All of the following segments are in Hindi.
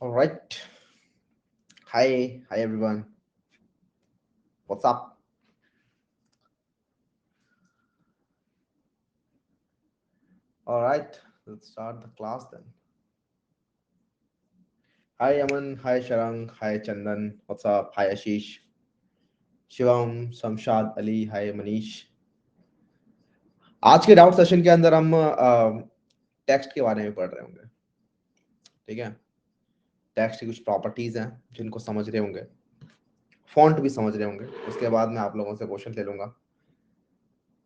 All right. Hi everyone. What's up? All right, let's start the class then. Hi Aman, hi Sharang, hi Chandan. What's up? Hi Ashish, Shivam, Shamshad Ali, हाय मनीष। आज के डाउट सेशन के अंदर हम टेक्स्ट के बारे में पढ़ रहे होंगे। ठीक है, टेक्स्ट की कुछ प्रॉपर्टीज हैं जिनको समझ रहे होंगे, फॉन्ट भी समझ रहे होंगे। उसके बाद मैं आप लोगों से क्वेश्चन ले लूंगा,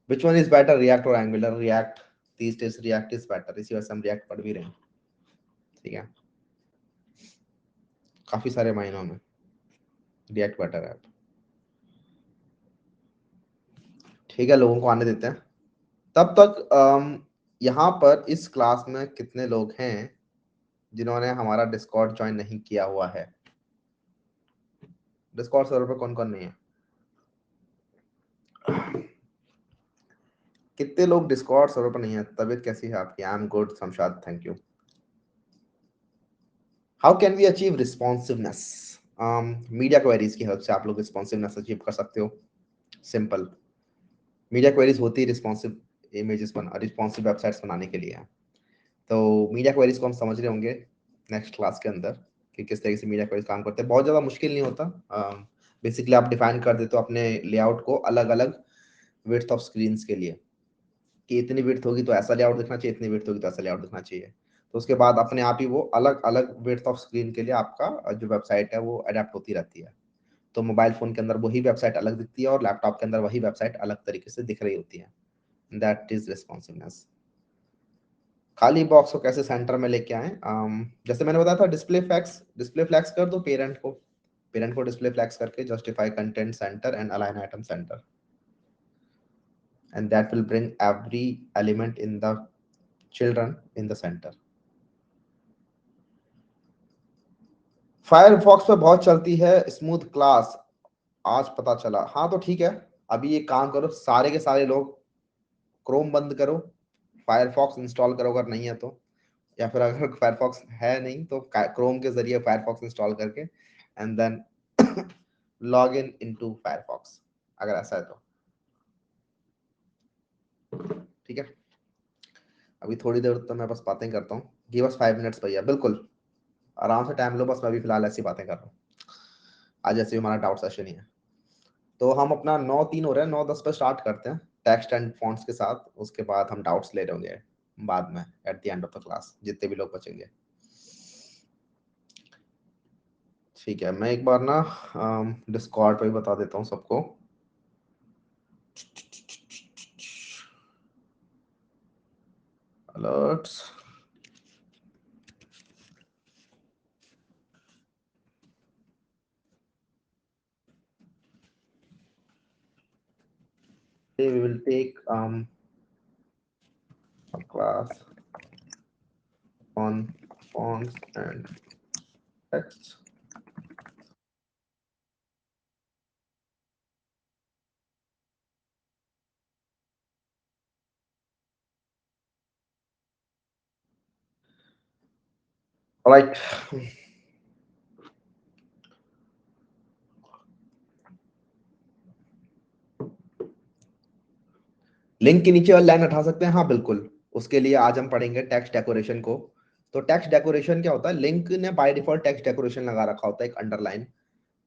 which one is better, React और Angular? React, these days React is better, इसी वजह से हम रिएक्ट पढ़ भी रहे हैं। ठीक है, काफी सारे मायनों में रिएक्ट बेटर है। ठीक है, लोगों को आने देते हैं। तब तक यहाँ पर इस क्लास में कितने लोग हैं जिन्होंने हमारा डिस्कॉर्ड ज्वाइन नहीं किया हुआ है? डिस्कॉर्ड सर्वर पर कौन कौन नहीं है? कितने लोग डिस्कॉर्ड सर्वर पर नहीं है? तबीयत कैसी है आपकी? I am good Shamshad, thank you. How can we achieve responsiveness? Media queries की हेल्प से आप लोग रिस्पॉन्सिवनेस अचीव कर सकते हो। सिंपल, मीडिया क्वेरीज होती है रिस्पॉन्सिव इमेजेस बना, रिस्पॉन्सिव वेबसाइट्स बनाने के लिए है। तो मीडिया क्वेरीज को हम समझ रहे होंगे नेक्स्ट क्लास के अंदर कि किस तरीके से मीडिया क्वेरीज काम करते हैं। बहुत ज़्यादा मुश्किल नहीं होता। बेसिकली आप डिफाइन कर देते हो अपने लेआउट को अलग अलग विड्थ ऑफ स्क्रीन्स के लिए, कि इतनी विड्थ होगी तो ऐसा लेआउट दिखना चाहिए, इतनी विड्थ होगी तो ऐसा लेआउट दिखना चाहिए। तो उसके बाद अपने आप ही वो अलग अलग विड्थ ऑफ स्क्रीन के लिए आपका जो वेबसाइट है वो अडेप्ट होती रहती है। तो मोबाइल फोन के अंदर वही वेबसाइट अलग दिखती है और लैपटॉप के अंदर वही वेबसाइट अलग तरीके से दिख रही होती है। That is responsiveness. खाली बॉक्स को कैसे सेंटर में लेके आए? जैसे मैंने बताया था, डिस्प्ले फ्लैग्स कर दो पेरेंट को डिस्प्ले फ्लैग्स करके justify content centre and align item centre, and that will bring every element in the children in the centre. Firefox पे बहुत चलती है स्मूथ क्लास, आज पता चला। हाँ तो ठीक है, अभी एक काम करो, सारे के सारे लोग क्रोम बंद करो, फायरफॉक्स इंस्टॉल करो अगर नहीं है तो, या फिर अगर फायरफॉक्स है नहीं तो क्रोम के जरिए फायरफॉक्स इंस्टॉल करके and then log in into Firefox, अगर ऐसा है तो। ठीक है, अभी थोड़ी देर तो मैं बस बातें करता हूँ। गिव अस 5 मिनट्स भैया, बिल्कुल आराम से टाइम लो, बस मैं अभी फिलहाल ऐसी बातें कर रहा हूँ। आज ऐसे भी हमारा डाउट सेशन ही है। तो हम अपना 9:03 हो रहा है, 9:10 पर स्टार्ट करते हैं टेक्स्ट एंड फॉन्ट्स के साथ। उसके बाद हम डाउट्स ले रहे होंगे बाद में at the end of the class, जितने भी लोग बचेंगे। ठीक है, मैं एक बार ना डिस्कॉर्ड पे भी बता देता हूँ सबको। Alerts, we will take a class on fonts and text. All right. Link के नीचे वाली लाइन हटा सकते हैं? हाँ बिल्कुल, उसके लिए आज हम पढ़ेंगे टेक्स्ट डेकोरेशन को। तो टेक्स्ट डेकोरेशन क्या होता है? लिंक ने बाय डिफॉल्ट टेक्स्ट डेकोरेशन लगा रखा होता है, एक अंडरलाइन।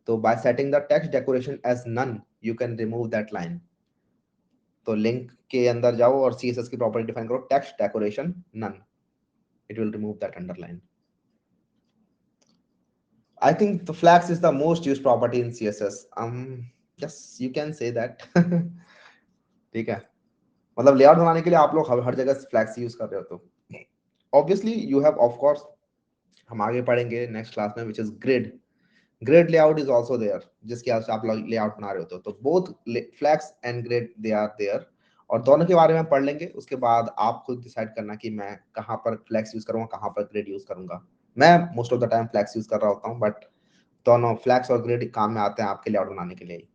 तो by setting the text decoration as none you can remove that line. तो लिंक के अंदर जाओ और सीएसएस की प्रॉपर्टी डिफाइन करो, text decoration none, it will remove that underline. I think the flags is the most used property in CSS. Yes, you can say that. ठीक है, मतलब लेआउट बनाने के लिए आप लोग हर जगह फ्लैग्स यूज कर रहे हो। तो obviously you have of course, हम आगे पढ़ेंगे नेक्स्ट क्लास में, which is grid. Grid layout is also there, जिसके हिसाब से आप लोग लेआउट बना रहे होते हो। तो both flex and grid they are there, और दोनों के बारे में पढ़ लेंगे। उसके बाद आप खुद डिसाइड करना कि मैं कहाँ पर फ्लैग्स यूज करूंगा, कहाँ पर ग्रिड यूज करूंगा। मैं most of the time flags use कर रहा होता हूँ, बट दोनों फ्लैग्स और ग्रिड काम में आते हैं आपके लेआउट बनाने के लिए।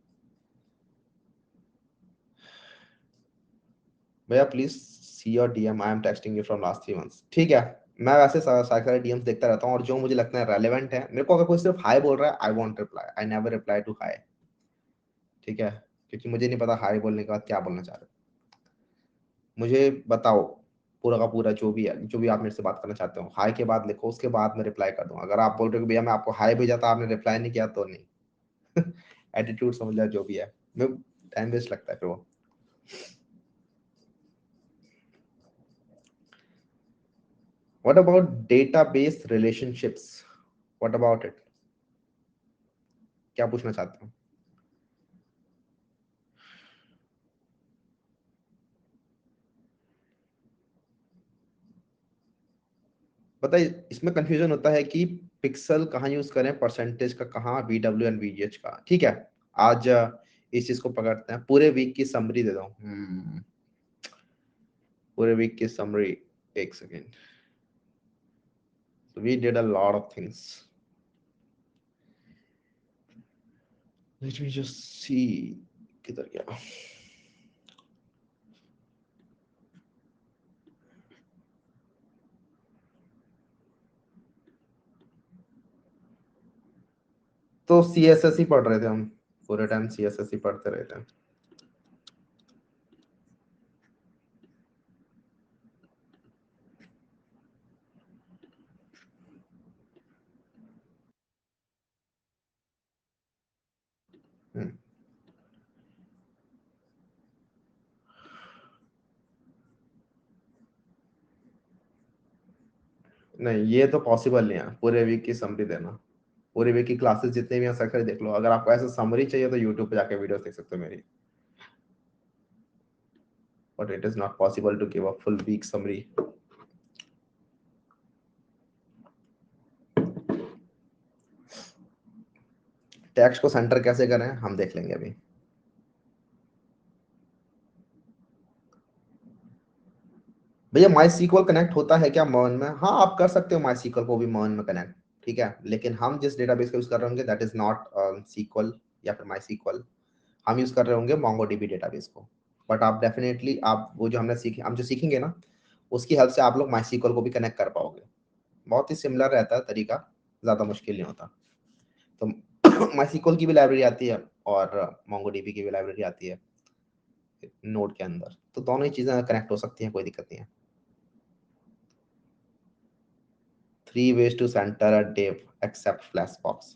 भैया please see your DM, I am texting you from last 3 months। ठीक है, मैं वैसे सारे डीएम्स देखता रहता हूँ, और जो मुझे लगता है रेलेवेंट है, मेरे को अगर कोई सिर्फ हाई बोल रहा है, I won't reply, I never reply to hi. ठीक है, क्योंकि मुझे नहीं पता हाई बोलने के बाद क्या बोलना चाह रहे हो। मुझे बताओ पूरा का पूरा जो भी है, जो भी आप मेरे से बात करना चाहते हो, हाई के बाद लिखो, उसके बाद मैं रिप्लाई कर दूंगा। अगर आप बोल रहे हो कि भैया मैं आपको हाई भेजा था, आपने रिप्लाई नहीं किया, तो नहीं। एटीट्यूड समझ लो जो भी है, मैं टाइम वेस्ट लगता है फिर वो। What about database relationships, what about it, क्या पूछना चाहते हो? बताइए, इसमें कंफ्यूजन होता है कि पिक्सल कहाँ यूज करें, परसेंटेज का कहाँ, VW एंड VGH का। ठीक है, आज इस चीज को पकड़ते हैं। पूरे वीक की समरी दे दो। पूरे वीक की समरी, एक second. We did a lot of things, let me just see, किधर गया। तो CSS ही पढ़ रहे थे हम, पूरे टाइम CSS ही पढ़ते रहे थे। हम्म, नहीं, ये तो पॉसिबल नहीं है पूरे वीक की समरी देना। पूरे वीक की क्लासेस जितने भी हैं सारे देख लो। अगर आपको ऐसा समरी चाहिए तो यूट्यूब पे जाके वीडियोस देख सकते हो मेरी। But it is not possible to give a full week summary. Text को सेंटर कैसे करें हम देख लेंगे अभी। भैया माई सीक्वल कनेक्ट होता है क्या मर्न में? हाँ, आप कर सकते हो माई सीक्वल को भी मर्न में कनेक्ट। ठीक है, लेकिन हम जिस डेटाबेस का यूज कर रहे होंगे दैट इज नॉट सीक्वल या फिर माई सीक्वल। हम यूज कर रहे होंगे मोंगोडीबी डेटाबेस को। बट आप डेफिनेटली, आप वो जो हमने सीखे, हम जो सीखेंगे ना, उसकी हेल्प से आप लोग माई सीक्वल को भी कनेक्ट कर पाओगे। बहुत ही सिमिलर रहता है तरीका, ज़्यादा मुश्किल नहीं होता। तो माई सीक्वल की भी लाइब्रेरी आती है और मोंगोडीबी की भी लाइब्रेरी आती है नोड के अंदर, तो दोनों ही चीज़ें कनेक्ट हो सकती हैं, कोई दिक्कत नहीं है। 3 ways to center a div except flashbox।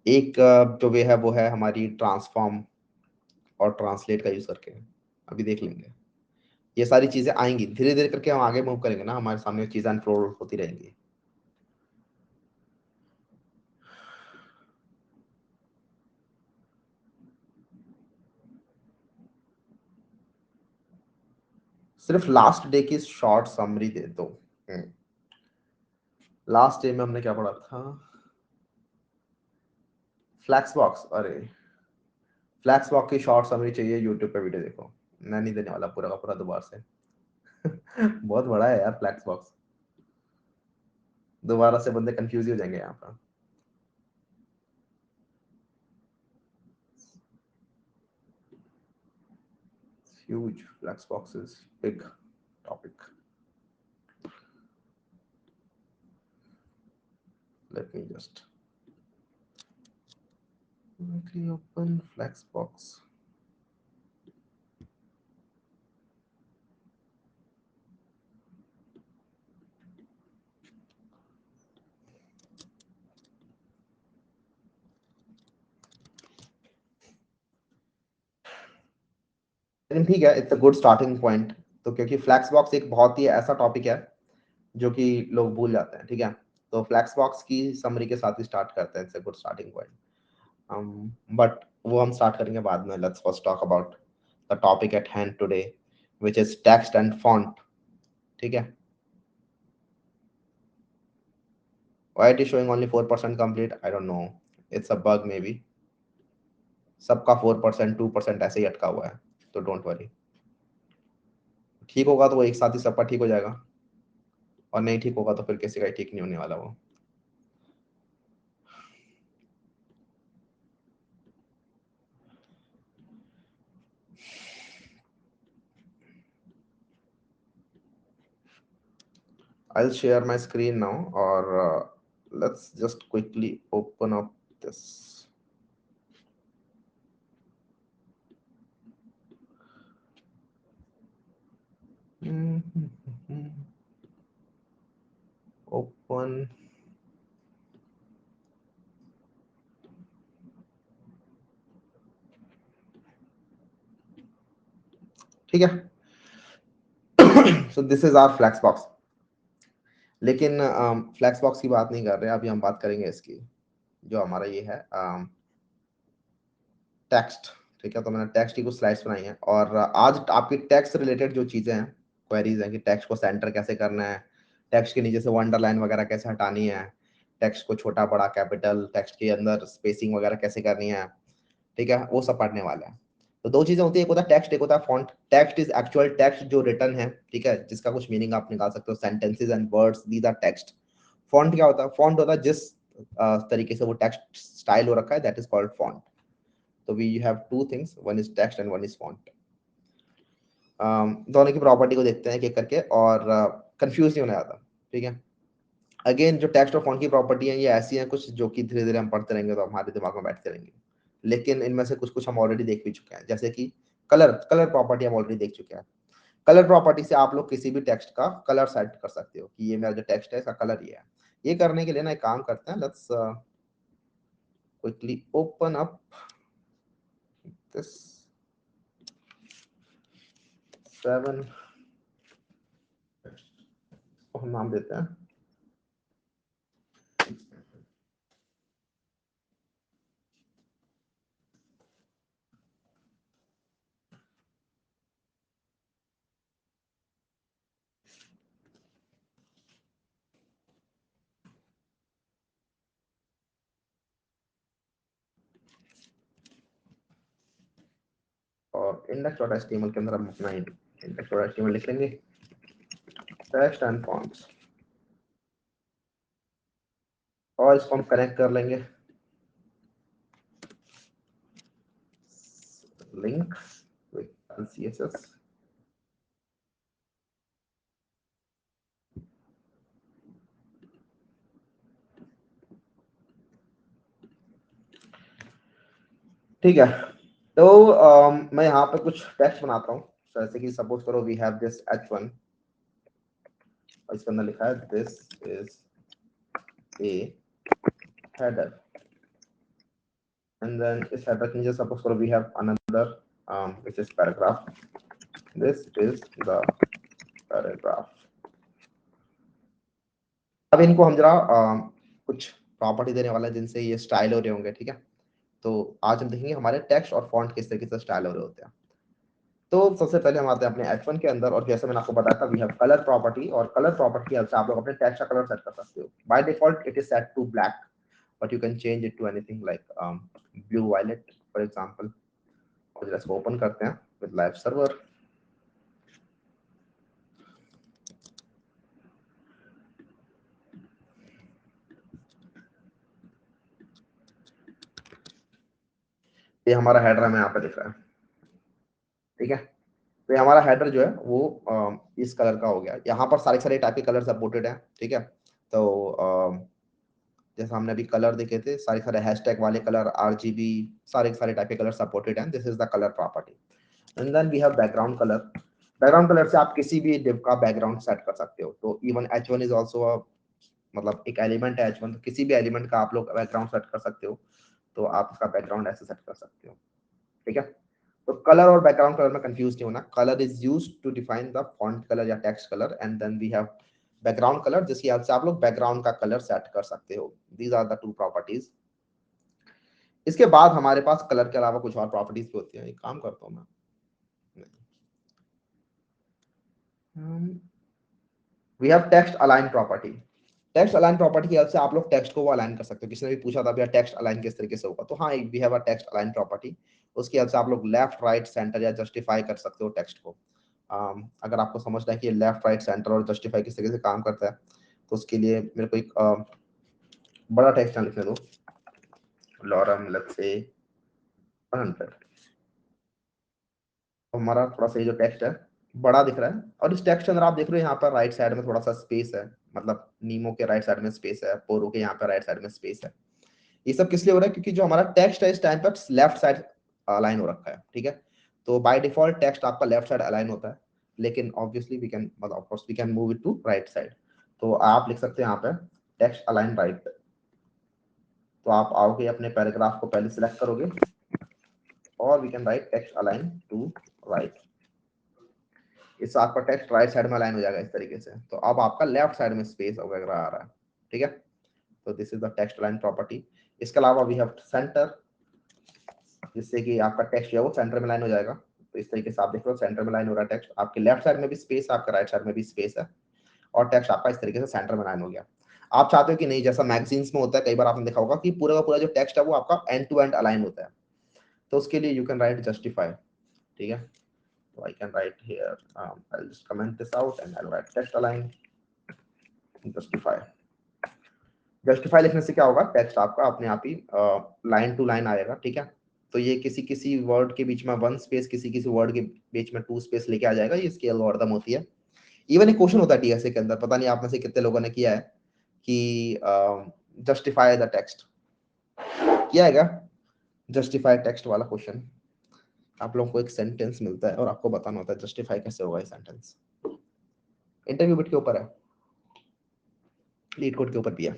एक जो वे है वो है हमारी ट्रांसफॉर्म और ट्रांसलेट का यूज करके। अभी देख लेंगे, ये सारी चीजें आएंगी धीरे धीरे करके, हम आगे मूव करेंगे ना, हमारे सामने चीजें अनफोल्ड होती रहेंगी। सिर्फ लास्ट डे की शॉर्ट समरी दे दो। लास्ट डे में हमने क्या पढ़ा था? फ्लैक्स बॉक्स, अरे फ्लैक्स बॉक्स की शॉर्ट समरी चाहिए, यूट्यूब पे वीडियो देखो। मैं नहीं देने वाला पूरा का पूरा दोबारा से। बहुत बड़ा है यार फ्लैक्स बॉक्स, दोबारा से बंदे कंफ्यूज हो जाएंगे यहाँ पर। Huge flex boxes, big topic. Let me just quickly open Flexbox. लेकिन ठीक है, it's a good starting point. तो क्योंकि फ्लैक्स बॉक्स एक बहुत ही ऐसा टॉपिक है जो कि लोग भूल जाते हैं। ठीक है, तो फ्लैक्स बॉक्स की समरी के साथ ही स्टार्ट करते हैं, it's a good starting point. But वो हम स्टार्ट करेंगे बाद में। Let's first talk about the topic eight hand today, which is text and font. ठीक है, why it is showing only 4% complete, I don't know, it's a bug maybe। सबका 4% 2% ऐसे ही अटका हुआ है, तो डोंट वरी। ठीक होगा तो वो एक साथ ही सबका ठीक हो जाएगा, और नहीं ठीक होगा तो फिर किसी का ही ठीक नहीं होने वाला वो। I'll share my screen now, or let's just quickly open up this. Open. ठीक है. So this is our Flexbox. लेकिन Flexbox की बात नहीं कर रहे, अभी हम बात करेंगे इसकी, जो हमारा ये है टेक्स्ट. ठीक है, तो मैंने टेक्स्ट की कुछ स्लाइड्स बनाई हैं, और आज आपकी टेक्स्ट रिलेटेड जो चीजें हैं, क्वेरीज हैं कि टेक्स्ट को सेंटर कैसे करना है, टेक्स्ट के नीचे से वंडरलाइन वगैरह कैसे हटानी है, टेक्स्ट को छोटा बड़ा कैपिटल, टेक्स्ट के अंदर स्पेसिंग वगैरह कैसे करनी है. ठीक है, वो सब पढ़ने वाला है. तो दो चीजें होती है, एक होता है टेक्स्ट, एक होता है font. Text is actual text जो रिटन है, ठीक है, जिसका कुछ मीनिंग आप निकाल सकते हो, sentences and words, these are text. Font क्या होता है? फॉन्ट होता है जिस तरीके से वो टेक्स्ट स्टाइल हो रखा है, दैट इज कॉल्ड फॉन्ट. तो we have two things, one is text and one is font. दोनों की प्रॉपर्टी को देखते हैं एक करके, और कंफ्यूज नहीं होना ज्यादा. ठीक है, अगेन जो टेक्स्ट और फॉन्ट की प्रॉपर्टी है, ये ऐसी हैं कुछ जो कि धीरे धीरे हम पढ़ते रहेंगे तो हमारे दिमाग में बैठते रहेंगे. लेकिन इनमें से कुछ कुछ हम ऑलरेडी देख भी चुके हैं, जैसे कि कलर. कलर प्रॉपर्टी हम ऑलरेडी देख चुके हैं. कलर प्रॉपर्टी से आप लोग किसी भी टेक्स्ट का कलर सेट कर सकते हो कि ये मेरा जो टेक्स्ट है इसका कलर ये है. ये करने के लिए ना एक काम करते हैं, let's quickly open up this 7, हम नाम देते हैं और index.html के अंदर हम अपना index.html लिख लेंगे, टेक्स्ट एंड फॉन्ट्स, और इसको हम कनेक्ट कर लेंगे लिंक विद CSS. ठीक है, तो मैं यहाँ पे कुछ टेक्स्ट बनाता हूँ. जैसे कि सपोज करो वी हैव दिस H1, और इसके अंदर लिखा है this is a header, and then इस header के नीचे सपोज करो we have another which is paragraph. This is the paragraph. अब इनको हम जरा कुछ प्रॉपर्टी देने वाला है जिनसे ये स्टाइल हो रहे होंगे. ठीक है, तो आज हम देखेंगे हमारे टेक्स्ट और फॉन्ट किस तरीके से स्टाइल हो रहे होते हैं. तो सबसे पहले हम आते हैं अपने H1 के अंदर, और जैसे मैंने आपको बताया था वी हैव कलर प्रॉपर्टी, और कलर प्रॉपर्टी की हेल्प से आप लोग अपने टेक्स्ट का कलर सेट कर सकते हो. By default it is set to black, but you can change it to anything like blue violet for example. और इसको ओपन करते हैं विद लाइव सर्वर. ये हमारा हेडर हमें यहाँ पे दिख रहा है. ठीक है, तो ये हमारा हेडर जो है वो इस कलर का हो गया. यहाँ पर सारे सारे टाइप के कलर सपोर्टेड हैं. ठीक है, तो जैसे हमने अभी कलर देखे थे, सारे सारे हैशटैग वाले कलर, RGB, सारे सारे टाइप के कलर सपोर्टेड हैं. This is the colour property. And then we have background colour. Background colour से आप किसी भी डिव का बैकग्राउंड सेट कर सकते हो. तो even H1 is also a, मतलब एक एलिमेंट है H1, तो किसी भी एलिमेंट का आप लोग बैकग्राउंड सेट कर सकते हो. तो आप इसका बैकग्राउंड ऐसे सेट कर सकते हो. ठीक है, तो कलर और बैकग्राउंड कलर में कंफ्यूज नहीं होना. Colour is used to define the font colour या text colour, and then we have background colour जिसकी हेल्प से आप लोग बैकग्राउंड का कलर सेट कर सकते हो. These are the two properties. इसके बाद हमारे पास कलर के अलावा कुछ और प्रॉपर्टीज भी होती हैं. एक काम करता हूँ मैं, we have text align property. Text align property की हेल्प से आप लोग टेक्स्ट को वो अलाइन कर सकते हो. किसी ने भी पूछा था भैया टेक्स्ट अलाइन किस तरीके से होगा, तो हाँ, we have a text align property. उसकी हेल्प से आप लोग लेफ्ट राइट सेंटर या जस्टिफाई कर सकते हो टेक्स्ट को. अगर आपको समझना है कि लेफ्ट राइट सेंटर और जस्टिफाई किस तरीके से काम करता है, तो उसके लिए मेरे को एक बड़ा टेक्स्ट लिखने दो, लॉरम लेट्स से 100. हमारा थोड़ा सा ये जो टेक्स्ट है बड़ा दिख रहा है। और इस टेक्स्ट के अंदर आप देख रहे हो यहाँ पर राइट साइड में थोड़ा सा स्पेस है, मतलब नीमो के राइट साइड में स्पेस है, पोरो के यहाँ पर राइट साइड में स्पेस है। ये सब किस लिए हो रहा है? क्योंकि जो हमारा टेक्स्ट है इस टाइम पर लेफ्ट साइड अलाइन हो रखा है, ठीक है। तो बाय डिफॉल्ट टेक्स्ट आपका लेफ्ट साइड अलाइन होता है, लेकिन ऑब्वियसली वी कैन, मतलब of course we can move it to right side. तो आप लिख सकते हैं यहाँ पे टेक्स्ट अलाइन राइट। तो आप आओगे अपने पैराग्राफ को पहले सिलेक्ट करोगे और we can write text align to right. इससे आपका टेक्स्ट राइट साइड में अलाइन हो जाएगा इस तरीके से। तो अब आपका लेफ्ट साइड में स्पेस वगैरह आ रहा है, ठीक है। तो this is the text align property. इसके अलावा वी हैव सेंटर, जिससे कि आपका टेक्स्ट जो है वो सेंटर में लाइन हो जाएगा। तो इस तरीके से आप देख रहे हो सेंटर में लाइन हो रहा है टेक्स्ट, आपके लेफ्ट साइड में भी स्पेस है, आपके राइट साइड में भी स्पेस है, और टेक्स्ट आपका इस तरीके से सेंटर में लाइन हो गया। आप चाहते हो कि नहीं, जैसा मैगजीन्स में होता है, कई बार आपने देखा होगा कि पूरा का पूरा जो टेक्स्ट है वो आपका एंड टू एंड अलाइन होता है। तो उसके लिए यू कैन राइट जस्टिफाई, ठीक है। तो I can write here, I will just comment this out and I will write text align justify. Justify लिखने से क्या होगा, टेक्स्ट आपका अपने आप ही लाइन टू लाइन आएगा, ठीक है। तो ये किसी किसी वर्ड के बीच में वन स्पेस, किसी किसी वर्ड के बीच में टू स्पेस लेके आ जाएगा। ये इसकी एल्गोरिथम होती है। इवन एक क्वेश्चन होता है डीएसए के अंदर, पता नहीं आप में से कितने लोगों ने किया है कि जस्टिफाई द टेक्स्ट, किया है क्या? जस्टिफाई टेक्स्ट वाला क्वेश्चन। आप लोगों को एक सेंटेंस मिलता है और आपको बताना होता है जस्टिफाई कैसे होगा ये सेंटेंस। इंटरव्यू बिट के ऊपर है, लीड कोड के ऊपर भी है।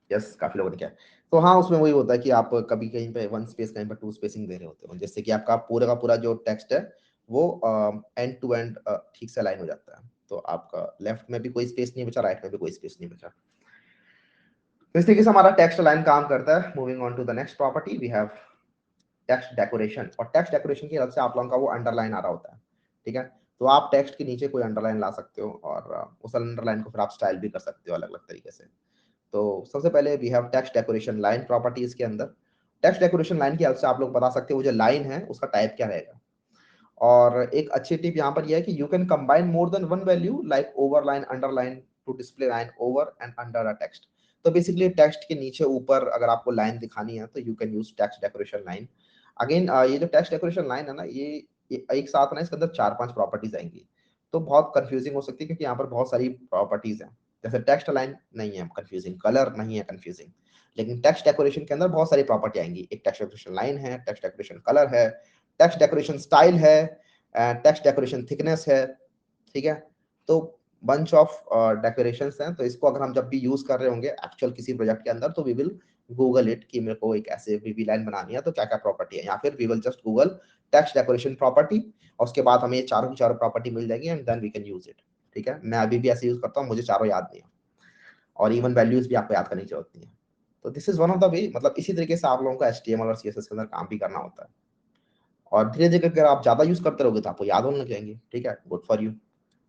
यस, काफी लोगों ने किया है। तो हाँ, उसमें वही होता है कि आप कभी कहीं पे वन स्पेस, कहीं पर टू स्पेसिंग दे रहे होते हो, जिससे कि आपका पूरा का पूरा जो टेक्स्ट है वो एंड टू एंड ठीक से अलाइन हो जाता है। तो आपका लेफ्ट में भी कोई स्पेस नहीं बचा, राइट में भी कोई स्पेस नहीं बचा। तो इस तरीके से हमारा टेक्स्ट अलाइन काम करता है। Moving on to the next property, we have text decoration. और टेक्स्ट डेकोरेशन की हेल्प से आप लोगों का वो अंडरलाइन आ रहा होता है, ठीक है। तो आप टेक्स्ट के नीचे कोई अंडरलाइन ला सकते हो और उस अंडरलाइन को फिर आप स्टाइल भी कर सकते हो अलग अलग तरीके से। तो सबसे पहले we have text decoration line properties के अंदर। टेक्स्ट डेकोरेशन लाइन की हेल्प से आप लोग बता सकते हो वो जो लाइन है उसका टाइप क्या रहेगा। और एक अच्छी टिप यहाँ पर यह है कि you can combine more than one value like overline, underline to display line over and under a text. तो बेसिकली टेक्स्ट के नीचे ऊपर अगर आपको लाइन दिखानी है तो you can use text decoration line. Again ये जो टेक्स्ट डेकोरेशन लाइन है ना, ये एक साथ ना इसके अंदर 4-5 प्रॉपर्टीज आएंगी। तो बहुत कंफ्यूजिंग हो सकती है क्योंकि यहाँ पर बहुत सारी प्रॉपर्टीज हैं। जैसे टेक्स्ट लाइन नहीं है कंफ्यूजिंग, कलर नहीं है कंफ्यूजिंग, लेकिन टेक्स्ट डेकोरेशन के अंदर बहुत सारी प्रॉपर्टी आएंगी। एक टेक्स्ट डेकोरेशन लाइन है, टेक्स्ट डेकोरेशन कलर है, टेक्स्ट डेकोरेशन स्टाइल है, टेक्स्ट डेकोरेशन थिकनेस है, ठीक है। तो बंच ऑफ डेकोरेशंस हैं। तो इसको अगर हम जब भी यूज कर रहे होंगे एक्चुअल किसी प्रोजेक्ट के अंदर, तो वी विल गूगल इट कि मेरे को एक ऐसे वीवी लाइन बनानी है तो क्या क्या प्रॉपर्टी है, या फिर we will just Google text decoration property और उसके बाद हमें ये चारों की चारों प्रॉपर्टी मिल जाएगी and then we can use it, ठीक है। मैं अभी भी ऐसे यूज करता हूँ, मुझे चारों याद नहीं है, और इवन वैल्यूज भी आपको याद करनी चाहिए होती है। तो this is one of the way, मतलब इसी तरीके से आप लोगों को HTML और CSS के अंदर काम भी करना होता है। और धीरे धीरे अगर आप ज्यादा यूज करते रहोगे तो आपको याद होने लग जाएंगे, ठीक है, गुड फॉर यू।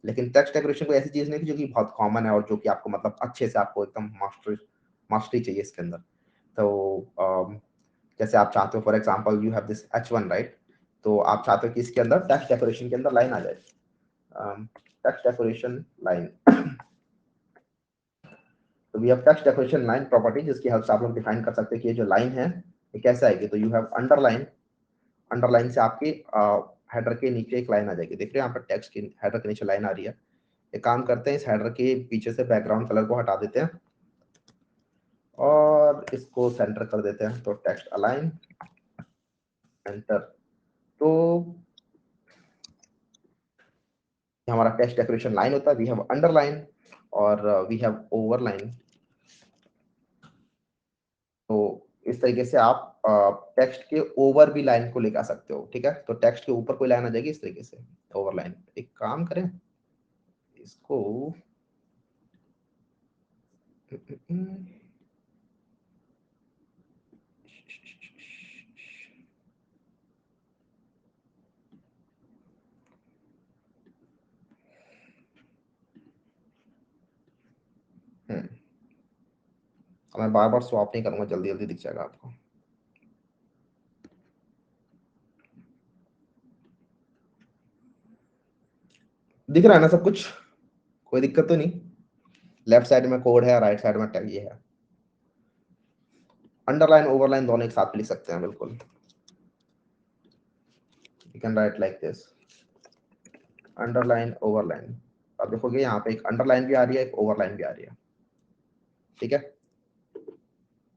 लेकिन टेक्स्ट डेकोरेशन कोई ऐसी चीज नहीं जो कि बहुत कॉमन है और जो कि आपको मतलब अच्छे से आपको एकदम मास्टरी चाहिए इसके अंदर। तो जैसे आप चाहते हो, for example you have this H1 right, तो आप चाहते हो कि इसके अंदर टेक्स्ट डेकोरेशन के अंदर लाइन आ जाए, टेक्स्ट डेकोरेशन लाइन। तो we have text decoration line property, जिसकी हेल्प से आप लोग डिफाइन कर सकते हैं कि ये जो लाइन है ये कैसे आएगी। तो यू हैव अंडरलाइन, अंडरलाइन से आपकी हेडर के नीचे एक लाइन आ जाएगी। देख रहे हैं यहाँ पर टेक्स्ट की हेडर के नीचे लाइन आ रही है। एक काम करते हैं, इस हेडर के पीछे से बैकग्राउंड कलर को हटा देते हैं और इसको सेंटर कर देते हैं। तो टेक्स्ट अलाइन एंटर। तो हमारा टेक्स्ट डेकोरेशन लाइन होता है। वी हैव अंडरलाइन और वी हैव ओवरलाइन। तो इस तरीके से आप टेक्स्ट के ओवर भी लाइन को लेकर आ सकते हो, ठीक है। तो टेक्स्ट के ऊपर कोई लाइन आ जाएगी इस तरीके से, ओवरलाइन। एक काम करें, इसको मैं बार बार स्वैप नहीं करूंगा, जल्दी जल्दी दिख जाएगा आपको। दिख रहा है ना सब कुछ, कोई दिक्कत तो नहीं? लेफ्ट साइड में कोड है, राइट साइड में टैग ये है। अंडरलाइन ओवरलाइन दोनों एक साथ लिख सकते हैं बिल्कुल। You can right like this, underline overline. अब देखोगे यहाँ पे एक अंडरलाइन भी आ रही है, एक ओवरलाइन भी आ रही है, ठीक है।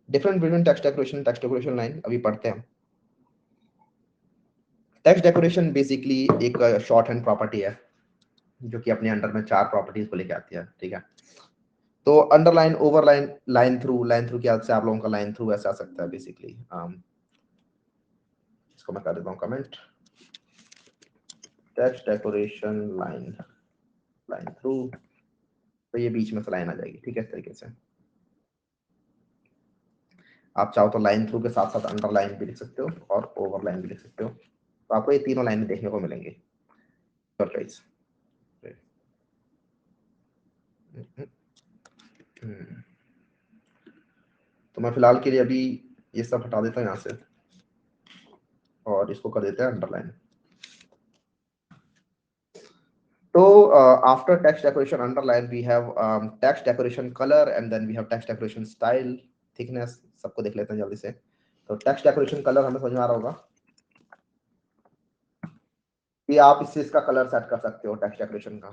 Different between text decoration line अभी पढ़ते हैं। टेक्स्ट डेकोरेशन बेसिकली एक शॉर्ट हैंड प्रॉपर्टी है जो कि अपने अंडर में 4 प्रॉपर्टीज को लेके आती है, ठीक है। तो अंडरलाइन ओवरलाइन लाइन थ्रू की आदत से आप लोगों का लाइन थ्रू ऐसा आ सकता है बेसिकली। इसको मैं कर देता हूँ comment, text decoration line through, तो ये बीच में से लाइन आ जाएगी, ठीक है। इस तरीके से आप चाहो तो लाइन थ्रू के साथ साथ अंडरलाइन भी लिख सकते हो और ओवरलाइन भी लिख सकते हो, तो आपको ये तीनों लाइनें देखने को मिलेंगी। तो मैं फिलहाल के लिए अभी ये सब हटा देता हूँ यहाँ से और इसको कर देते हैं अंडरलाइन। तो after text decoration underline we have text decoration colour and then we have text decoration style thickness. सबको देख लेते हैं जल्दी से। तो टेक्स्ट डेकोरेशन कलर हमें समझ में आ रहा होगा कि आप इससे इसका कलर सेट कर सकते हो टेक्स्ट डेकोरेशन का,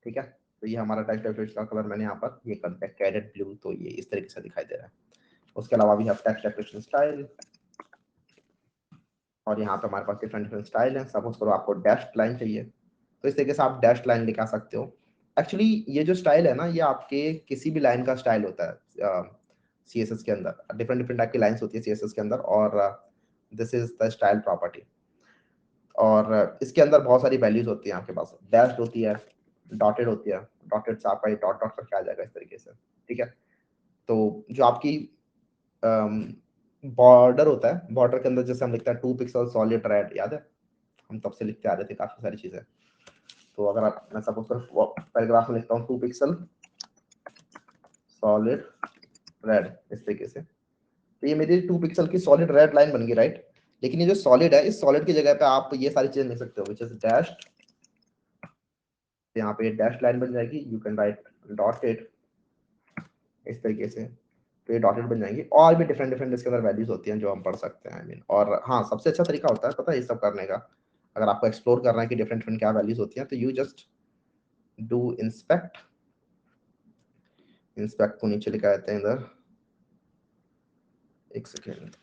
ठीक है। तो ये हमारा टेक्स्ट डेकोरेशन का कलर मैंने यहाँ पर ये कर दिया कैरेट ब्लू, तो ये इस तरीके से दिखाई दे रहा है। उसके अलावा भी have टेक्स्ट डेकोरेशन स्टाइल, और यहाँ पे हमारे पास डिफरेंट डिफरेंट स्टाइल है। सपोज करो आपको डैश्ड लाइन चाहिए, तो इस तरीके से आप डैश्ड लाइन दिखा सकते हो। एक्चुअली ये जो स्टाइल है ना, ये आपके किसी भी लाइन का स्टाइल होता है सीएसएस के अंदर। डिफरेंट डिफरेंट टाइप की लाइंस होती है सीएसएस के अंदर, और this is the style property. और इसके अंदर बहुत सारी वैल्यूज होती है आपके पास। डैश्ड होती है, डॉटेड होती है, डॉटेड से आपका डॉट डॉट करके आ जाएगा इस तरीके से, ठीक है। तो जो आपकी बॉर्डर होता है, बॉर्डर के अंदर जैसे हम लिखते हैं 2 पिक्सल सॉलिड रेड, याद है हम तब से लिखते आ रहे थे काफी सारी चीजें। तो अगर आप, मैं सपोज कर पैराग्राफ में लिखता हूँ 2 पिक्सल सॉलिड रेड इस तरीके से, तो ये मेरी 2 पिक्सल की सॉलिड रेड लाइन बन गई, राइट। लेकिन ये जो सॉलिड है, इस सॉलिड की जगह पे आप ये सारी चीजें लिख सकते हो, विच इज डैश्ड। यहाँ पे डैश लाइन बन जाएगी, यू कैन राइट डॉटेड इस तरीके से, तो ये डॉटेड बन जाएंगी। और भी डिफरेंट डिफरेंट इसके अंदर वैल्यूज होती हैं जो हम पढ़ सकते हैं, आई मीन। और हाँ, सबसे अच्छा तरीका होता है पता है ये सब करने का, अगर आपको एक्सप्लोर करना है कि डिफरेंट डिफरेंट क्या वैल्यूज होती हैं, तो you just do inspect. Inspect को नीचे लिखा जाता है इधर, एक second.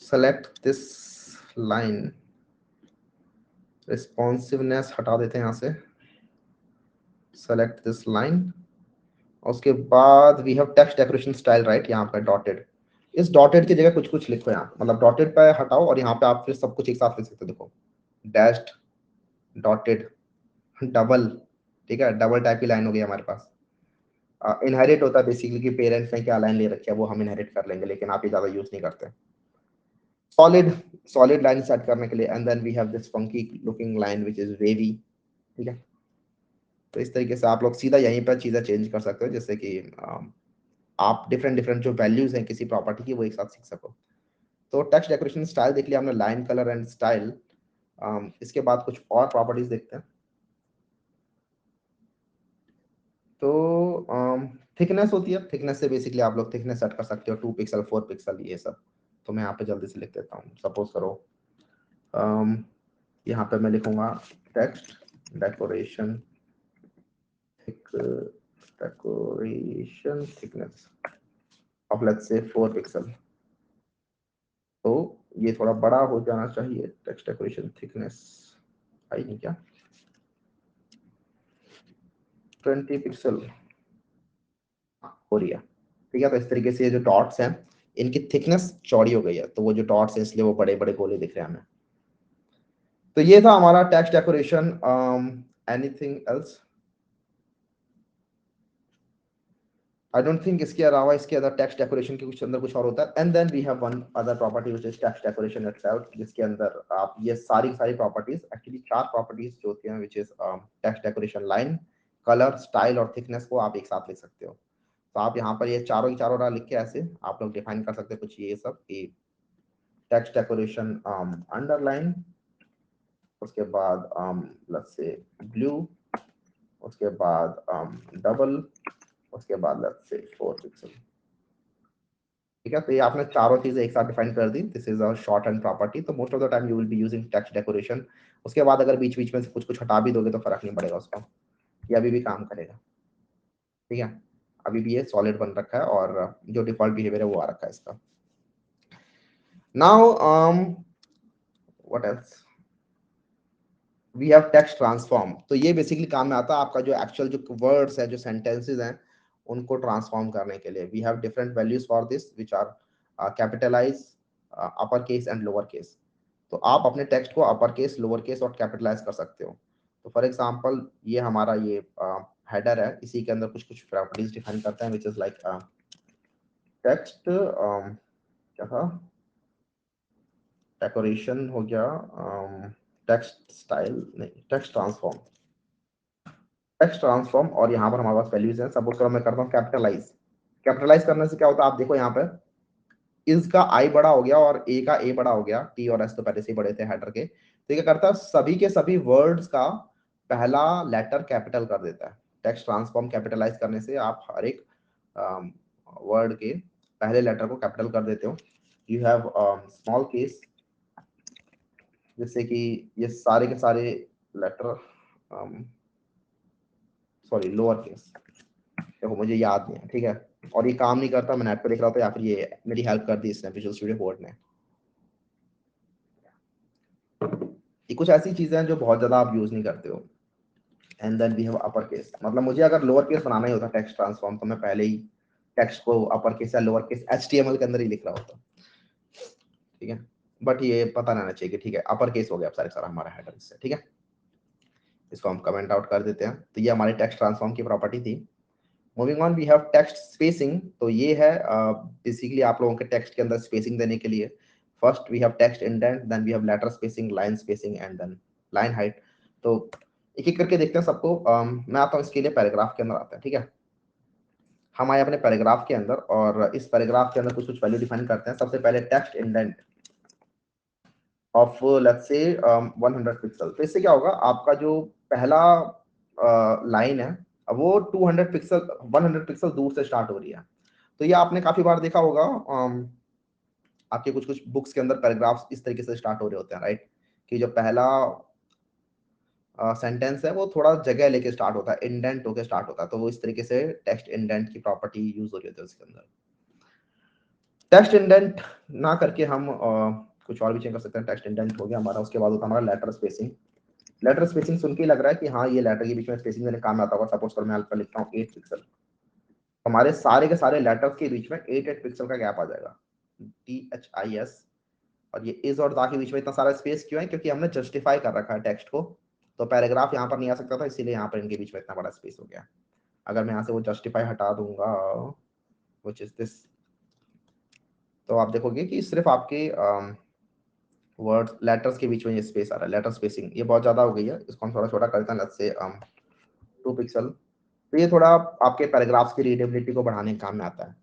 Select this line, responsiveness हटा देते हैं यहाँ से, सेलेक्ट दिस लाइन। उसके बाद we have text decoration style, right. यहाँ पे डॉटेड, इस डॉटेड की जगह कुछ कुछ लिखो यहाँ, मतलब डॉटेड पे हटाओ और यहाँ पे आप फिर सब कुछ एक साथ लिख सकते हो। देखो डैश्ड, डॉटेड, डबल, ठीक है। डबल टाइप की लाइन हो गई हमारे पास। इनहेरिट होता है बेसिकली कि पेरेंट्स ने क्या लाइन ले रखी है वो हम इनहेरिट कर लेंगे, लेकिन आप ये ज्यादा यूज नहीं करते। सॉलिड, सॉलिड लाइन सेट करने के लिए, and then we have this funky looking line which is wavy, ठीक है। तो इस तरीके से आप लोग सीधा यहीं पर चीजें चेंज कर सकते हो, जैसे कि आप डिफरेंट डिफरेंट जो वैल्यूज हैं किसी प्रॉपर्टी की वो एक साथ सीख सको। तो टेक्स्ट डेकोरेशन स्टाइल देख लिया हमने, लाइन कलर एंड स्टाइल। इसके बाद कुछ और प्रॉपर्टीज देखते हैं। तो थिकनेस होती है, थिकनेस से बेसिकली आप लोग थिकनेस सेट कर सकते हो, 2 पिक्सल 4 पिक्सल ये सब। तो मैं यहाँ पे जल्दी से लिख देता हूँ। सपोज करो यहाँ पे मैं लिखूंगा text decoration decoration thickness of let's say 4 pixel. तो ये थोड़ा बड़ा हो जाना चाहिए, टेक्स्ट डेकोरेशन थिकनेस आई नहीं क्या, 20 पिक्सल हो रही है, ठीक है। तो इस तरीके से ये जो डॉट्स हैं इनकी थिकनेस चौड़ी हो गई है, तो वो जो डॉट्स हैं इसलिए वो बड़े बड़े गोले दिख रहे हैं हमें। तो ये था हमारा text decoration. Anything else? I don't think इसके अलावा इसके अंदर टेक्स्ट डेकोरेशन के कुछ अंदर कुछ और होता है। And then we have one other property which is text decoration itself, जिसके अंदर आप ये सारी सारी प्रॉपर्टीज, एक्चुअली 4 प्रॉपर्टीज जो होती हैं which is text decoration line, colour, style और थिकनेस को आप एक साथ लिख सकते हो। तो आप यहाँ पर ये चारों की चारों ना लिख के ऐसे आप लोग डिफाइन कर सकते हैं कुछ ये सब कि टेक्स्ट डेकोरेशन अंडरलाइन, उसके बाद लेट्स से ब्लू, उसके बाद डबल, उसके बाद लेट्स से 4 पिक्सल। ठीक है, तो ये आपने चारों चीजें एक साथ डिफाइन कर दी। This is a shorthand property. तो most of the time you will be using text decoration. उसके बाद अगर बीच बीच में से कुछ कुछ हटा भी दोगे तो फर्क नहीं पड़ेगा उसका, ये अभी भी काम करेगा। ठीक है, अभी भी ये सॉलिड बन रखा है और जो डिफॉल्ट बिहेवियर है वो आ रखा है इसका। Now what else, we have text transform. तो ये बेसिकली काम में आता है आपका जो एक्चुअल जो वर्ड्स है, जो सेंटेंसेस हैं, उनको ट्रांसफॉर्म करने के लिए। We have different values for this which are capitalize, upper case and lower case. तो आप अपने टेक्स्ट को अपर केस, लोअर केस और कैपिटलाइज कर सकते हो। तो फॉर एग्जांपल ये हमारा ये हेडर है, इसी के अंदर कुछ कुछ प्रॉपर्टीज डिफाइन करते हैं विच इज लाइक टेक्स्ट क्या था, डेकोरेशन हो गया, टेक्स्ट स्टाइल नहीं, टेक्स्ट ट्रांसफॉर्म। टेक्स्ट ट्रांसफॉर्म और यहाँ पर हमारे पास वैल्यूज हैं। सपोज करो मैं करता हूँ कैपिटलाइज। कैपिटलाइज करने से क्या होता है आप देखो यहाँ पे, इस का आई बड़ा हो गया और ए का ए बड़ा हो गया। टी और एस तो पहले से ही बड़े थे हेडर के। तो ये क्या करता है, सभी के सभी वर्ड्स का पहला लेटर कैपिटल कर देता है। टेक्स्ट ट्रांसफॉर्म कैपिटलाइज करने से आप हर एक वर्ड के पहले लेटर को कैपिटल कर देते हो। यू हैव स्मॉल केस, जिससे कि ये सारे के सारे लेटर, सॉरी लोअर केस, देखो मुझे याद नहीं है, ठीक है, और ये काम नहीं करता, मैं नेट पे देख रहा था या फिर ये मेरी हेल्प कर दी इसने विजुअल स्टूडियो कोड ने। ये कुछ ऐसी चीजें हैं जो बहुत ज्यादा आप यूज नहीं करते हो। And then we have upper case. मतलब मुझे अगर लोअर केस बनाना ही होता टेक्स्ट ट्रांसफॉर्म, तो मैं पहले ही टेक्स्ट को अपर केस या लोअर केस एचटीएमएल के अंदर ही लिख रहा होता। ठीक है, बट ये पता रहना चाहिए कि ठीक है अपर केस हो गया अब सारे सारा हमारा हेडर इससे। ठीक है, इसको हम कमेंट आउट कर देते हैं। तो ये हमारी टेक्स्ट ट्रांसफॉर्म की प्रॉपर्टी थी। Moving on, we have text spacing. तो ये है बेसिकली आप लोगों के टेक्स्ट के अंदर स्पेसिंग देने के लिए। First we have text indent, then we have letter spacing, line spacing and then line height. तो एक एक करके देखते हैं सबको। मैं आता हूँ इसके लिए पैराग्राफ के अंदर आता है। ठीक है, हम आए अपने पैराग्राफ के अंदर और इस पैराग्राफ के अंदर कुछ कुछ वैल्यू डिफाइन करते हैं। सबसे पहले text indent of let's say 100 pixel. तो इससे क्या होगा, आपका जो पहला लाइन है अब वो 200 पिक्सल 100 पिक्सल दूर से स्टार्ट हो रही है। तो ये आपने काफी बार देखा होगा, आपके कुछ कुछ बुक्स के अंदर पैराग्राफ्स इस तरीके से स्टार्ट हो रहे होते हैं, राइट, कि जो पहला सेंटेंस है वो थोड़ा जगह लेके स्टार्ट होता है, इंडेंट होके स्टार्ट होता है। तो वो इस तरीके से टेक्स्ट इंडेंट की प्रॉपर्टी यूज हो रही होती है उसके अंदर। टेक्स्ट इंडेंट ना करके हम कुछ और भी चेंज कर सकते हैं। टेक्स्ट इंडेंट हो गया हमारा, उसके बाद होता है हमारा लेटर स्पेसिंग। लेटर स्पेसिंग सुन के ही लग रहा है कि हाँ ये लेटर के बीच में स्पेसिंग देने काम में आता होगा। सपोज कर मैं अल्फा लिखता हूँ 8 पिक्सल, हमारे सारे के सारे लेटर्स के बीच में 8 पिक्सल का गैप आ जाएगा, THIS। और ये इज और दा के बीच में इतना सारा स्पेस क्यों है, क्योंकि हमने जस्टिफाई कर रखा है टेक्स्ट को। तो पैराग्राफ यहाँ पर नहीं आ सकता था, इसीलिए यहाँ पर इनके बीच में इतना बड़ा स्पेस हो गया। अगर मैं यहाँ से वो जस्टिफाई हटा दूंगा व्हिच इज दिस, तो आप देखोगे कि सिर्फ आपके वर्ड्स लेटर्स के बीच में ये स्पेस आ रहा है। लेटर स्पेसिंग ये बहुत ज्यादा हो गई है, इसको हम थोड़ा छोटा करते हैं, लेट्स से 2 पिक्सल। तो ये थोड़ा आपके पैराग्राफ्स की रीडेबिलिटी को बढ़ाने के काम में आता है,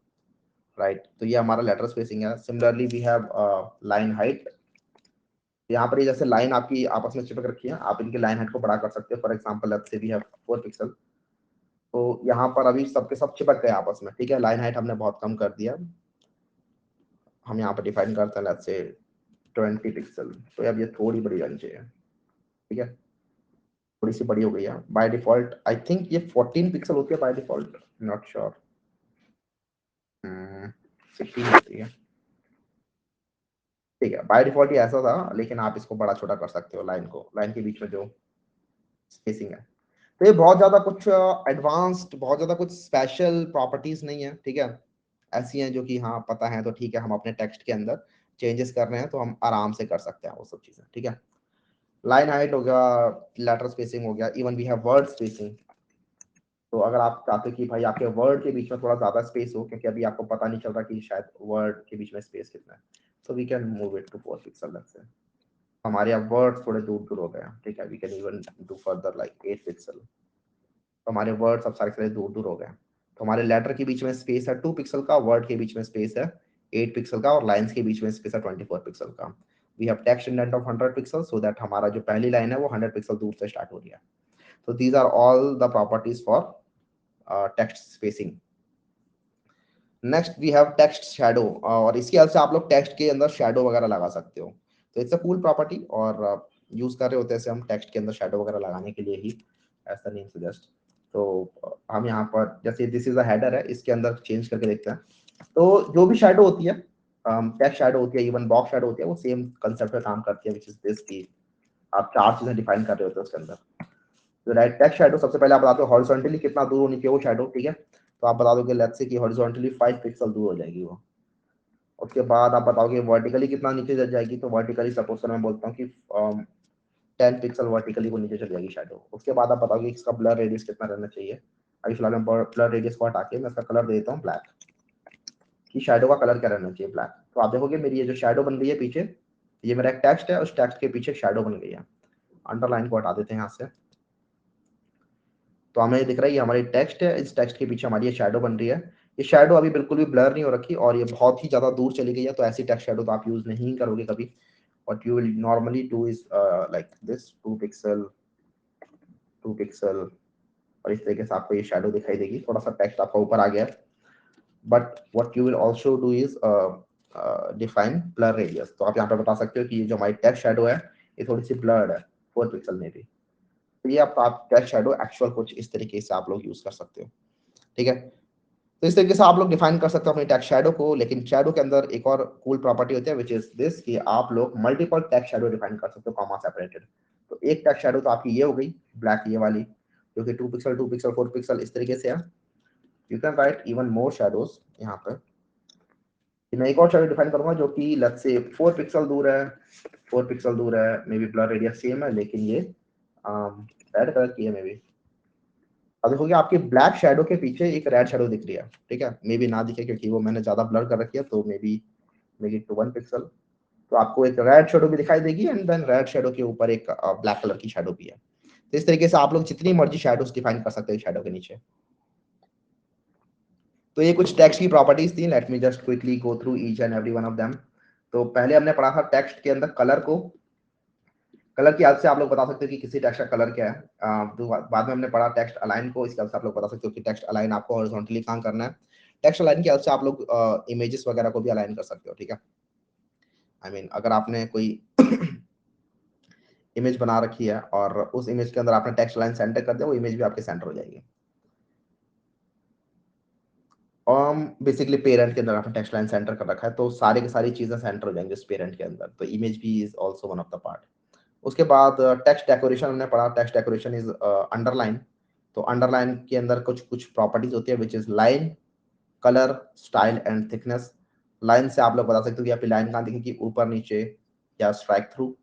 राइट। तो ये हमारा लेटर स्पेसिंग है। Similarly we have line height. यहाँ पर ये जैसे लाइन आपकी आपस में चिपक रखी है, आप इनके लाइन हाइट को बड़ा कर सकते हो। For example let's say we have 4 pixel. तो यहाँ पर अभी सबके सब चिपक गए आपस में, ठीक है। लाइन हाइट हमने बहुत कम कर दिया। हम यहाँ पर डिफाइन करते हैं लेट्स से 20 पिक्सल। तो अब ये थोड़ी बड़ी रहनी चाहिए, ठीक है, थोड़ी सी बड़ी हो गई है। बाय डिफॉल्ट आई थिंक ये 14 पिक्सल होती है बाय डिफॉल्ट, नॉट श्योर, 16 होती है, ठीक है। बाय डिफॉल्ट ये ऐसा था, लेकिन आप इसको बड़ा छोटा कर सकते हो, लाइन को, लाइन के बीच में जो स्पेसिंग है। तो ये बहुत ज्यादा कुछ एडवांस्ड, बहुत ज्यादा कुछ स्पेशल प्रॉपर्टीज नहीं है, ठीक है। ऐसी हैं जो कि हाँ पता है तो ठीक है, हम अपने टेक्स्ट के अंदर चेंजेस कर रहे हैं तो हम आराम से कर सकते हैं वो सब चीजें, ठीक है। लाइन हाइट हो गया, लेटर स्पेसिंग हो गया, even we have word spacing. तो अगर आप चाहते हो कि भाई आपके वर्ड के बीच में थोड़ा ज्यादा स्पेस हो, क्योंकि अभी आपको पता नहीं चल रहा कि शायद वर्ड के बीच में स्पेस कितना है, तो we can move it to 4 pixel. Let's say हमारे यहाँ वर्ड थोड़े दूर दूर हो गए हैं, ठीक है। We can even do further like 8 pixel. तो हमारे वर्ड सब सारे सारे दूर दूर हो गए। तो हमारे लेटर के बीच में स्पेस है 2 पिक्सल का, वर्ड के बीच में स्पेस है 8 पिक्सल का, और लाइंस के बीच में स्पेस है 24 पिक्सल का। We have text indent of 100 pixel, so that हमारा जो पहली लाइन है वो 100 पिक्सल दूर से स्टार्ट हो रही है। तो these are all the properties for text spacing. Next we have text shadow, और इसकी हेल्प से आप लोग टेक्स्ट के अंदर शैडो वगैरह लगा सकते हो। तो इट्स अ कूल प्रॉपर्टी, और यूज कर रहे होते हैं इसे हम टेक्स्ट के अंदर शैडो वगैरह लगाने के लिए ही, ऐसा नेम सजेस्ट। तो हम यहाँ पर जैसे दिस इज अ हेडर है, इसके अंदर चेंज करके देखते हैं। तो जो भी शैडो होती है, टेक्स्ट शैडो होती है, इवन बॉक्स शैडो होती है, वो सेम कंसेप्ट पे काम करती है, विच इज दिस की आप 4 चीजें डिफाइन कर रहे होते हैं उसके अंदर। तो राइट टेक्स्ट शैडो सबसे पहले आप बताते हो हॉरिजॉन्टली कितना दूर होनी चाहिए वो शैडो, ठीक है। तो आप बता दोगे लेट्स से कि हॉरिजॉन्टली 5 पिक्सल दूर हो जाएगी वो। उसके बाद आप बताओगे वर्टिकली कितना नीचे चल जाएगी, तो वर्टिकली सपोज कर मैं बोलता हूँ कि 10 पिक्सल वर्टिकली वो नीचे चल जाएगी शैडो। उसके बाद आप बताओगे इसका ब्लर रेडियस कितना रहना चाहिए। अभी फिलहाल मैं ब्लर रेडियस को हटा के मैं इसका कलर दे देता हूँ ब्लैक, कि शैडो का कलर क्या रहना चाहिए, ब्लैक। तो आप देखोगे मेरी ये जो शैडो बन गई है पीछे, ये मेरा एक टेक्स्ट है, उस टेक्स्ट के पीछे शैडो बन गई है। अंडरलाइन को हटा देते हैं यहाँ से, तो हमें दिख रहा है ये हमारी टेक्स्ट है, इस टेक्स्ट के पीछे हमारी ये शैडो बन रही है। ये शैडो अभी बिल्कुल भी ब्लर नहीं हो रखी और ये बहुत ही ज्यादा दूर चली गई है, तो ऐसी टेक्स्ट शैडो तो आप यूज नहीं करोगे कभी। What you will normally do is like this 2 pixel 2 pixel, और इस तरीके से आपको ये शैडो दिखाई देगी, थोड़ा सा टेक्स्ट आपका ऊपर आ गया है। But what you will also do is define blur radius। तो आप यहाँ पे बता सकते हो कि ये जो हमारी टेक्स्ट शैडो है ये थोड़ी सी ब्लर्ड है 4 पिक्सल में भी। तो ये आप टेक्स्ट शैडो एक्चुअल कुछ इस तरीके से आप लोग यूज कर सकते हो, ठीक है। तो इस तरीके से आप लोग डिफाइन कर सकते हो अपनी टेक्स्ट शैडो को। लेकिन शैडो के अंदर एक और कूल प्रॉपर्टी होती है विच इज दिस, कि आप लोग मल्टीपल टेक्स्ट शैडो डिफाइन कर सकते हो कॉमा सेपरेटेड। तो एक टेक्स्ट शैडो तो आपकी ये हो गई ब्लैक, ये वाली जो कि 2 पिक्सल 2 पिक्सल 4 पिक्सल इस तरीके से है। You can right even more shadows यहाँ पर। मैं एक और शैडो डिफाइन करूंगा जो कि लेट्स से 4 पिक्सल दूर है, 4 पिक्सल दूर है, may be blur radius same है, लेकिन ये रेड कलर की है मे बी। अब देखोगे आपकी ब्लैक शैडो के पीछे एक रेड शैडो दिख रही है, ठीक है। मे बी ना दिखे क्योंकि वो मैंने ज्यादा ब्लर कर रखी है, तो maybe make it to 1 pixel. तो आपको एक रेड शैडो भी दिखाई देगी, एंड देन रेड शैडो के ऊपर एक ब्लैक कलर की शैडो भी है। तो इस तरीके से आप लोग जितनी मर्जी शैडोज डिफाइन कर सकते हैं शैडो के नीचे। तो ये कुछ टेक्स्ट की प्रॉपर्टीज थी, late me just quickly go through each and every one of them. तो पहले हमने पढ़ा था टेक्स्ट के अंदर कलर को, कलर की हेल्प से आप लोग बता सकते हो कि किसी टेक्स्ट का कलर क्या है। तो बाद में हमने पढ़ा टेक्स्ट अलाइन को, इसके हेल्प से आप लोग बता सकते हो कि टेक्स्ट अलाइन आपको हॉरिजॉन्टली कहाँ करना है। टेक्स्ट अलाइन की हेल्प से आप लोग इमेजेस वगैरह को भी अलाइन कर सकते हो, ठीक है। आई मीन अगर आपने कोई इमेज बना रखी है और उस इमेज के अंदर आपने टेक्स्ट लाइन सेंटर कर दिया, वो इमेज भी आपके सेंटर हो जाएगी। बेसिकली पेरेंट के अंदर आपने टेक्स्ट लाइन सेंटर कर रखा है, तो सारी की सारी चीजें सेंटर हो जाएंगी उस पेरेंट के अंदर, तो इमेज भी is also one of the part. उसके बाद टेक्स्ट डेकोरेशन हमने पढ़ा, टेक्स्ट डेकोरेशन इज अंडरलाइन। तो अंडरलाइन के अंदर कुछ कुछ प्रॉपर्टीज होती है which is line, colour, style and thickness. Line से आप लोग बता सकते हो कि आपकी लाइन कहाँ दिखेगी, ऊपर नीचे या स्ट्राइक थ्रू।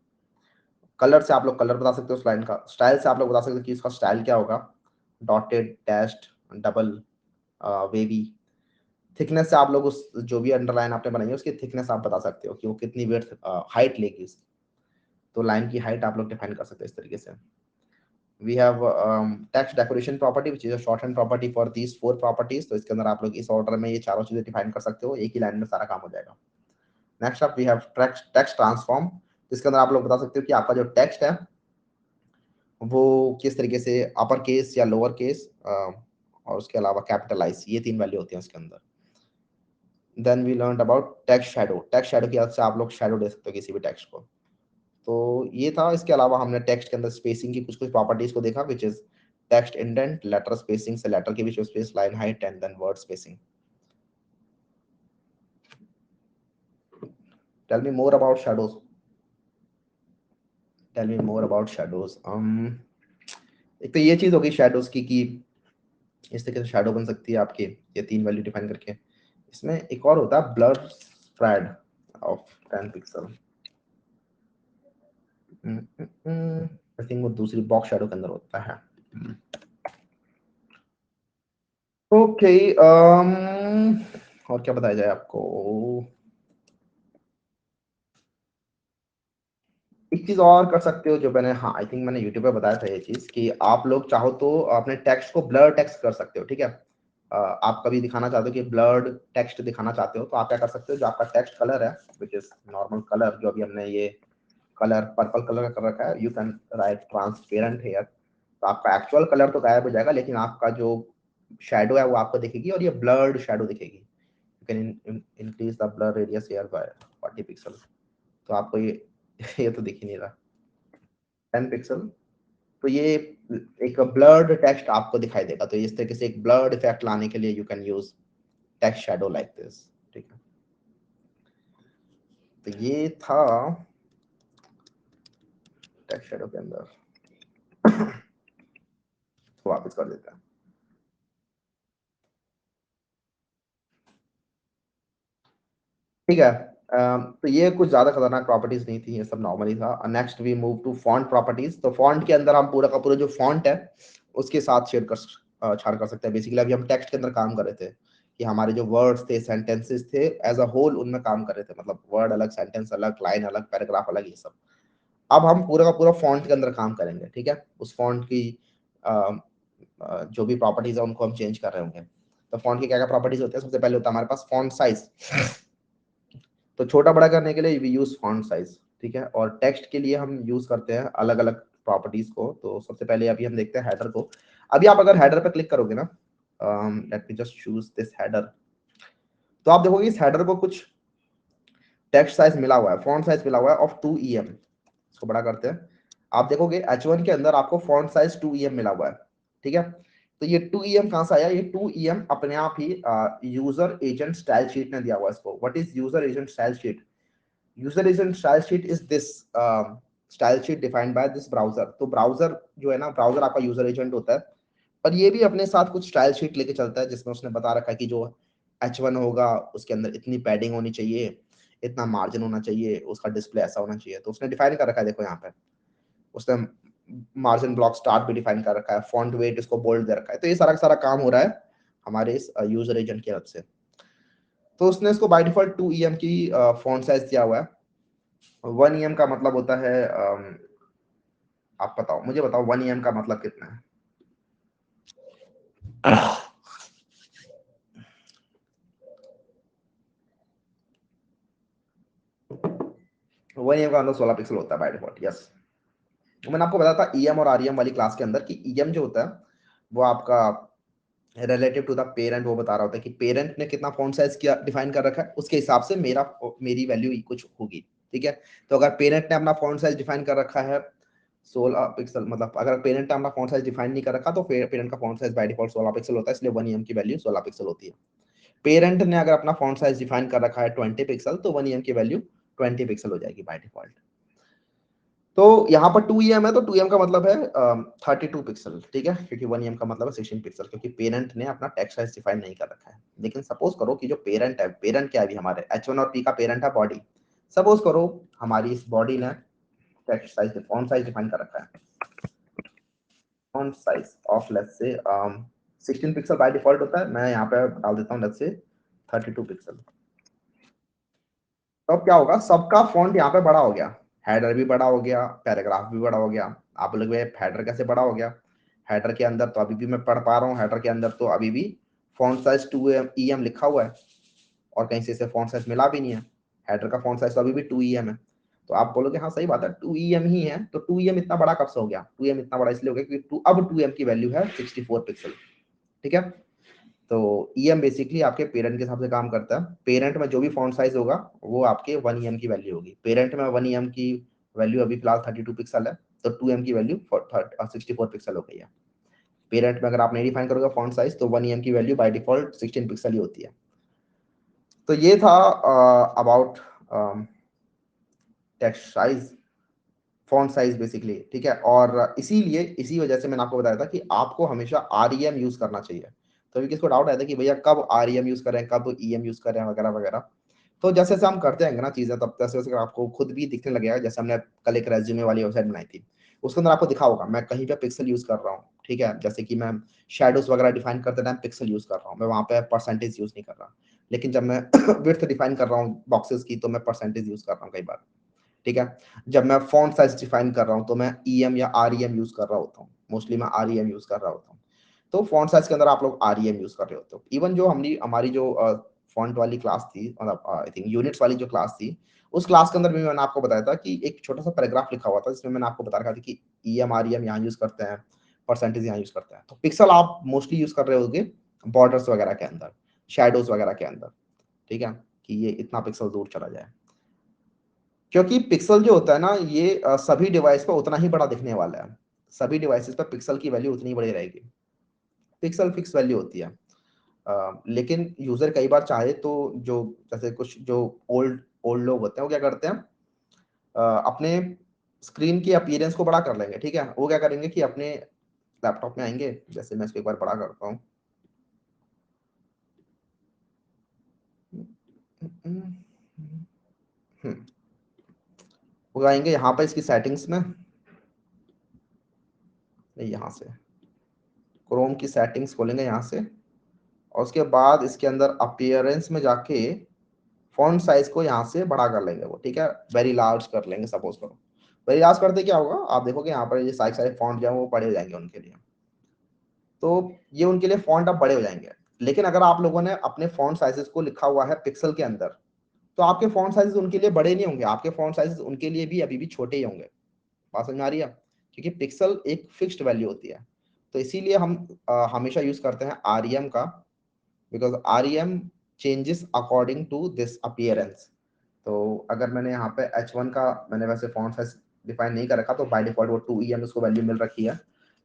कलर से आप लोग कलर बता सकते हो उस लाइन का। स्टाइल से आप लोग बता सकते हो कि इसका स्टाइल क्या होगा, dotted, dashed, double, wavy. Thickness से आप लोग उस जो भी अंडरलाइन आपने बनाई है उसकी थिकनेस आप बता सकते हो कि वो कितनी विड्थ हाइट लेगी उसकी। तो लाइन की हाइट आप लोग डिफाइन कर सकते हो इस तरीके से। We have text decoration property which is a shorthand property for these 4 properties. तो इसके अंदर आप लोग इस ऑर्डर में ये चारों चीजें डिफाइन कर सकते हो, एक ही लाइन में सारा काम हो जाएगा। Next up we have text text transform. इसके अंदर आप लोग बता सकते हो कि आपका जो टेक्स्ट है वो किस तरीके से अपर केस या लोअर केस और उसके अलावा कैपिटलाइज, ये 3 वैल्यू होती हैं उसके अंदर। Then we learn about text shadow. Text shadow की हेल्प से आप लोग शैडो दे सकते हो किसी भी टेक्स्ट को। तो ये था। इसके अलावा हमने टेक्स्ट के अंदर स्पेसिंग की कुछ कुछ प्रॉपर्टीज को देखा which is text indent, letter spacing से लेटर के बीच में space, line height and then word spacing. Tell me more about shadows, tell me more about shadows. एक तो ये चीज होगी शैडोज की कि इस तरीके से शैडो बन सकती है आपकी, ये 3 वैल्यू डिफाइन करके। इसमें एक और होता है blur spread of 10 pixel. I think वो दूसरी बॉक्स शैडो के अंदर होता है। ओके और क्या बताया जाए आपको। एक चीज और कर सकते हो जो मैंने, हाँ आई थिंक मैंने यूट्यूब पे बताया था ये चीज, कि आप लोग चाहो तो अपने टेक्स्ट को ब्लर टेक्स्ट कर सकते हो, ठीक है। आप कभी दिखाना चाहते हो कि ब्लर्ड टेक्स्ट दिखाना चाहते हो, तो आप क्या कर सकते हो, जो आपका टेक्स्ट कलर है विच इज नॉर्मल कलर, जो अभी हमने ये कलर पर्पल कलर का कर रखा है, you can write transparent here. तो आपका एक्चुअल कलर तो गायब हो जाएगा, लेकिन आपका जो शैडो है वो आपको दिखेगी और ये ब्लर्ड शैडो दिखेगी। You can increase the blur radius here bye 40 pixel. तो आपको ये तो दिख ही नहीं रहा 10 पिक्सल। तो ये एक ब्लर्ड टेक्स्ट आपको दिखाई देगा। तो इस तरीके से एक ब्लर्ड इफेक्ट लाने के लिए you can use text shadow like this. ठीक है, तो ये था टेक्स्ट शैडो के अंदर। तो वापस कर देते हैं। ठीक है, तो ये कुछ ज्यादा खतरनाक प्रॉपर्टीज नहीं थी, ये सब नॉर्मली था। Next we move to font properties. तो फॉन्ट के अंदर हम पूरा का पूरा जो फॉन्ट है उसके साथ छाड़ कर सकते हैं। बेसिकली अभी हम टेक्स्ट के अंदर काम कर रहे थे कि हमारे जो वर्ड्स थे, सेंटेंसेस थे, एज अ होल उनमें काम कर रहे थे। मतलब वर्ड अलग, सेंटेंस अलग, लाइन अलग, पैराग्राफ अलग, ये सब। अब हम पूरा का पूरा फॉन्ट के अंदर काम करेंगे। ठीक है, उस फॉन्ट की जो भी प्रॉपर्टीज है उनको हम चेंज कर रहे होंगे। तो फॉन्ट की क्या क्या प्रॉपर्टीज होती है? सबसे पहले होता है हमारे पास फॉन्ट साइज। तो छोटा बड़ा करने के लिए वी यूज फॉन्ट साइज। ठीक है, और टेक्स्ट के लिए हम यूज करते हैं अलग अलग प्रॉपर्टीज को। तो सबसे पहले अभी हम देखते हैं हेडर को। अभी आप अगर हेडर पर क्लिक करोगे ना, late me just choose this header, तो आप देखोगे इस हेडर को कुछ टेक्स्ट साइज मिला हुआ है, फॉन्ट साइज मिला हुआ है ऑफ 2 EM। इसको बड़ा करते हैं। आप देखोगे H1 के अंदर आपको फॉन्ट साइज 2 EM मिला हुआ है। ठीक है, तो ये 2 EM कहां से आया? ये 2 EM अपने आप ही यूजर एजेंट स्टाइल शीट ने दिया हुआ है इसको। What is user agent style sheet? User agent style sheet is this style sheet defined by this browser. तो ब्राउजर जो है ना, ब्राउजर आपका यूजर एजेंट होता है। पर ये भी अपने साथ कुछ स्टाइल शीट लेके चलता है जिसमें उसने बता रखा है कि जो H1 होगा उसके अंदर इतनी पैडिंग होनी चाहिए, इतना मार्जिन होना चाहिए, उसका डिस्प्ले ऐसा होना चाहिए। तो उसने डिफाइन कर रखा है, देखो यहाँ पे उसने मार्जिन ब्लॉक स्टार्ट भी डिफाइन कर रखा है, फॉन्ट वेट इसको बोल्ड दे रखा है। तो ये सारा सारा काम हो रहा है हमारे इस यूजर एजेंट की तरफ से। तो उसने इसको बाय डिफॉल्ट 2 EM की फॉन्ट साइज दिया हुआ है। 1 EM का मतलब होता है आप बताओ, मुझे बताओ 1 EM का मतलब कितना है? 1 EM का मतलब 16 पिक्सल होता है बाय डिफॉल्ट। यस, मैंने आपको बताया था EM और REM वाली क्लास के अंदर कि EM जो होता है वो आपका रिलेटिव टू द पेरेंट वो बता रहा होता है कि पेरेंट ने कितना फॉन्ट साइज किया डिफाइन कर रखा है, उसके हिसाब से मेरी वैल्यू कुछ होगी। ठीक है, तो अगर पेरेंट ने अपना फॉन्ट साइज डिफाइन कर रखा है 16 पिक्सल, मतलब अगर पेरेंट ने अपना फॉन्ट साइज डिफाइन नहीं कर रखा तो पेरेंट का font size by default 16 pixel होता है, इसलिए 1 EM की वैल्यू 16 पिक्सल होती है। पेरेंट ने अगर अपना फॉन्ट साइज डिफाइन कर रखा है 20 पिक्सल, तो 1 EM की वैल्यू 20 पिक्सल हो जाएगी बाय डिफॉल्ट। तो यहाँ पर 2 EM है, तो 2 EM का मतलब है 32 पिक्सल। ठीक है, क्योंकि 1 EM का मतलब है 16 पिक्सल, क्योंकि पेरेंट ने अपना टेक्स्ट साइज डिफाइन नहीं कर रखा है। लेकिन सपोज करो कि जो पेरेंट है, पेरेंट क्या है अभी हमारे H1 और P का पेरेंट है बॉडी। सपोज करो हमारी इस बॉडी ने text size font size define कर रखा है, font size of let's say 16 pixel by default होता है। मैं यहाँ पे डाल देता हूँ लेट्स से 32 पिक्सल। तो अब क्या होगा, सबका फॉन्ट यहाँ पे बड़ा हो गया, हेडर भी बड़ा हो गया, पैराग्राफ भी बड़ा हो गया। आप लोग हेडर कैसे बड़ा हो गया? हेडर के अंदर तो अभी भी मैं पढ़ पा रहा हूँ, हेडर के अंदर तो अभी भी फॉन्ट साइज 2 EM लिखा हुआ है और कहीं से इसे फॉन्ट साइज मिला भी नहीं है। हेडर का फॉन्ट साइज तो अभी भी 2 EM है। तो आप बोलोगे हाँ सही बात है 2 EM ही है, तो 2 EM इतना बड़ा कब से हो गया? 2 EM इतना बड़ा इसलिए हो गया क्योंकि अब 2 EM की वैल्यू है 64 पिक्सल। ठीक है, तो EM बेसिकली आपके पेरेंट के हिसाब से काम करता है। पेरेंट में जो भी फॉन्ट साइज होगा वो आपके 1 EM की वैल्यू होगी। पेरेंट में 1 EM की वैल्यू अभी फिलहाल 32 पिक्सल है, तो 2 EM की वैल्यू 64 पिक्सल हो गई है। पेरेंट में अगर आप नहीं डिफाइन करोगे फॉन्ट साइज, तो 1 EM की वैल्यू बाय डिफॉल्ट 16 पिक्सल ही होती है। तो ये था about text size, font size basically. ठीक है, और इसीलिए इसी वजह से मैंने आपको बताया था कि आपको हमेशा REM यूज करना चाहिए। तो अभी किसको डाउट आया था कि भैया कब REM यूज करें, कब EM यूज करें, वगैरह वगैरह। तो जैसे जैसे हम करते हैं ना चीजें, तब जैसे जैसे आपको खुद भी दिखने लगेगा। जैसे हमने कल एक रेज्यूमे वाली वेबसाइट बनाई थी, उसके अंदर आपको दिखा होगा मैं कहीं पे पिक्सल यूज कर रहा हूँ। ठीक है, जैसे कि मैं शेडोज वगैरह डिफाइन करते टाइम पिक्सल यूज कर रहा हूँ, मैं वहां पे परसेंटेज यूज नहीं कर रहा। लेकिन जब मैं विड्थ डिफाइन कर रहा हूँ बॉक्सेस की, तो मैं परसेंटेज यूज कर रहा हूँ कई बार। ठीक है, जब मैं फॉन्ट साइज डिफाइन कर रहा हूँ तो मैं EM या REM यूज कर रहा होता हूँ। मोस्टली मैं REM यूज कर रहा होता हूँ। तो फॉन्ट साइज के अंदर आप लोग REM यूज कर रहे होते हो। इवन जो हमारी जो फॉन्ट वाली क्लास थी, मतलब आई थिंक यूनिट्स वाली जो क्लास थी, उस क्लास के अंदर भी मैंने आपको बताया था कि एक छोटा सा पैराग्राफ लिखा हुआ था जिसमें मैंने आपको बता रखा था कि EM REM यहाँ यूज करते हैं, परसेंटेज यहाँ यूज करते हैं। तो पिक्सल आप मोस्टली यूज कर रहे होगे बॉर्डर्स वगैरह के अंदर, शेडोज वगैरह के अंदर, ठीक है, कि ये इतना पिक्सल दूर चला जाए। क्योंकि पिक्सल जो होता है ना, ये सभी डिवाइस पर उतना ही बड़ा दिखने वाला है, सभी डिवाइसेस पर पिक्सल की वैल्यू उतनी बड़ी रहेगी। पिक्सल फिक्स वैल्यू होती है। लेकिन यूजर कई बार चाहे तो, जो जैसे कुछ जो ओल्ड ओल्ड लोग होते हैं, वो क्या करते हैं, अपने स्क्रीन की अपीयरेंस को बड़ा कर लेंगे, ठीक है। वो क्या करेंगे कि अपने लैपटॉप में आएंगे, जैसे मैं इसको एक बार बड़ा करता हूँ, वो आएंगे यहाँ पर इसकी सेटिंग्स में, यहाँ से क्रोम की सेटिंग्स खोलेंगे यहाँ से, और उसके बाद इसके अंदर अपीयरेंस में जाके फॉन्ट साइज को यहाँ से बड़ा कर लेंगे वो, ठीक है, वेरी लार्ज कर लेंगे, सपोज करो। वेरी लार्ज करते क्या होगा, आप देखोगे यहाँ पर ये सारे सारे फॉन्ट जो है वो बड़े हो जाएंगे उनके लिए। तो ये उनके लिए फॉन्ट अब बड़े हो जाएंगे। लेकिन अगर आप लोगों ने अपने फॉन्ट साइजेस को लिखा हुआ है पिक्सल के अंदर, तो आपके फॉन्ट साइजेस उनके लिए बड़े नहीं होंगे, आपके फॉन्ट साइजेस उनके लिए भी अभी भी छोटे ही होंगे। बात समझ में आ रही है? क्योंकि पिक्सल एक फिक्स्ड वैल्यू होती है। तो इसीलिए हम हमेशा यूज करते हैं आरईएम का, because REM changes according to this appearance. तो अगर मैंने यहाँ पे H1 का मैंने वैसे फॉन्ट साइज डिफाइन नहीं कर रखा, तो बाय डिफॉल्ट वो 2em उसको वैल्यू मिल रखी है।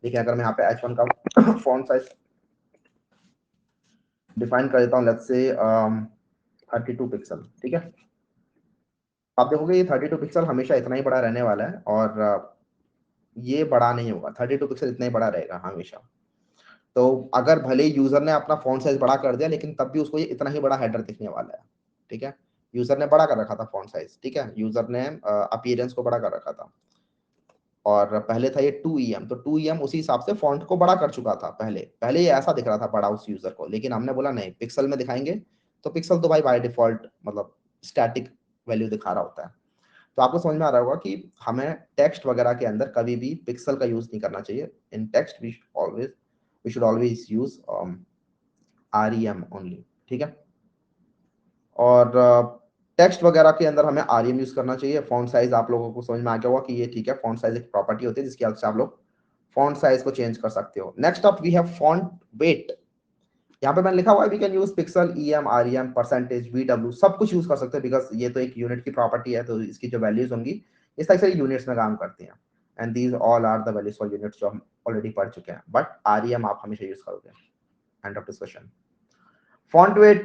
लेकिन अगर मैं यहाँ पे H1 का फॉन्ट साइज डिफाइन कर देता हूँ, लेट्स से 32 पिक्सल, ठीक है, आप देखोगे ये 32 पिक्सल हमेशा इतना ही बड़ा रहने वाला है, और ये बड़ा नहीं होगा, 32 पिक्सल इतना ही बड़ा रहेगा हमेशा। तो अगर भले यूजर ने अपना फॉन्ट साइज बड़ा कर दिया, लेकिन तब भी उसको ये इतना ही बड़ा हेडर दिखने वाला है, ठीक है। यूजर ने बड़ा कर रखा था फॉन्ट साइज, ठीक है, यूजर ने अपीयरेंस को बड़ा कर रखा था, और पहले था ये 2em, तो 2em उसी हिसाब से फॉन्ट को बड़ा कर चुका था। पहले पहले ये ऐसा दिख रहा था बड़ा उस यूजर को, लेकिन हमने बोला नहीं, पिक्सल में दिखाएंगे। तो पिक्सल तो भाई बाय डिफॉल्ट मतलब स्टैटिक वैल्यू दिखा रहा होता है। तो आपको समझ में आ रहा होगा कि हमें टेक्स्ट वगैरह के अंदर कभी भी पिक्सल का यूज नहीं करना चाहिए। In text we should always use REM only, ठीक है। और टेक्स्ट वगैरह के अंदर हमें आरईएम यूज करना चाहिए। फॉन्ट साइज आप लोगों को समझ में आ गया होगा कि ये ठीक है, फॉन्ट साइज एक प्रॉपर्टी होती है जिसकी हेल्प से आप लोग फॉन्ट साइज को चेंज कर सकते हो। Next up we have font weight. यहाँ पे मैंने लिखा हुआ है we can use pixel, EM, REM, percentage, VW, सब कुछ यूज कर सकते हैं, बिकॉज ये तो एक यूनिट की प्रॉपर्टी है, तो इसकी जो वैल्यूज होंगी इस तरह से यूनिट्स में काम करती हैं। And these all are the values for units जो हम ऑलरेडी पढ़ चुके हैं, बट आरईएम आप हमेशा यूज करोगे। End of discussion. Font weight,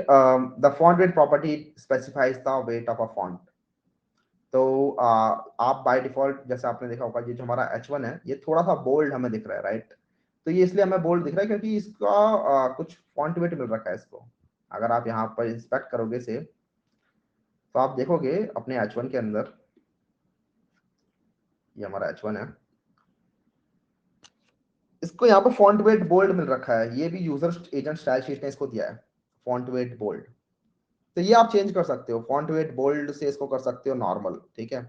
the font weight property specifies the weight of a font. तो आप बाय डिफॉल्ट जैसे आपने देखा होगा, ये जो हमारा H1 है ये थोड़ा सा बोल्ड हमें दिख रहा है, राइट। तो ये इसलिए हमें बोल्ड दिख रहा है क्योंकि इसका कुछ फॉन्ट वेट मिल रखा है इसको। अगर आप यहाँ पर इंस्पेक्ट करोगे से, तो आप देखोगे अपने H1 के अंदर, ये हमारा H1 है, इसको यहाँ पर फॉन्ट वेट बोल्ड मिल रखा है। ये भी यूजर एजेंट स्टाइल शीट ने इसको दिया है, फॉन्ट वेट बोल्ड। तो ये आप चेंज कर सकते हो, फॉन्ट वेट बोल्ड से इसको कर सकते हो नॉर्मल, ठीक है।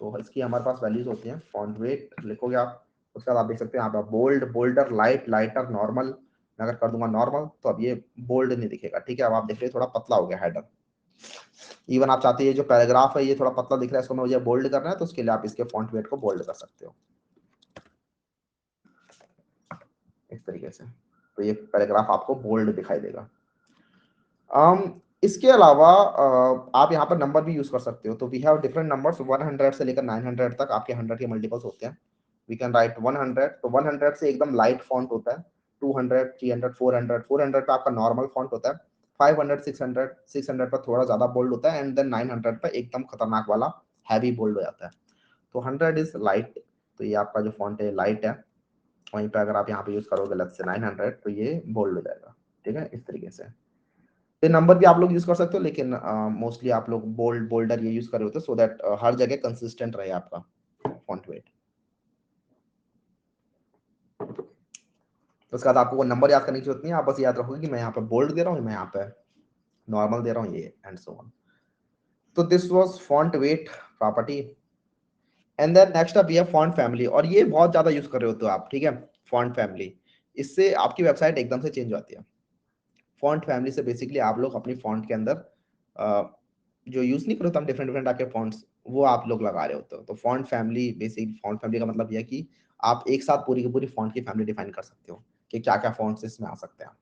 तो इसकी हमारे पास वैल्यूज होती हैं, फॉन्ट वेट लिखोगे आप, उसके बाद आप देख सकते हैं यहाँ पे bold, bolder, light, lighter, normal. मैं अगर कर दूंगा नॉर्मल तो अब ये बोल्ड नहीं दिखेगा, ठीक है। अब आप देख रहे हैं थोड़ा पतला हो गया हेडर। इवन आप चाहते हैं ये जो पैराग्राफ है ये थोड़ा पतला दिख रहा है, इसको मुझे बोल्ड करना है, तो उसके लिए आप इसके फॉन्ट वेट को बोल्ड कर सकते हो इस तरीके से। तो ये पैराग्राफ आपको बोल्ड दिखाई देगा। इसके अलावा आप यहाँ पर नंबर भी यूज कर सकते हो। तो वी हैव डिफरेंट नंबर्स, 100 से लेकर 900 तक आपके 100 के मल्टीपल्स होते हैं। वी कैन राइट 100, तो 100 से एकदम लाइट फॉन्ट होता है, 200, 300, 400, 400 पे आपका नॉर्मल फॉन्ट होता है, 500, 600, 600 पर थोड़ा ज्यादा बोल्ड होता है, एंड देन 900 पर एकदम खतरनाक वाला हैवी बोल्ड हो जाता है। तो 100 इज लाइट, तो ये आपका जो फॉन्ट है लाइट है। वहीं पे अगर आप यहाँ पे यूज करोगे लेट्स से 900, तो ये बोल्ड हो जाएगा, ठीक है, इस तरीके से। ये नंबर भी आप लोग यूज कर सकते हो, लेकिन मोस्टली आप लोग बोल्ड, बोल्डर ये यूज कर रहे होते, सो दैट हर जगह कंसिस्टेंट रहे आपका फॉन्ट वेट। तो उसके बाद आपको वो नंबर याद करने की जरूरत नहीं है, आप बस याद रखोगे कि मैं यहाँ पे बोल्ड दे रहा हूँ, मैं यहाँ पे नॉर्मल दे रहा हूँ, ये एंड सो ऑन। तो this was font weight property. And then next up ये फॉन्ट फैमिली, और ये बहुत ज्यादा यूज कर रहे होते हो आप, ठीक है। फॉन्ट फैमिली, इससे आपकी वेबसाइट एकदम से चेंज हो जाती है। फॉन्ट फैमिली से बेसिकली आप लोग अपनी फॉन्ट के अंदर जो यूज नहीं करते हम डिफरेंट डिफरेंट आपके फॉन्ट्स, वो आप लोग लगा रहे होते हो। तो font family, basic font family का मतलब यह है कि आप एक साथ पूरी की पूरी फॉन्ट की फैमिली डिफाइन कर सकते हो। कि क्या क्या फॉन्ट्स इसमें आ सकते हैं।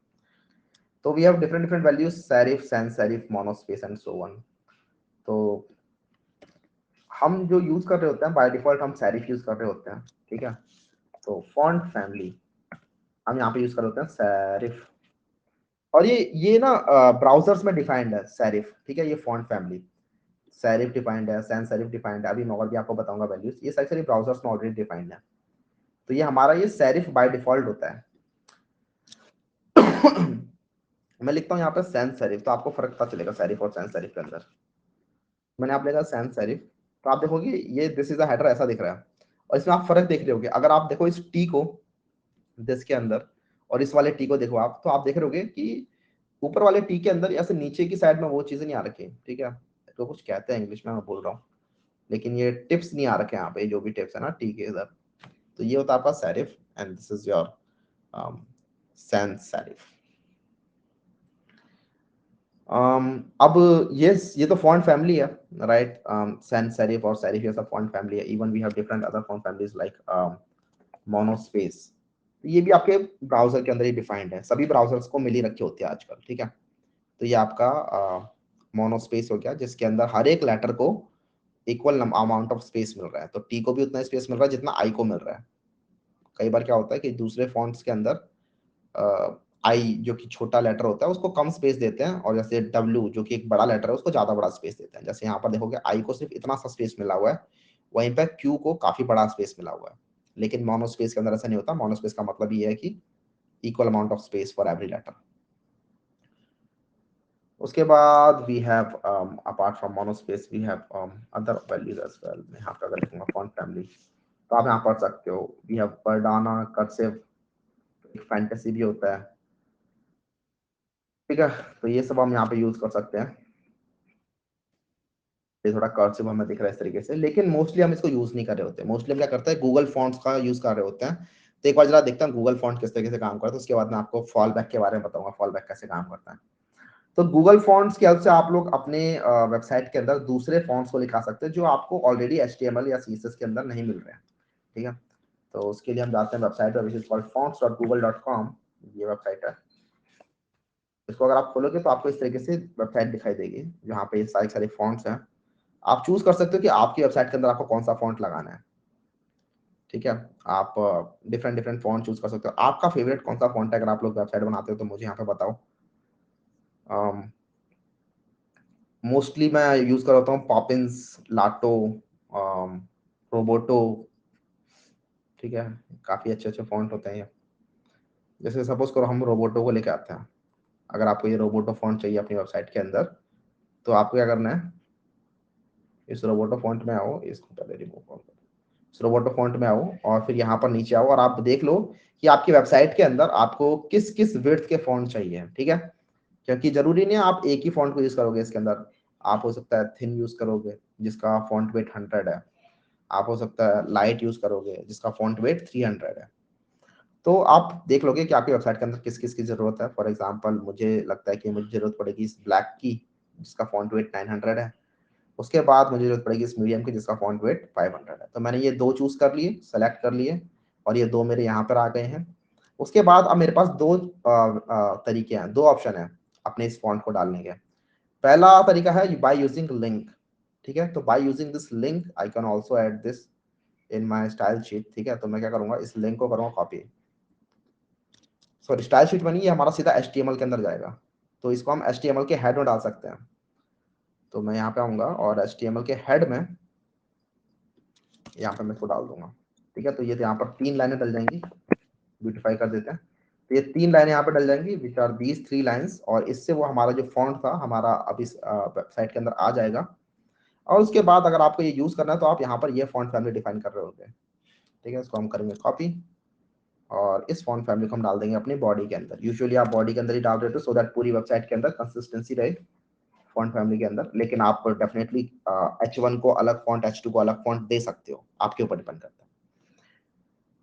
तो we have different different values, serif, sans serif, monospace and so on. तो हम जो यूज कर रहे होते हैं बाय डिफॉल्ट हम सेरिफ यूज कर रहे होते हैं, ठीक है। तो फॉन्ट फैमिली हम यहाँ पे यूज कर रहे होते हैं सेरिफ, और ये ना ब्राउजर्स में डिफाइंड है सेरिफ, ठीक है। ये फॉन्ट फैमिली सेरिफ डिफाइंड है, सैंस सेरिफ डिफाइंड है, अभी मैं और भी आपको बताऊंगा वैल्यूज, ये सारी ब्राउजर्स में ऑलरेडी डिफाइंड है। तो ये हमारा ये सेरिफ बाय डिफॉल्ट होता है। मैं लिखता हूँ यहाँ पे सैंस सेरिफ, तो आपको फर्क पता चलेगा सेरिफ और सैंस सेरिफ के अंदर। मैंने आप लिखा सैंस सेरिफ, तो आप देखोगे ये दिस इज अ हेडर ऐसा दिख रहा है, और इसमें आप फर्क देख रहे होगे। अगर आप देखो इस टी को दिस के अंदर और इस वाले टी को देखो आप, तो आप देख रहे होगे कि ऊपर वाले टी के अंदर ऐसे नीचे की साइड में वो चीजें नहीं आ रखी, ठीक है। तो कुछ कहते हैं इंग्लिश में, मैं बोल रहा हूँ, लेकिन ये टिप्स नहीं आ रखे यहाँ पे, जो भी टिप्स है ना टी के इधर। तो ये होता है आपका serif and this is your sans serif. अब ये तो फॉन्ट फैमिली है, राइट। सैंस सेरिफ और सेरिफ ये सब फॉन्ट फैमिली है। Even we have different other font families like monospace. ये भी आपके ब्राउजर के अंदर ही डिफाइंड है, सभी ब्राउजर्स को मिली रखी होती है आजकल, ठीक है। तो ये आपका मोनोस्पेस हो गया, जिसके अंदर हर एक लेटर को इक्वल अमाउंट ऑफ स्पेस मिल रहा है। तो टी को भी उतना स्पेस मिल रहा है जितना आई को मिल रहा है। कई बार क्या होता है कि दूसरे फॉन्ट्स के अंदर आई जो कि छोटा लेटर होता है उसको कम स्पेस देते हैं, और जैसे डब्ल्यू जो कि एक बड़ा लेटर है उसको ज्यादा बड़ा स्पेस देते हैं। जैसे यहाँ पर देखोगे आई को सिर्फ इतना सा स्पेस मिला हुआ है, वहीं पर क्यू को काफी बड़ा स्पेस मिला हुआ है। लेकिन मोनोस्पेस के अंदर ऐसा नहीं होता। मोनोस्पेस का मतलब ये है कि equal amount of space for every letter. उसके बाद we have apart from monospace we have other values as well. मैं यहाँ पे अगर लिखूंगा फॉन्ट फैमिली, तो आप यहाँ पढ़ सकते हो वी हैव वर्डाना, कर्सिव, फैंटेसी भी होता है, ठीक है। तो ये सब हम यहाँ पे यूज कर सकते हैं। ये थोड़ा कर्सिव हमें दिख रहा है इस तरीके से, लेकिन मोस्टली हम इसको यूज नहीं कर रहे होते। मोस्टली हम क्या करते हैं, गूगल फॉन्ट्स का यूज कर रहे होते हैं। तो एक बार जरा देखते हैं गूगल फॉन्ट किस तरीके से काम करता है, उसके बाद मैं आपको फॉल बैक के बारे में बताऊंगा, फॉल बैक कैसे काम करता है। तो गूगल फॉन्ट्स की हेल्प से आप लोग अपने वेबसाइट के अंदर दूसरे फॉन्ट्स को लिखा सकते हैं जो आपको ऑलरेडी HTML या CSS के अंदर नहीं मिल रहे हैं, ठीक है। तो उसके लिए हम जाते हैं वेबसाइट पर, विच इज कॉल्ड fonts.google.com। ये वेबसाइट है। इसको अगर आप खोलोगे तो आपको इस तरीके से वेबसाइट दिखाई देगी, जहाँ पे सारे सारे फॉन्ट्स हैं। आप चूज कर सकते हो कि आपकी वेबसाइट के अंदर आपको कौन सा फॉन्ट लगाना है, ठीक है। आप डिफरेंट डिफरेंट फॉन्ट चूज कर सकते हो। आपका फेवरेट कौन सा फॉन्ट है? अगर आप लोग वेबसाइट बनाते हो तो मुझे यहाँ पे बताओ। मोस्टली मैं यूज कर रहा हूँ पॉपिंस, लाटो, रोबोटो, ठीक है। काफी अच्छे अच्छे फॉन्ट होते हैं ये। जैसे सपोज करो हम रोबोटो को लेके आते हैं। अगर आपको ये रोबोटो फॉन्ट चाहिए अपनी वेबसाइट के अंदर, तो आपको क्या करना है, इस रोबोटो फॉन्ट में आओ, इसको पहले रिमूव करो, इस रोबोटो फॉन्ट में आओ और फिर यहाँ पर नीचे आओ और आप देख लो कि आपकी वेबसाइट के अंदर आपको किस किस विड्थ के फॉन्ट चाहिए, ठीक है। क्योंकि जरूरी नहीं है आप एक ही फॉन्ट को यूज करोगे इसके अंदर। आप हो सकता है थिन यूज करोगे जिसका फॉन्ट वेट 100 है। आप हो सकता है लाइट यूज करोगे जिसका फॉन्ट वेट 300 है। तो आप देख लोगे कि आपकी वेबसाइट के अंदर किस किस की जरूरत है। फॉर एग्जांपल मुझे लगता है कि मुझे जरूरत पड़ेगी इस ब्लैक की जिसका फॉन्ट वेट 900 है। उसके बाद मुझे जरूरत पड़ेगी इस मीडियम की जिसका फॉन्ट वेट 500 है। तो मैंने ये दो चूज कर लिए, सेलेक्ट कर लिए, और ये दो मेरे यहाँ पर आ गए हैं। उसके बाद अब मेरे पास दो तरीके हैं, दो ऑप्शन है अपने इस फॉन्ट को डालने के। पहला तरीका है बाय यूजिंग लिंक, ठीक है। तो by using this link I can also add this in my style sheet, ठीक है। तो मैं क्या करूंगा, इस लिंक को करूंगा कॉपी। सॉरी, स्टाइल शीट बनी, ये हमारा सीधा HTML के अंदर जाएगा। तो इसको हम HTML के हेड में डाल सकते हैं। तो मैं यहाँ पे आऊंगा और HTML के हेड में यहाँ पे मैं इसको डाल दूंगा, ठीक है। तो ये यहाँ पर 3 लाइनें डल जाएंगी, ब्यूटीफाई कर देते हैं। तो ये 3 लाइनें यहाँ पे डल जाएंगी, विच आर दीज 3 लाइन्स, और इससे वो हमारा जो फॉन्ट था हमारा अब इस वेबसाइट के अंदर आ जाएगा। और उसके बाद अगर आपको ये यूज करना है तो आप यहाँ पर ये फॉन्ट फैमिली डिफाइन कर रहे होगे, ठीक है। इसको हम करेंगे कॉपी और इस फॉन्ट फैमिली को हम डाल देंगे अपनी बॉडी के अंदर। यूजुअली आप बॉडी के अंदर ही डाल देते हो सो दैट पूरी वेबसाइट के अंदर कंसिस्टेंसी रहे फॉन्ट फैमिली के अंदर। लेकिन आप डेफिनेटली H1 को अलग फॉन्ट, H2 को अलग फॉन्ट दे सकते हो, आपके ऊपर डिपेंड करता है।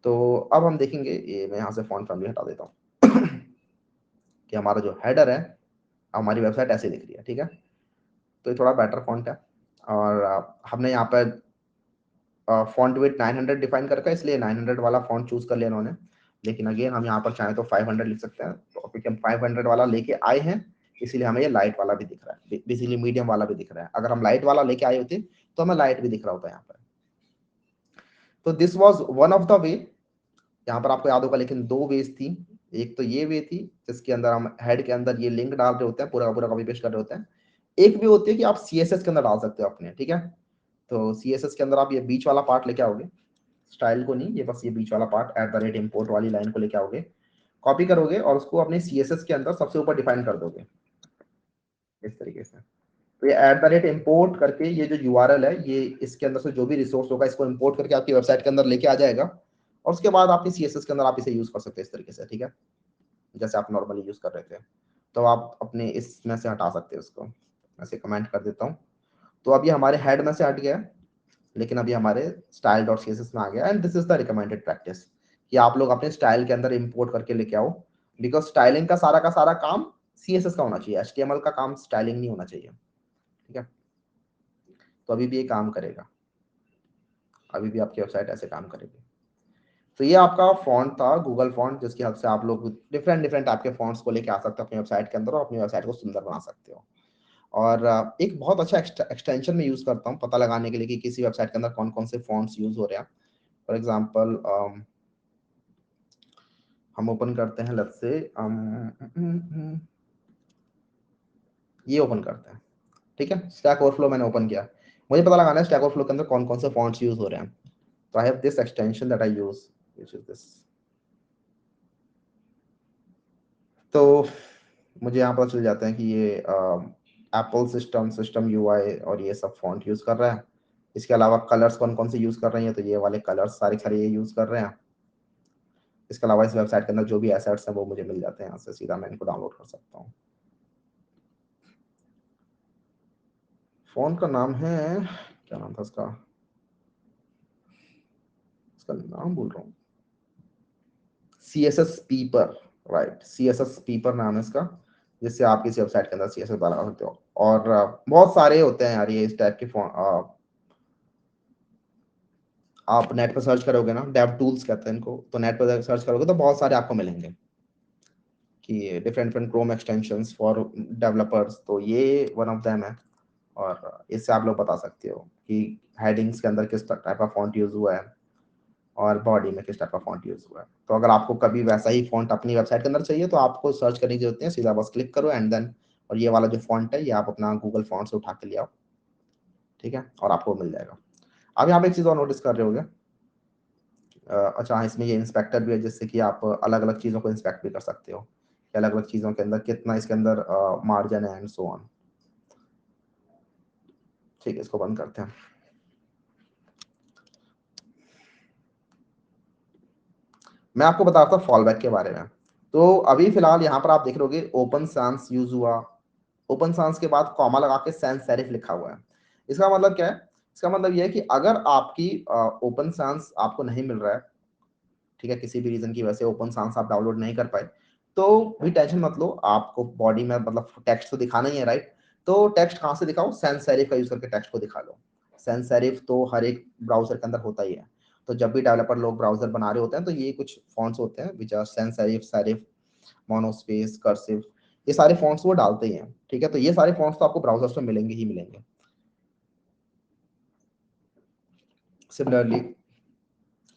तो अब हम देखेंगे, ये मैं यहाँ से फॉन्ट फैमिली हटा देता हूँ कि हमारा जो हेडर है, हमारी वेबसाइट ऐसे दिख रही है, ठीक है। तो ये थोड़ा बेटर फॉन्ट है, और हमने यहाँ पर फॉन्ट वेट 900 डिफाइन करके, इसलिए 900 वाला फॉन्ट चूज कर लिया इन्होंने। लेकिन अगेन हम यहाँ पर चाहें तो 500 लिख सकते हैं, तो क्योंकि हम 500 वाला लेके आए हैं इसीलिए हमें ये लाइट वाला भी दिख रहा है, बेसिकली मीडियम वाला भी दिख रहा है। अगर हम लाइट वाला लेके आए होते तो हमें लाइट भी दिख रहा होता है यहाँ पर। तो this was one of the way, यहाँ पर आपको याद होगा, लेकिन दो वेज थी। एक तो ये वे थी जिसके अंदर हम हेड के अंदर ये लिंक डाल रहे होते हैं, पूरा का पूरा कॉपी पेस्ट कर रहे होते हैं। एक भी होती है कि आप सीएसएस के अंदर डाल सकते हो अपने, ठीक है। तो सीएसएस के अंदर आप ये बीच वाला पार्ट लेके आओगे, स्टाइल को नहीं, ये बस ये बीच वाला पार्ट @import वाली लाइन को लेके आओगे, कॉपी करोगे और उसको अपने सीएसएस के अंदर सबसे ऊपर डिफाइन कर दोगे इस तरीके से। तो ये @import करके ये जो यूआरएल है, ये इसके अंदर से जो भी रिसोर्स होगा इसको इंपोर्ट करके आपकी वेबसाइट के अंदर लेके आ जाएगा, और उसके बाद आपकी सीएसएस के अंदर आप इसे यूज कर सकते हैं इस तरीके से, ठीक है, जैसे आप नॉर्मली यूज कर रहे थे। तो आप अपने इसमें से हटा सकते हैं उसको, ऐसे कमेंट कर देता हूँ। तो अब ये हमारे हेड में से हट गया, लेकिन अभी हमारे style.css में आ गया। And this is the recommended practice कि आप लोग अपने स्टाइल के अंदर इंपोर्ट करके लेके आओ, बिकॉज स्टाइलिंग का सारा काम सीएसएस का होना चाहिए, एचटीएमएल का काम स्टाइलिंग नहीं होना चाहिए, ठीक है। तो अभी भी ये काम करेगा, अभी भी आपकी वेबसाइट ऐसे काम करेगी। तो ये आपका फॉन्ट था, गूगल फॉन्ट, जिसकी हेल्प से आप लोग डिफरेंट डिफरेंट टाइप के फॉन्ट्स को लेके आ सकते हो अपनी वेबसाइट के अंदर और अपनी वेबसाइट को सुंदर बना सकते हो। और एक बहुत अच्छा एक्सटेंशन में यूज करता हूँ पता लगाने के लिए कि किसी वेबसाइट के अंदर कौन कौन से फॉन्ट्स यूज हो रहे हैं। फॉर एग्जाम्पल हम ओपन करते हैं, लेट्स से ये ओपन करते हैं, ठीक है। स्टैक ओवरफ्लो मैंने ओपन किया, मुझे पता लगाना है स्टैक ओवरफ्लो के अंदर कौन कौन से फॉन्ट्स यूज हो रहे हैं। तो I have this extension that I use, which is this. तो मुझे यहाँ पता चल जाता है कि ये एप्पल सिस्टम यूआई और ये सब फॉन्ट यूज कर रहा है। इसके अलावा कलर्स कौन कौन से यूज कर रहे हैं, तो ये वाले कलर्स सारे सारे ये यूज कर रहे हैं। इसके अलावा इस वेबसाइट के अंदर जो भी एसेट्स हैं वो मुझे मिल जाते हैं, यहाँ से सीधा मैं इनको डाउनलोड कर सकता हूँ। फोन का नाम है, क्या नाम था इसका, इसका नाम भूल रहा हूँ, CSS पीपर, राइट, CSS पीपर नाम है इसका, जिससे आप किसी वेबसाइट के अंदर CSS लगा सकते हो। और बहुत सारे होते हैं यार ये इस टाइप के आप नेट पर सर्च करोगे ना, डेव टूल्स कहते हैं इनको, तो नेट पर सर्च करोगे तो बहुत सारे आपको मिलेंगे कि different different Chrome extensions for developers, तो ये वन ऑफ देम है। और इससे आप लोग बता सकते हो कि हेडिंग्स के अंदर किस टाइप का फॉन्ट यूज हुआ है और बॉडी में किस टाइप का फॉन्ट यूज हुआ है। तो अगर आपको कभी वैसा ही फॉन्ट अपनी वेबसाइट के अंदर चाहिए तो आपको सर्च करने की जरूरत नहीं है, सीधा बस क्लिक करो एंड देन, और ये वाला जो फॉन्ट है ये आप अपना गूगल फॉन्ट से उठा के ले आओ, ठीक है, और आपको मिल जाएगा। अब यहाँ पे एक चीज और नोटिस कर रहे होगे, अच्छा हाँ, इसमें ये इंस्पेक्टर भी है जिससे कि आप अलग अलग चीज़ों को इंस्पेक्ट भी कर सकते हो, अलग अलग चीज़ों के अंदर कितना इसके अंदर मार्जिन है एंड सो ऑन। ठीक है, इसको बंद करते हैं। मैं आपको बताता हूँ फॉलबैक के बारे में। तो अभी फिलहाल यहाँ पर आप देख रहे ओपन सांस यूज हुआ, ओपन सांस के बाद कॉमा लगा के सैंस सेरिफ लिखा हुआ है। इसका मतलब क्या है, इसका मतलब ये है कि अगर आपकी ओपन सांस आपको नहीं मिल रहा है, ठीक है, किसी भी रीजन की वजह से ओपन सांस आप डाउनलोड नहीं कर पाए, तो भी टेंशन मत लो, आपको बॉडी में मतलब टेक्स्ट तो दिखाना ही है, राइट। तो टेक्स्ट कहाँ से दिखाओ, सैंस सेरिफ का यूज करके टेक्स्ट को दिखा लो। सैंस सेरिफ तो हर एक ब्राउजर के अंदर होता ही है। तो जब भी डेवलपर लोग ब्राउजर बना रहे होते हैं तो ये कुछ फॉन्ट्स होते हैं which are sans serif, serif, monospace, cursive, ये सारे फॉन्ट्स वो डालते ही हैं, ठीक है। तो ये सारे फॉन्ट्स तो आपको ब्राउजर्स में मिलेंगे ही मिलेंगे। सिमिलरली,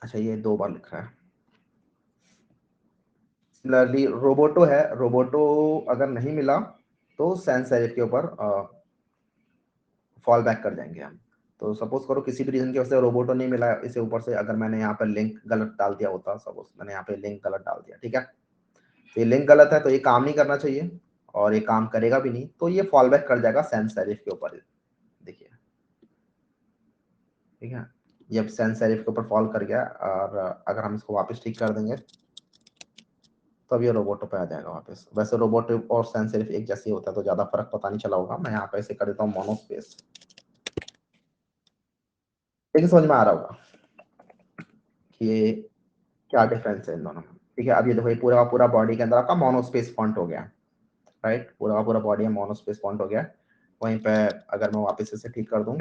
अच्छा ये दो बार लिखा है। सिमिलरली रोबोटो है, रोबोटो अगर नहीं मिला तो सैंस सेरिफ के ऊपर फॉल बैक कर जाएंगे हम। तो सपोज करो किसी भी रीजन की वजह से रोबोटो नहीं मिला इसे ऊपर से, अगर मैंने यहाँ पर लिंक गलत डाल दिया होता, सपोज मैंने यहाँ पे लिंक गलत डाल दिया, ठीक है, तो ये लिंक गलत है तो ये काम नहीं करना चाहिए और ये काम करेगा भी नहीं, तो ये फॉल बैक कर जाएगा सैंस सेरिफ के ऊपर, देखिए, ठीक है। ये अब सैंस सेरिफ के ऊपर फॉल कर गया, और अगर हम इसको वापस ठीक कर देंगे तो अब ये रोबोटो पे आ जाएगा वापस। वैसे रोबोटो और सैंस सेरिफ एक जैसे ही होता है तो ज्यादा फर्क पता नहीं चला होगा। मैं यहाँ पे इसे कर देता हूँ मोनोस्पेस, लेकिन समझ में आ रहा होगा कि ये क्या डिफरेंस है इन दोनों में, ठीक है। अब ये देखो, ये पूरा पूरा बॉडी के अंदर आपका मोनोस्पेस फॉन्ट हो गया, राइट, पूरा का पूरा बॉडी में मोनोस्पेस फॉन्ट हो गया। वहीं पे अगर मैं वापस इसे ठीक कर दूं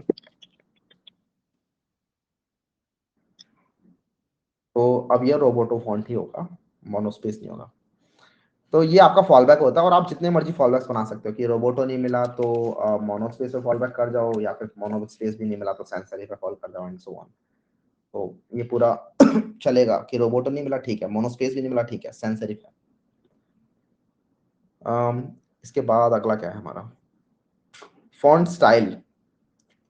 तो अब ये रोबोटो फॉन्ट ही होगा, मोनोस्पेस नहीं होगा। तो ये आपका फॉल बैक होता है, और आप जितने मर्जी फॉल बैक्स बना सकते हो कि रोबोटो नहीं मिला तो मोनोस्पेस पे फॉल बैक कर जाओ, या फिर मोनोस्पेस भी नहीं मिला तो सेंसरी पे फॉल कर जाओ एंड सो ऑन। तो ये पूरा चलेगा कि रोबोटो नहीं मिला ठीक है, मोनोस्पेस भी नहीं मिला ठीक है, सेंसरी पे। इसके बाद अगला क्या है हमारा, font style.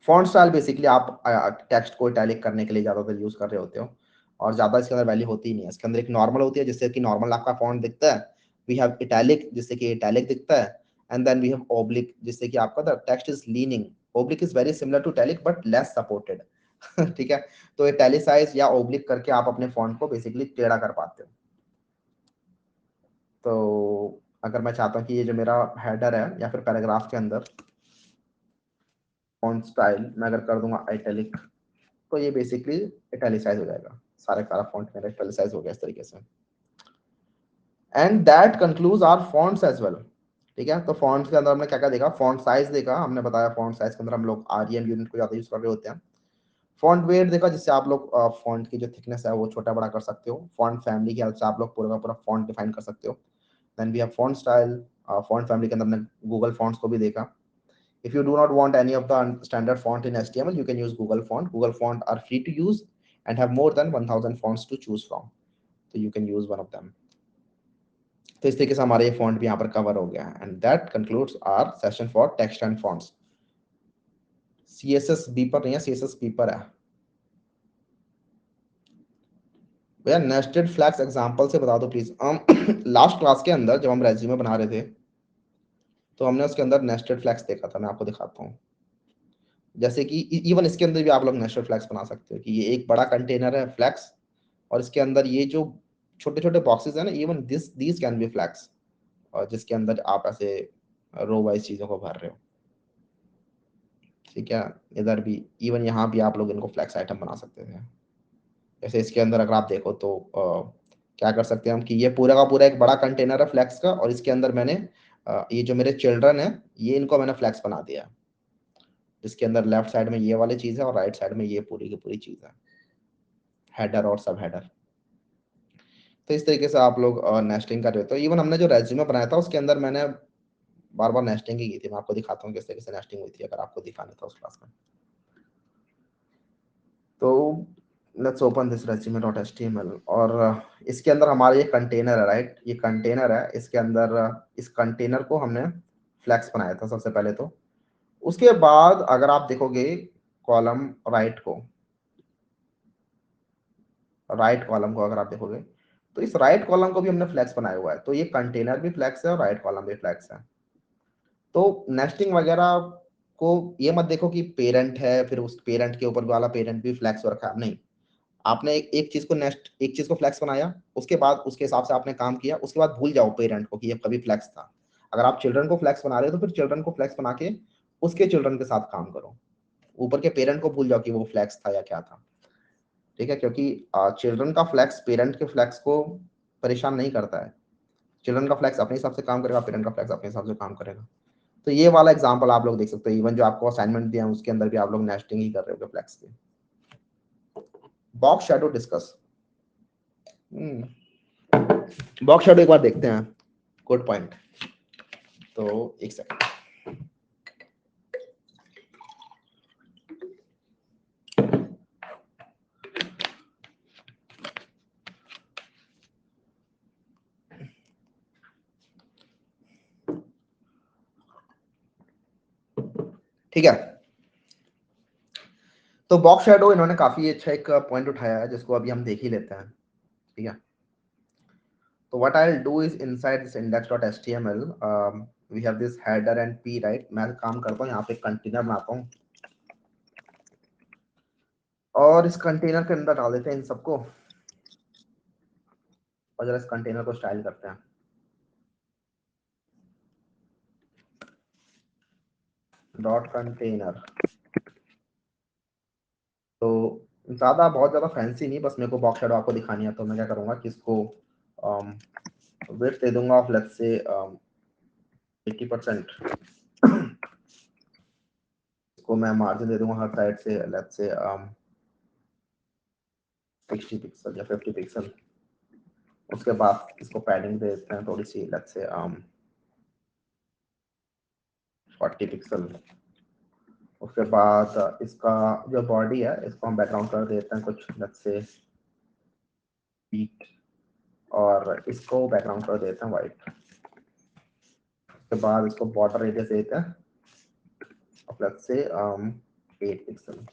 Font style basically आप टेक्स्ट को इटैलिक करने के लिए ज़्यादातर यूज़ कर रहे होते हो, और ज़्यादा इसके अंदर वैल्यू होती ही नहीं है। इसके अंदर एक नॉर्मल होती है जिससे कि नॉर्मल आपका फॉन्ट दिखता है, वी हैव इटैलिक जिससे कि इटैलिक दिखता है, and then we have oblique जिससे कि आपका the text is leaning. Oblique is very similar to italic but less supported. ठीक है, तो इटैलिसाइज या ऑब्लिक करके आप अपने फॉन्ट को बेसिकली टेढ़ा कर पाते हो। तो अगर मैं चाहता हूँ कि ये जो मेरा हेडर है या फिर पैराग्राफ के अंदर फॉन्ट स्टाइल मैं अगर कर दूंगा इटैलिक, तो ये बेसिकली इटैलिसाइज हो जाएगा, सारे सारा फॉन्ट मेरा इटैलिसाइज हो गया इस तरीके से। And that concludes our fonts as well. ठीक है, तो फॉन्ट्स के अंदर हमने क्या क्या देखा, फॉन्ट साइज देखा, हमने बताया फॉन्ट साइज के अंदर हम लोग आरईएम यूनिट को ज्यादा यूज कर रहे होते हैं। फॉन्ट वेट देखा, जिससे आप लोग फॉन्ट की जो थिकनेस है वो छोटा बड़ा कर सकते हो। फॉन्ट फैमिली की हेल्प से आप लोग पूरा का पूरा फॉन्ट डिफाइन कर सकते हो। Then we have font style. Font family के अंदर हमने गूगल फॉन्ट्स को भी देखा। If you do not want any of the standard font in HTML, you can use Google font. Google font are free to use and have more than 1000 fonts to choose from. So you can use one of them. तो इस तरीके से हमारा ये फॉन्ट भी यहाँ पर कवर हो गया है। And that concludes our session for text and fonts. CSS बीपर नहीं है, CSS पीपर है भैया। नेस्टेड फ्लैग्स एग्जांपल से बता दो प्लीज। लास्ट क्लास के अंदर जब हम रेज्यूमे बना रहे थे तो हमने उसके अंदर नेस्टेड फ्लैग्स देखा था, मैं आपको दिखाता हूँ। जैसे कि इवन इसके अंदर भी आप लोग नेस्टेड फ्लैग्स बना सकते हो कि ये एक बड़ा कंटेनर है फ्लैग्स, और इसके अंदर ये जो छोटे छोटे बॉक्सेस है ना, even these can be flags, और जिसके अंदर आप ऐसे रो वाइज चीजों को भर रहे हो। ठीक है, इधर भी इवन यहाँ भी आप लोग इनको फ्लैक्स आइटम बना सकते थे। जैसे इसके अंदर अगर आप देखो तो क्या कर सकते हैं हम कि ये पूरा का पूरा एक बड़ा कंटेनर है फ्लैक्स का, और इसके अंदर मैंने ये जो मेरे चिल्ड्रन है ये इनको मैंने फ्लैक्स बना दिया है, जिसके अंदर लेफ्ट साइड में ये वाली चीज है और राइट साइड में ये पूरी की पूरी चीज है, हेडर और सब हेडर। तो इस तरीके से आप लोग नेस्टिंग कर रहे हो। तो इवन हमने जो रेज्यूमे बनाया था उसके अंदर मैंने बार बार नेस्टिंग ही की थी। मैं आपको दिखाता हूँ किस तरीके से नेस्टिंग हुई थी, अगर आपको दिखाना था उस क्लास में। तो लेट्स ओपन दिस resume.html, और इसके अंदर हमारा ये कंटेनर है, राइट, ये कंटेनर है। इसके अंदर इस कंटेनर को हमने फ्लैक्स बनाया था सबसे पहले। तो उसके बाद अगर आप देखोगे कॉलम राइट कॉलम को अगर आप देखोगे तो इस राइट कॉलम को भी हमने फ्लैक्स बनाया हुआ है। तो ये कंटेनर भी फ्लैक्स है और राइट कॉलम भी फ्लैक्स है। तो नेस्टिंग वगैरह को ये मत देखो कि पेरेंट है फिर उस पेरेंट के ऊपर वाला पेरेंट भी फ्लैक्स रखा है, नहीं। आपने एक चीज को नेस्ट एक चीज को फ्लैक्स बनाया, उसके बाद उसके हिसाब से आपने काम किया, उसके बाद भूल जाओ पेरेंट को कि ये कभी फ्लैक्स था। अगर आप चिल्ड्रन को फ्लैक्स बना रहे हो तो फिर चिल्ड्रन को फ्लैक्स बना के उसके चिल्ड्रन के साथ काम करो। ऊपर के पेरेंट को भूल जाओ कि वो फ्लैक्स था या क्या था। ठीक है, क्योंकि चिल्ड्रन का फ्लैक्स पेरेंट के फ्लैक्स को परेशान नहीं करता है। चिल्ड्रन का फ्लैक्स अपने हिसाब से काम करेगा, पेरेंट का फ्लैक्स अपने हिसाब से काम करेगा। तो ये वाला एग्जांपल आप लोग देख सकते हो। इवन जो आपको असाइनमेंट दिया है उसके अंदर भी आप लोग नेस्टिंग ही कर रहे हो फ्लैक्स के। Box shadow discuss. Box shadow एक बार देखते हैं, गुड पॉइंट। तो एक सेकंड। ठीक है, तो बॉक्स शैडो इन्होंने काफी अच्छा एक पॉइंट उठाया है जिसको अभी हम देख ही लेते हैं। ठीक है, तो what I will do is inside this index.html we have this header and p, right. मैं काम करता हूँ यहाँ पे कंटेनर बनाता हूँ, और इस कंटेनर के अंदर डाल देते हैं इन सबको, और जरा इस कंटेनर को स्टाइल करते हैं। Dot container. तो ज्यादा बहुत ज्यादा फैंसी नहीं, बस मेरे को बॉक्स शैडो आपको दिखानी है। तो मैं क्या करूंगा कि इसको विड्थ दे दूंगा ऑफ लेट्स से 80%। इसको मैं मार्जिन दे दूंगा हर साइड से लेट्स से 60 पिक्सल या 50 पिक्सल। उसके बाद इसको पैडिंग दे देते हैं थोड़ी सी, लेट्स से 40 पिक्सल। उसके बाद इसका जो बॉडी है इसको हम बैकग्राउंड कर देते हैं कुछ, लेट्स से पीक, और इसको बैकग्राउंड कर देते हैं वाइट। उसके बाद इसको बॉर्डर रेडियस देते हैं लेट्स से 8 पिक्सल।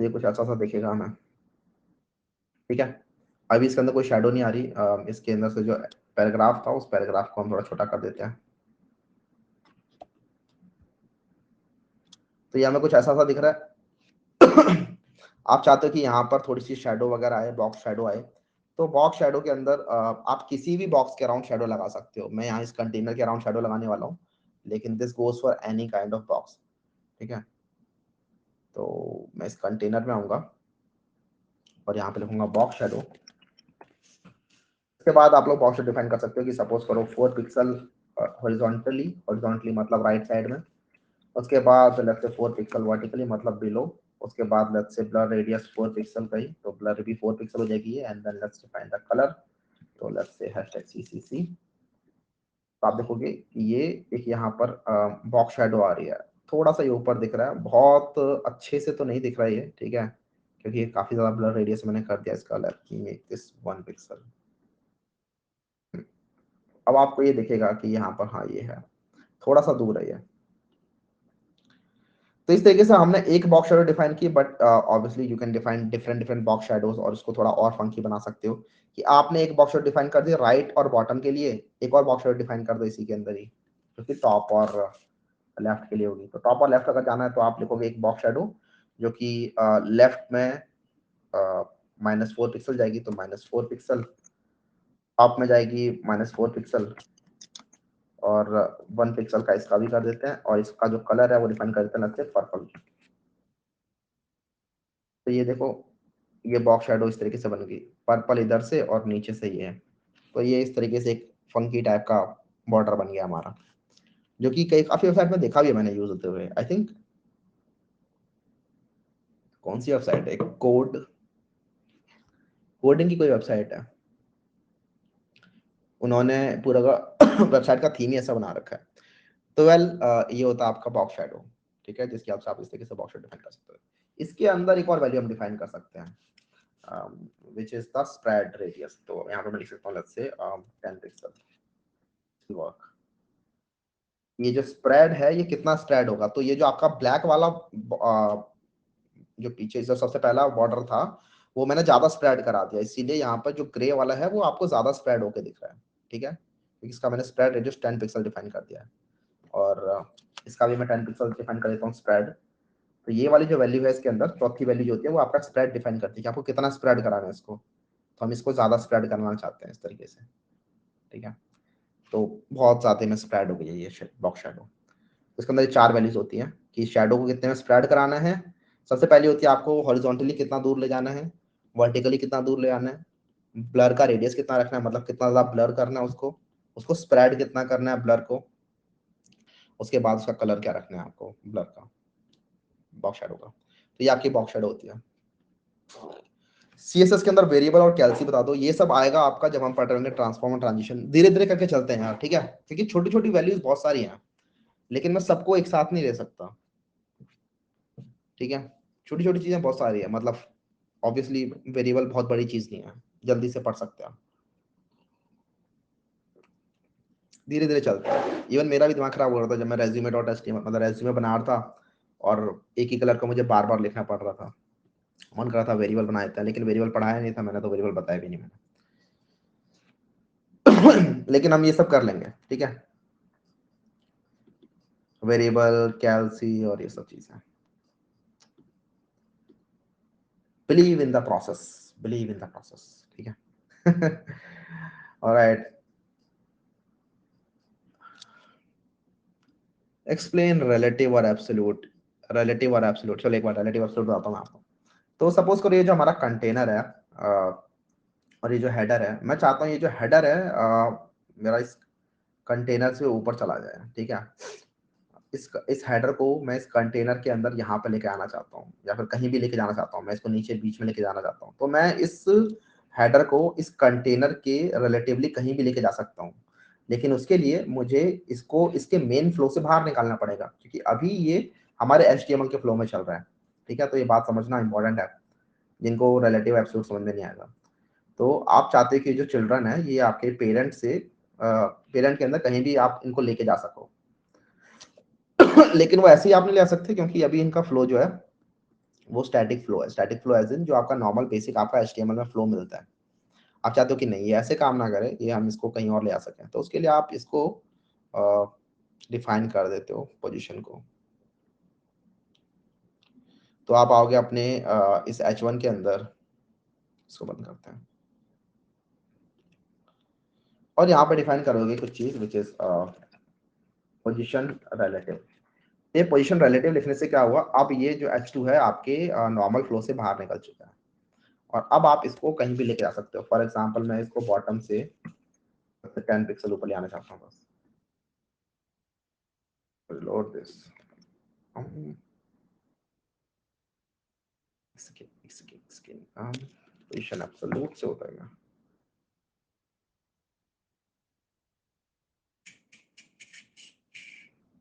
ये कुछ अच्छा सा दिखेगा हमें, ठीक है। अभी इसके अंदर कोई शेडो नहीं आ रही, इसके अंदर से जो पैराग्राफ था उस पैराग्राफ को हम थोड़ा छोटा कर देते हैं। तो ये हमें कुछ ऐसा सा दिख रहा है। आप चाहते हो कि यहाँ पर थोड़ी सी शेडो वगैरह आए, बॉक्स शेडो आए, तो बॉक्स शेडो के अंदर आप किसी भी बॉक्स के अराउंड शेडो लगा सकते हो। मैं यहाँ इस कंटेनर के अराउंड शेडो लगाने वाला हूँ, लेकिन this goes for any kind of box, ठीक है। तो मैं इस कंटेनर में आऊंगा और यहाँ पे लिखूंगा बॉक्स शेडो। उसके बाद आप लोग बॉक्स शेडो डिफाइन कर सकते हो कि सपोज करो 4 पिक्सल हॉरिजॉन्टली, हॉरिजॉन्टली मतलब राइट साइड में। उसके बाद लेट्स से 4 पिक्सल वर्टिकली मतलब बिलो। उसके बाद let's say blur radius 4 pixel का ही, तो ब्लर भी 4 पिक्सल हो जाएगी। And then let's define the colour, तो लेट्स से #CCC। तो आप देखोगे कि ये एक यहाँ पर बॉक्स शेडो आ रही है, थोड़ा सा ये ऊपर दिख रहा है, बहुत अच्छे से तो नहीं दिख रहा है ये, ठीक है, क्योंकि ये काफी ज्यादा ब्लर रेडियस मैंने कर दिया इसका। Let's make this 1 pixel. अब आपको ये दिखेगा कि यहाँ पर हाँ ये है, थोड़ा सा दूर है ये। तो इस तरीके से हमने एक बॉक्स शैडो डिफाइन की, but obviously you can define different different box shadows और उसको थोड़ा और फंकी बना सकते हो। कि आपने एक बॉक्स शैडो डिफाइन कर दिया राइट और बॉटम के लिए, एक और बॉक्स शैडो डिफाइन कर दो इसी के अंदर ही, जो कि टॉप और लेफ्ट के लिए होगी। तो टॉप और लेफ्ट अगर जाना है तो आप लिखोगे एक बॉक्स शैडो जो कि लेफ्ट में -4 पिक्सल जाएगी, तो -4 पिक्सल। टॉप में जाएगी -4 पिक्सल, और 1 पिक्सल का इसका भी कर देते हैं, और इसका जो कलर है वो डिफाइन कर देते हैं लगते पर्पल। तो ये देखो, ये बॉक्स शेडो इस तरीके से बन गई, पर्पल इधर से और नीचे से ये है। तो ये इस तरीके से एक फंकी टाइप का बॉर्डर बन गया हमारा, जो कि कई काफी वेबसाइट में देखा भी है मैंने यूज होते हुए। आई थिंक कौन सी वेबसाइट है, कोडिंग की कोई वेबसाइट है, उन्होंने पूरा वेबसाइट का थीम ही ऐसा बना रखा है। तो वेल ये होता है आपका बॉक्स शेडो, ठीक है, जिसकी आप इस तरीके से बॉक्स शेडो डिफाइन कर सकते हो। इसके अंदर एक और वैल्यू हम डिफाइन कर सकते हैं, which is the spread radius। तो यहाँ पे मैं लिख सकता हूँ let's say 10 पिक्सल वर्क। ये जो स्प्रेड है ये कितना स्प्रेड होगा, तो ये जो आपका ब्लैक वाला जो पीछे जो सबसे पहला बॉर्डर था वो मैंने ज्यादा स्प्रेड करा दिया, इसीलिए यहाँ पर जो ग्रे वाला है वो आपको ज्यादा स्प्रेड होकर दिख रहा है, ठीक है, क्योंकि इसका मैंने स्प्रेड रेडियस 10 पिक्सल डिफाइन कर दिया है। और इसका भी मैं 10 पिक्सल डिफाइन कर देता हूँ स्प्रेड। तो ये वाली जो वैल्यू है इसके अंदर चौथी वैल्यू जो होती है वो आपका स्प्रेड डिफाइन करती है कि आपको कितना स्प्रेड कराना है इसको। तो हम इसको ज्यादा स्प्रेड करना चाहते हैं इस तरीके से, ठीक है। तो बहुत ज्यादा में स्प्रेड हो गई है ये बॉक्स शेडो। इसके अंदर 4 वैल्यूज होती हैं कि शेडो को कितने में स्प्रेड कराना है। सबसे पहली होती है आपको हॉरिजॉन्टली कितना दूर ले जाना है, वर्टिकली कितना दूर ले जाना है, ब्लर का रेडियस कितना रखना है, मतलब कितना ज्यादा ब्लर करना है उसको, उसको स्प्रेड कितना करना है ब्लर को, उसके बाद उसका कलर क्या रखना है आपको ब्लर का, बॉक्स शेडो का। तो ये आपकी बॉक्स शेडो होती है। सीएसएस के अंदर वेरिएबल और कैल्सी बता दो, ये सब आएगा आपका जब हम पढ़ रहे होंगे ट्रांसफॉर्म और ट्रांजिशन। धीरे धीरे करके चलते हैं यार, ठीक है, क्योंकि छोटी छोटी वैल्यूज बहुत सारी हैं, लेकिन मैं सबको एक साथ नहीं ले सकता, ठीक है। छोटी छोटी चीजें बहुत सारी है, मतलब ऑब्वियसली वेरिएबल बहुत बड़ी चीज नहीं है, जल्दी से पढ़ सकते हैं, धीरे धीरे चलते हैं। इवन मेरा भी दिमाग खराब हो रहा था जब मैं रेज्यूमे डॉट एचटीएमएल मतलब रेज्यूमे बना रहा था, और एक ही कलर को मुझे बार बार लिखना पड़ रहा था। मन कर रहा था वेरिएबल बना देता है, लेकिन वेरिएबल पढ़ाया नहीं था मैंने, तो वेरिएबल बताया भी नहीं मैंने। लेकिन हम ये सब कर लेंगे, ठीक है, वेरिएबल कैलसी और ये सब चीजें। Believe in the process, believe in the process, ठीक है। ऑलराइट, एक्सप्लेन रिलेटिव और एब्सोल्यूट। रिलेटिव और एब्सोल्यूट, चलो एक बार रिलेटिव एब्सोल्यूट बताता हूँ आपको। तो सपोज करो ये जो हमारा कंटेनर है और ये जो हेडर है, मैं चाहता हूँ ये जो हेडर है मेरा इस कंटेनर से ऊपर चला जाए, ठीक है। इस हेडर को मैं इस कंटेनर के अंदर यहाँ पे लेके आना चाहता हूँ, या फिर कहीं भी लेके जाना चाहता हूँ, मैं इसको नीचे बीच में लेके जाना चाहता हूँ। तो मैं इस हेडर को इस कंटेनर के रिलेटिवली कहीं भी लेके जा सकता हूँ, लेकिन उसके लिए मुझे इसको इसके मेन फ्लो से बाहर निकालना पड़ेगा, क्योंकि अभी ये हमारे HTML के फ्लो में चल रहा है। ठीक है, तो ये बात समझना इंपॉर्टेंट है, जिनको रिलेटिव एब्सोल्यूट समझ में नहीं आएगा। तो आप चाहते हैं कि जो चिल्ड्रन है ये आपके पेरेंट के अंदर कहीं भी आप इनको लेके जा सको लेकिन वो ऐसे ही आप नहीं ले सकते, क्योंकि अभी इनका फ्लो जो है वो स्टैटिक फ्लो है। स्टैटिक फ्लो एज इन जो आपका नॉर्मल बेसिक आपका HTML में फ्लो मिलता है। आप चाहते हो कि नहीं ये ऐसे काम ना करे, ये हम इसको कहीं और ले आ सकें, तो उसके लिए आप इसको डिफाइन कर देते हो पोजीशन को। तो आप आओगे अपने इस H1 के अंदर, इसको बंद करते हैं, और यहाँ पे डिफाइन करोगे कुछ चीज विच इज पोजीशन रिलेटिव। ये पोजीशन रिलेटिव लिखने से क्या हुआ, अब ये जो H2 है आपके नॉर्मल फ्लो से बाहर निकल चुका है, और अब आप इसको कहीं भी लेके जा सकते हो। फॉर एग्जाम्पल मैं इसको बॉटम से 10 पिक्सल ऊपर ले आना चाहता हूँ, बस लोड दिस पोजीशन एब्सोल्यूट से होता है।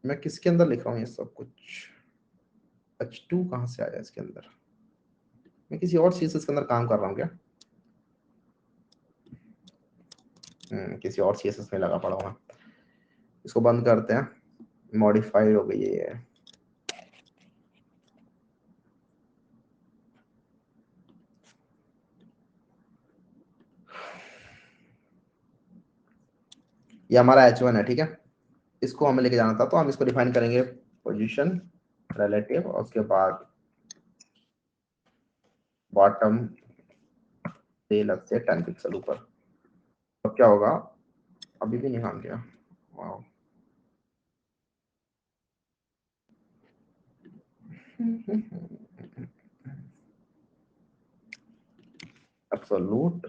मैं किसके अंदर लिख रहा हूँ ये सब कुछ, H2 कहाँ से आया इसके अंदर, मैं किसी और चीज इसके अंदर काम कर रहा हूँ क्या? किसी और CSS में लगा पड़ा हूँ। इसको बंद करते हैं, मॉडिफाइड हो गई है। ये हमारा H1 है, ठीक है, इसको हमें लेके जाना था, तो हम इसको डिफाइन करेंगे पोजीशन रिलेटिव, और उसके बाद बॉटम से लेफ्ट से 10 पिक्सल ऊपर। अब क्या होगा, अभी भी नहीं काम किया, वाओ। एब्सोल्यूट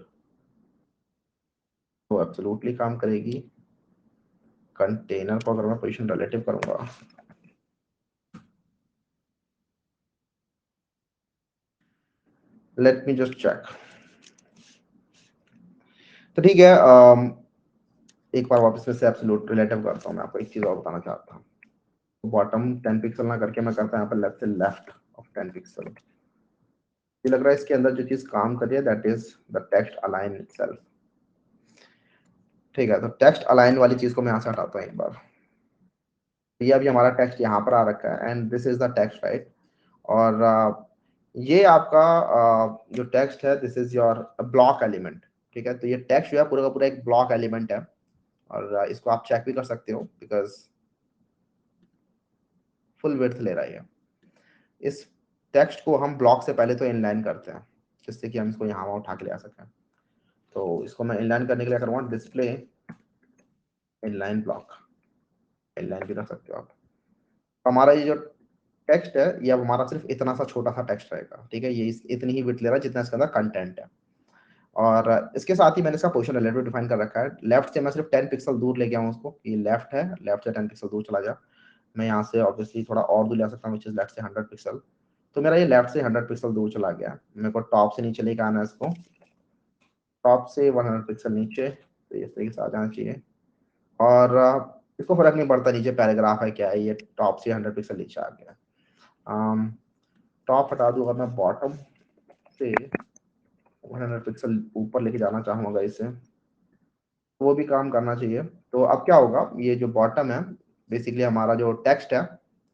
तो एब्सोल्युटली काम करेगी। कंटेनर को अगर मैं पोजीशन रिलेटिव करूंगा, लेट मी जस्ट चेक। तो ठीक है, एक बार वापस से एब्सोल्यूट रिलेटिव करता हूँ। मैं आपको एक चीज और बताना चाहता हूँ। बॉटम 10 पिक्सल ना करके मैं करता हूँ यहाँ पर लेफ्ट से लेफ्ट ऑफ 10 पिक्सल। ये लग रहा है इसके अंदर जो चीज काम कर रही है that is the text align itself. ठीक है, तो टेक्स्ट अलाइन वाली चीज को मैं यहाँ से हटाता हूँ एक बार। ये अभी हमारा टेक्स्ट यहाँ पर आ रखा है, and this is the text, right. और ये आपका जो टेक्स्ट है this is your block element. ठीक है, तो ये टेक्स्ट जो है पूरा का पूरा एक ब्लॉक एलिमेंट है, और इसको आप चेक भी कर सकते हो बिकॉज फुल विड्थ ले रहा है। इस टेक्स्ट को हम ब्लॉक से पहले तो इनलाइन करते हैं, जिससे कि हम इसको यहाँ वहाँ उठा के ले आ सकें। तो इसको मैं इनलाइन करने के लिए करूँगा डिस्प्ले इनलाइन ब्लॉक, इनलाइन भी रख सकते हो आप। हमारा ये जो टेक्स्ट है ये अब हमारा सिर्फ इतना सा छोटा सा टेक्स्ट रहेगा। ठीक है, ये इतनी ही विड्थ ले रहा है जितना इसके अंदर कंटेंट है। और इसके साथ ही मैंने इसका पोजीशन रिलेटिव डिफाइन कर रखा है। लेफ्ट से मैं सिर्फ 10 पिक्सल दूर ले गया हूँ उसको, ये लेफ्ट है, लेफ्ट से 10 पिक्सल दूर चला गया। मैं यहाँ से ऑब्वियसली थोड़ा और दूर ले सकता हूँ, लेफ्ट से 100 पिक्सल। तो मेरा ये लेफ्ट से 100 पिक्सल दूर चला गया। मेरे को टॉप से नीचे लेके आना है इसको, टॉप से 100 पिक्सल नीचे, तो इस तरीके से आ जाना चाहिए। और इसको फर्क नहीं पड़ता नीचे पैराग्राफ है क्या है, ये टॉप से 100 पिक्सल नीचे आ गया। टॉप हटा दूंगा मैं, बॉटम से 100 पिक्सल ऊपर लेके जाना चाहूंगा इसे, वो भी काम करना चाहिए। तो अब क्या होगा, ये जो बॉटम है बेसिकली हमारा जो टेक्स्ट है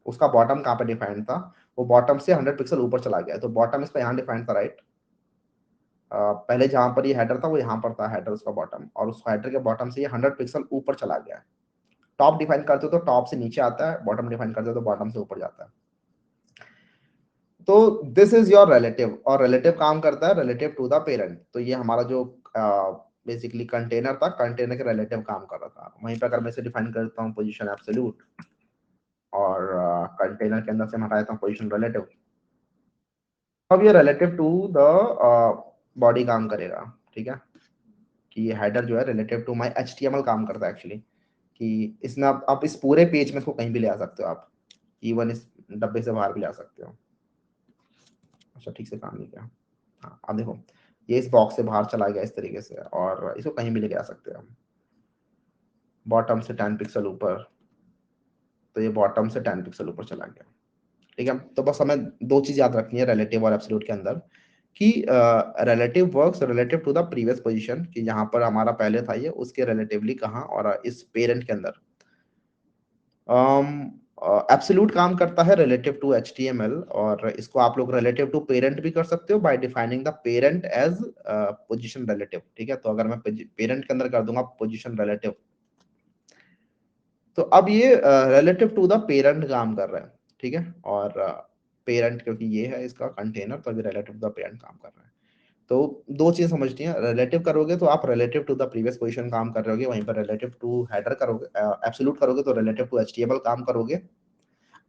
उसका बॉटम कहाँ पे डिफाइंड था, वो बॉटम से 100 पिक्सल ऊपर चला गया। तो बॉटम इसका यहाँ डिफाइंड था, राइट। पहले जहां पर ये हेडर था वो यहाँ पर था, हेडर उसका बॉटम, और उस हेडर के बॉटम से ये 100 पिक्सल ऊपर चला गया है। टॉप डिफाइन करते हो तो टॉप से नीचे आता है, बॉटम डिफाइन करते हो तो बॉटम से ऊपर जाता है। तो दिस इज योर रिलेटिव, और रिलेटिव काम करता है रिलेटिव टू द पेरेंट। तो ये हमारा जो बेसिकली कंटेनर था, कंटेनर के रिलेटिव काम कर रहा था। वहीं पर अगर मैं इसे डिफाइन करता हूँ पोजीशन एब्सोल्यूट, और कंटेनर के अंदर से मैं हटा देता हूँ पोजीशन रिलेटिव, अब ये रिलेटिव टू द बॉडी काम करेगा। ठीक है, कि ये हेडर जो है रिलेटिव टू माय HTML काम करता है एक्चुअली, कि इसमें आप इस पूरे पेज में इसको कहीं भी ले आ सकते हो, आप इवन इस डब्बे से बाहर भी ले आ सकते हो। अच्छा, ठीक से काम नहीं किया। हाँ, अब देखो, ये इस बॉक्स से बाहर चला गया इस तरीके से, और इसको कहीं भी लेके आ सकते हैं हम। बॉटम से 10 पिक्सल ऊपर, तो ये बॉटम से 10 पिक्सल ऊपर चला गया। ठीक है, तो बस हमें दो चीज याद रखनी है रिलेटिव और एब्सोल्यूट के अंदर, कि relative works relative to the previous position, कि यहाँ पर हमारा पहले था ये, उसके रिलेटिवली कहाँ, और इस पेरेंट के अंदर एब्सोल्यूट काम करता है रिलेटिव टू HTML, और इसको आप लोग रिलेटिव टू पेरेंट भी कर सकते हो by defining the parent as position relative. ठीक है, तो अगर मैं पेरेंट के अंदर कर दूंगा पोजीशन रिलेटिव, तो अब ये रिलेटिव टू द पेरेंट काम कर रहा है। ठीक है, और पेरेंट क्योंकि ये है इसका कंटेनर, तो अभी रिलेटिव टू द पेरेंट काम कर रहा है। तो दो चीज समझनी है, रिलेटिव करोगे तो आप relative to the previous position काम कर रहे होगे, वहीं पर रिलेटिव टू हेडर करोगे, एब्सोल्यूट करोगे तो रिलेटिव टू HTML काम करोगे,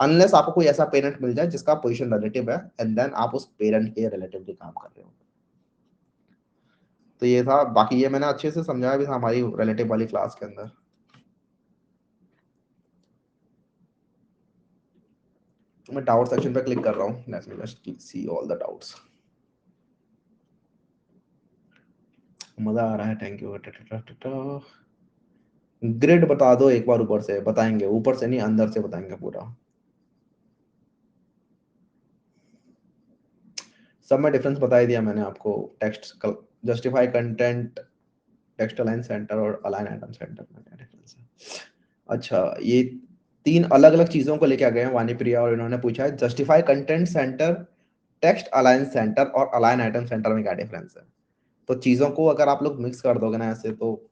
अनलेस आपको कोई ऐसा पेरेंट मिल जाए जिसका पोजीशन रिलेटिव है, एंड देन आप उस पेरेंट के रिलेटिवली काम कर रहे हो। तो ये था, बाकी ये मैंने अच्छे से समझाया भी था हमारी रिलेटिव वाली क्लास के अंदर। तो मैं डाउट सेक्शन पे क्लिक कर रहा हूँ, late me just see all the doubts. मजा आ रहा है, थैंक यू। ग्रिड बता दो एक बार, ऊपर से बताएंगे, ऊपर से नहीं अंदर से बताएंगे पूरा। सब में डिफरेंस बता ही दिया मैंने आपको। Text justify content, text align centre और अलाइन आइटम सेंटर में क्या डिफरेंस है। अच्छा, ये तीन अलग अलग चीजों को लेके आ गए हैं वानी प्रिया, और इन्होंने पूछा है justify content centre, text align centre और अलाइन आइटम सेंटर में क्या डिफरेंस है। तो चीजों को अगर आप लोग मिक्स कर दोगे ना ऐसे, तो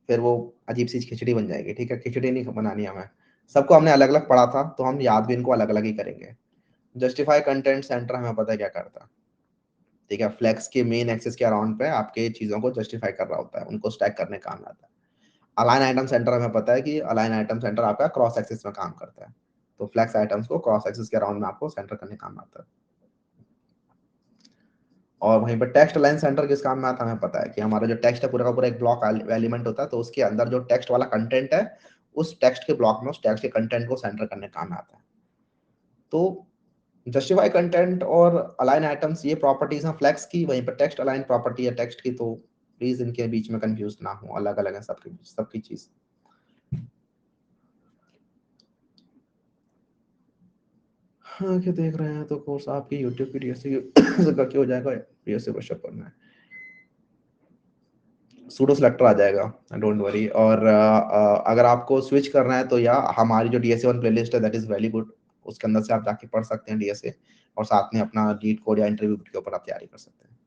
फिर वो अजीब सी खिचड़ी बन जाएगी। ठीक है, खिचड़ी नहीं बनानी हमें, सबको हमने अलग अलग पढ़ा था, तो हम याद भी इनको अलग अलग ही करेंगे। जस्टिफाई कंटेंट सेंटर हमें पता है क्या करता है। ठीक है, फ्लेक्स के मेन एक्सिस के अराउंड पे आपके चीजों को जस्टिफाई कर रहा होता है, उनको स्टैक करने का काम आता है। अलाइन आइटम सेंटर हमें पता है कि अलाइन आइटम सेंटर आपका क्रॉस एक्सिस में काम करता है, तो फ्लेक्स आइटम्स को क्रॉस एक्सिस के अराउंड में आपको सेंटर करने का काम आता है। और वहीं पर टेक्स्ट अलाइन सेंटर किस काम में आता है हमें पता है, कि हमारा जो टेक्स्ट है पूरा का पूरा एक ब्लॉक एलिमेंट होता है, तो उसके अंदर जो टेक्स्ट वाला कंटेंट है, उस टेक्स्ट के ब्लॉक में उस टेक्स्ट के कंटेंट को सेंटर करने का काम आता है। तो जस्टिफाई कंटेंट और अलाइन आइटम्स ये प्रॉपर्टीज हैं फ्लेक्स की, वहीं पर टेक्स्ट अलाइन प्रॉपर्टी है टेक्स्ट की, तो प्लीज इनके बीच में कंफ्यूज ना हो, अलग अलग है सबके बीच सबकी चीज। हाँ, क्या देख रहे हैं, तो कोर्स आपकी यूट्यूब की डीएससी करके हो जाएगा, डीएससी पुशअप करना है, सूडो सेलेक्टर आ जाएगा, डोंट वरी। और अगर आपको स्विच करना है तो या हमारी जो डीएसए वन प्लेलिस्ट है दैट इज वेरी गुड, उसके अंदर से आप जाके पढ़ सकते हैं डीएसए, और साथ में अपना लीड कोड या इंटरव्यू के ऊपर आप तैयारी कर सकते हैं।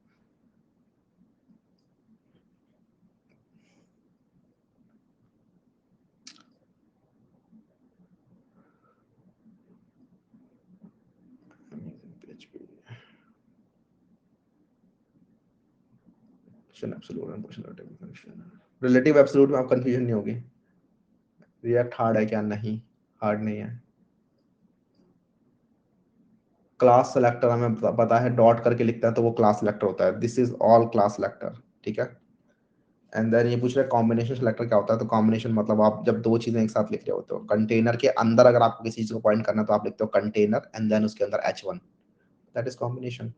रिलेटिव एब्सोल्यूट में आप कंफ्यूजन नहीं होगी। रिएक्ट हार्ड है क्या, नहीं हार्ड नहीं है। क्लास सेलेक्टर हमें पता है, डॉट करके लिखता है तो वो क्लास सेलेक्टर होता है, this is all class selector. ठीक है, एंड देन ये पूछ रहे हैं कॉम्बिनेशन सेलेक्टर क्या होता है, तो कॉम्बिनेशन मतलब आप जब दो चीजें एक साथ लिख रहे होते हो, कंटेनर के अंदर अगर आपको किसी चीज को पॉइंट करना है तो आप लिखते हो कंटेनर एंड देन उसके अंदर H1, दैट इज कॉम्बिनेशन।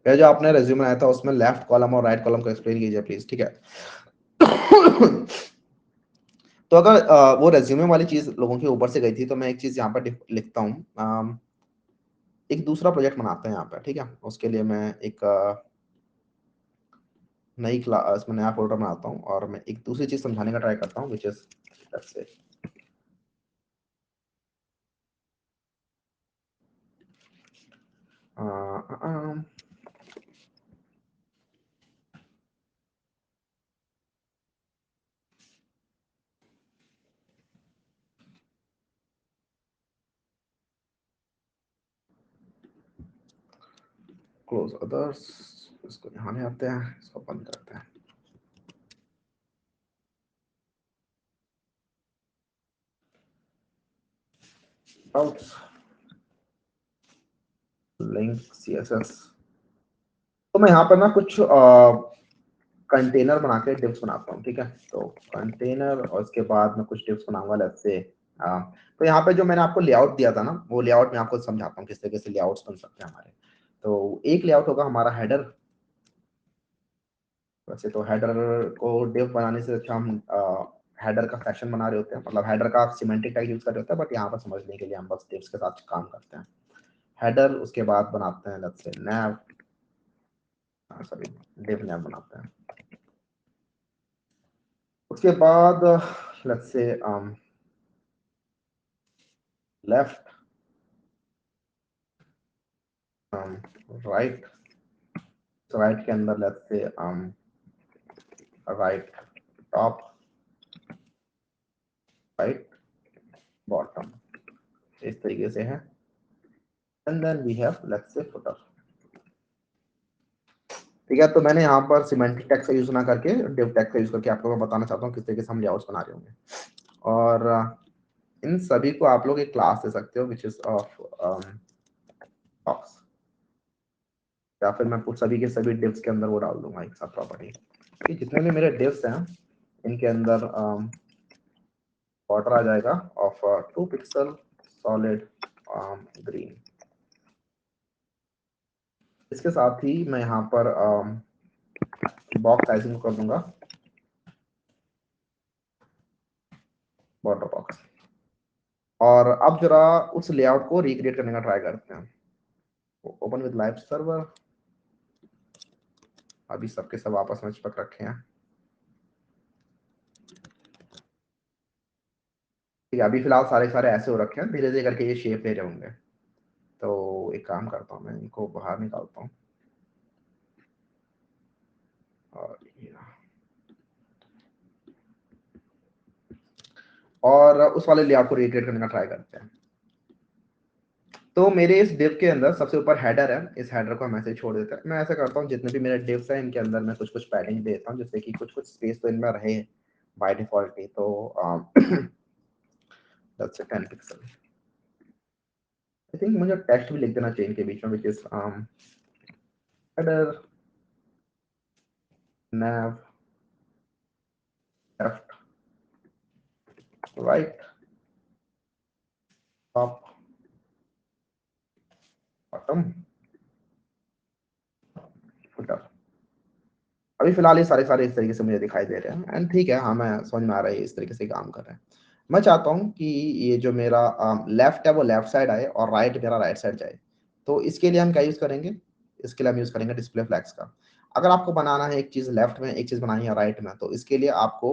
ये जो आपने रेज्यूमे आया था उसमें लेफ्ट कॉलम और राइट कॉलम को एक्सप्लेन कीजिए प्लीज। ठीक है तो अगर वो रेज्यूमे वाली चीज लोगों के ऊपर से गई थी, तो मैं एक चीज यहाँ पर लिखता हूँ, एक दूसरा प्रोजेक्ट बनाते हैं यहाँ पर। ठीक है, उसके लिए मैं एक नई क्लास में नया फोल्डर बनाता हूँ, और मैं एक दूसरी चीज समझाने का ट्राई करता हूँ, विच इज क्लोज अदर्स, इसको यहाँ ले आते हैं, इसको बंद करते हैं। लिंक CSS, तो मैं यहाँ पर ना कुछ कंटेनर बना के डिव्स बनाता हूँ। ठीक है, तो कंटेनर और इसके बाद मैं कुछ डिव्स बनाऊंगा, लेट्स से तो यहाँ पे जो मैंने आपको लेआउट दिया था ना, वो लेआउट मैं आपको समझाता हूँ किस तरीके से लेआउट्स बन सकते हैं हमारे। तो एक लेआउट होगा हमारा हेडर। वैसे तो हेडर को डिव बनाने से अच्छा हम हेडर का सेक्शन बना रहे होते हैं, मतलब हेडर का सिमेंटिक टैग यूज कर रहे होते हैं, बट यहाँ पर समझने के लिए हम बस डिव्स के साथ काम करते हैं। हेडर, उसके बाद बनाते हैं let's say nav, sorry div nav बनाते हैं। उसके बाद let's say left, right, right के अंदर let's say right top, right bottom, इस तरीके से है। And then we have let's say footer. ठीक है, तो मैंने यहाँ पर सिमेंटिक टैग का यूज ना करके डिव टैग का यूज करके आपको मैं बताना चाहता हूँ किस तरीके से हम लेआउट्स बना रहे होंगे। और इन सभी को आप लोग एक क्लास दे सकते हो विच इज ऑफ बॉक्स, या फिर मैं सभी के सभी डिव्स के अंदर वो डाल दूंगा एक साथ प्रॉपर्टी कि जितने भी मेरे डिव्स हैं इनके अंदर बॉर्डर आ जाएगा ऑफ 2 पिक्सल सॉलिड ग्रीन। इसके साथ ही मैं यहाँ पर बॉक्स साइजिंग कर दूंगा बॉर्डर बॉक्स। और अब जरा उस लेआउट को रिक्रिएट करने का ट्राई करते हैं। ओपन विद लाइव सर्वर, अभी सबके सब आपस में चिपक रखे हैं। ठीक है, अभी फिलहाल सारे सारे ऐसे हो रखे हैं, धीरे धीरे करके ये शेप ले रहे होंगे। तो एक काम करता हूँ, मैं इनको बाहर निकालता हूँ और उस वाले लेआउट को रिक्रिएट करने का ट्राई करते हैं। तो मेरे इस डिव के अंदर सबसे ऊपर हेडर है, इस हेडर को हम ऐसे छोड़ देते हैं। मैं ऐसा करता हूँ जितने भी मेरे डिव्स हैं इनके अंदर मैं कुछ कुछ पैडिंग देता हूँ जिससे कि कुछ कुछ स्पेस तो इनमें रहे बाय डिफॉल्ट ही। तो लेट्स से 10 पिक्सल। आई थिंक मुझे टेक्स्ट भी लिख देना चाहिए इनके बीच में which is header nav left right top bottom footer। अभी फिलहाल ये सारे सारे इस तरीके से मुझे दिखाई दे रहे हैं एंड ठीक है, हाँ मैं समझ में आ रहा है इस तरीके से काम कर रहे हैं। मैं चाहता हूँ कि ये जो मेरा लेफ्ट है वो लेफ्ट साइड आए और राइट मेरा राइट साइड जाए। तो इसके लिए हम क्या यूज करेंगे, इसके लिए हम यूज करेंगे डिस्प्ले फ्लैग्स का। अगर आपको बनाना है एक चीज लेफ्ट में, एक चीज बनानी है राइट में, तो इसके लिए आपको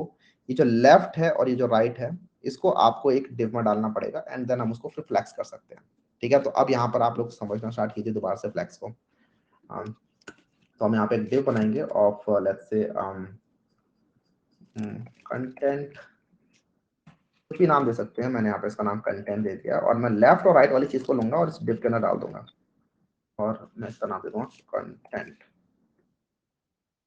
ये जो लेफ्ट है और ये जो राइट है इसको आपको एक डिव में डालना पड़ेगा एंड देन हम उसको फिर फ्लैक्स कर सकते हैं। ठीक है, तो अब यहाँ पर आप लोग समझना स्टार्ट कीजिए दोबारा से फ्लैक्स को। तो हम यहाँ पे एक डिव बनाएंगे ऑफ लेट्स से कंटेंट, कुछ भी नाम दे सकते हैं, मैंने यहाँ पे इसका नाम कंटेंट दे दिया और मैं लेफ्ट और राइट वाली चीज को लूंगा और इस डिव के अंदर डाल दूंगा और मैं इसका नाम दे दूंगा कंटेंट।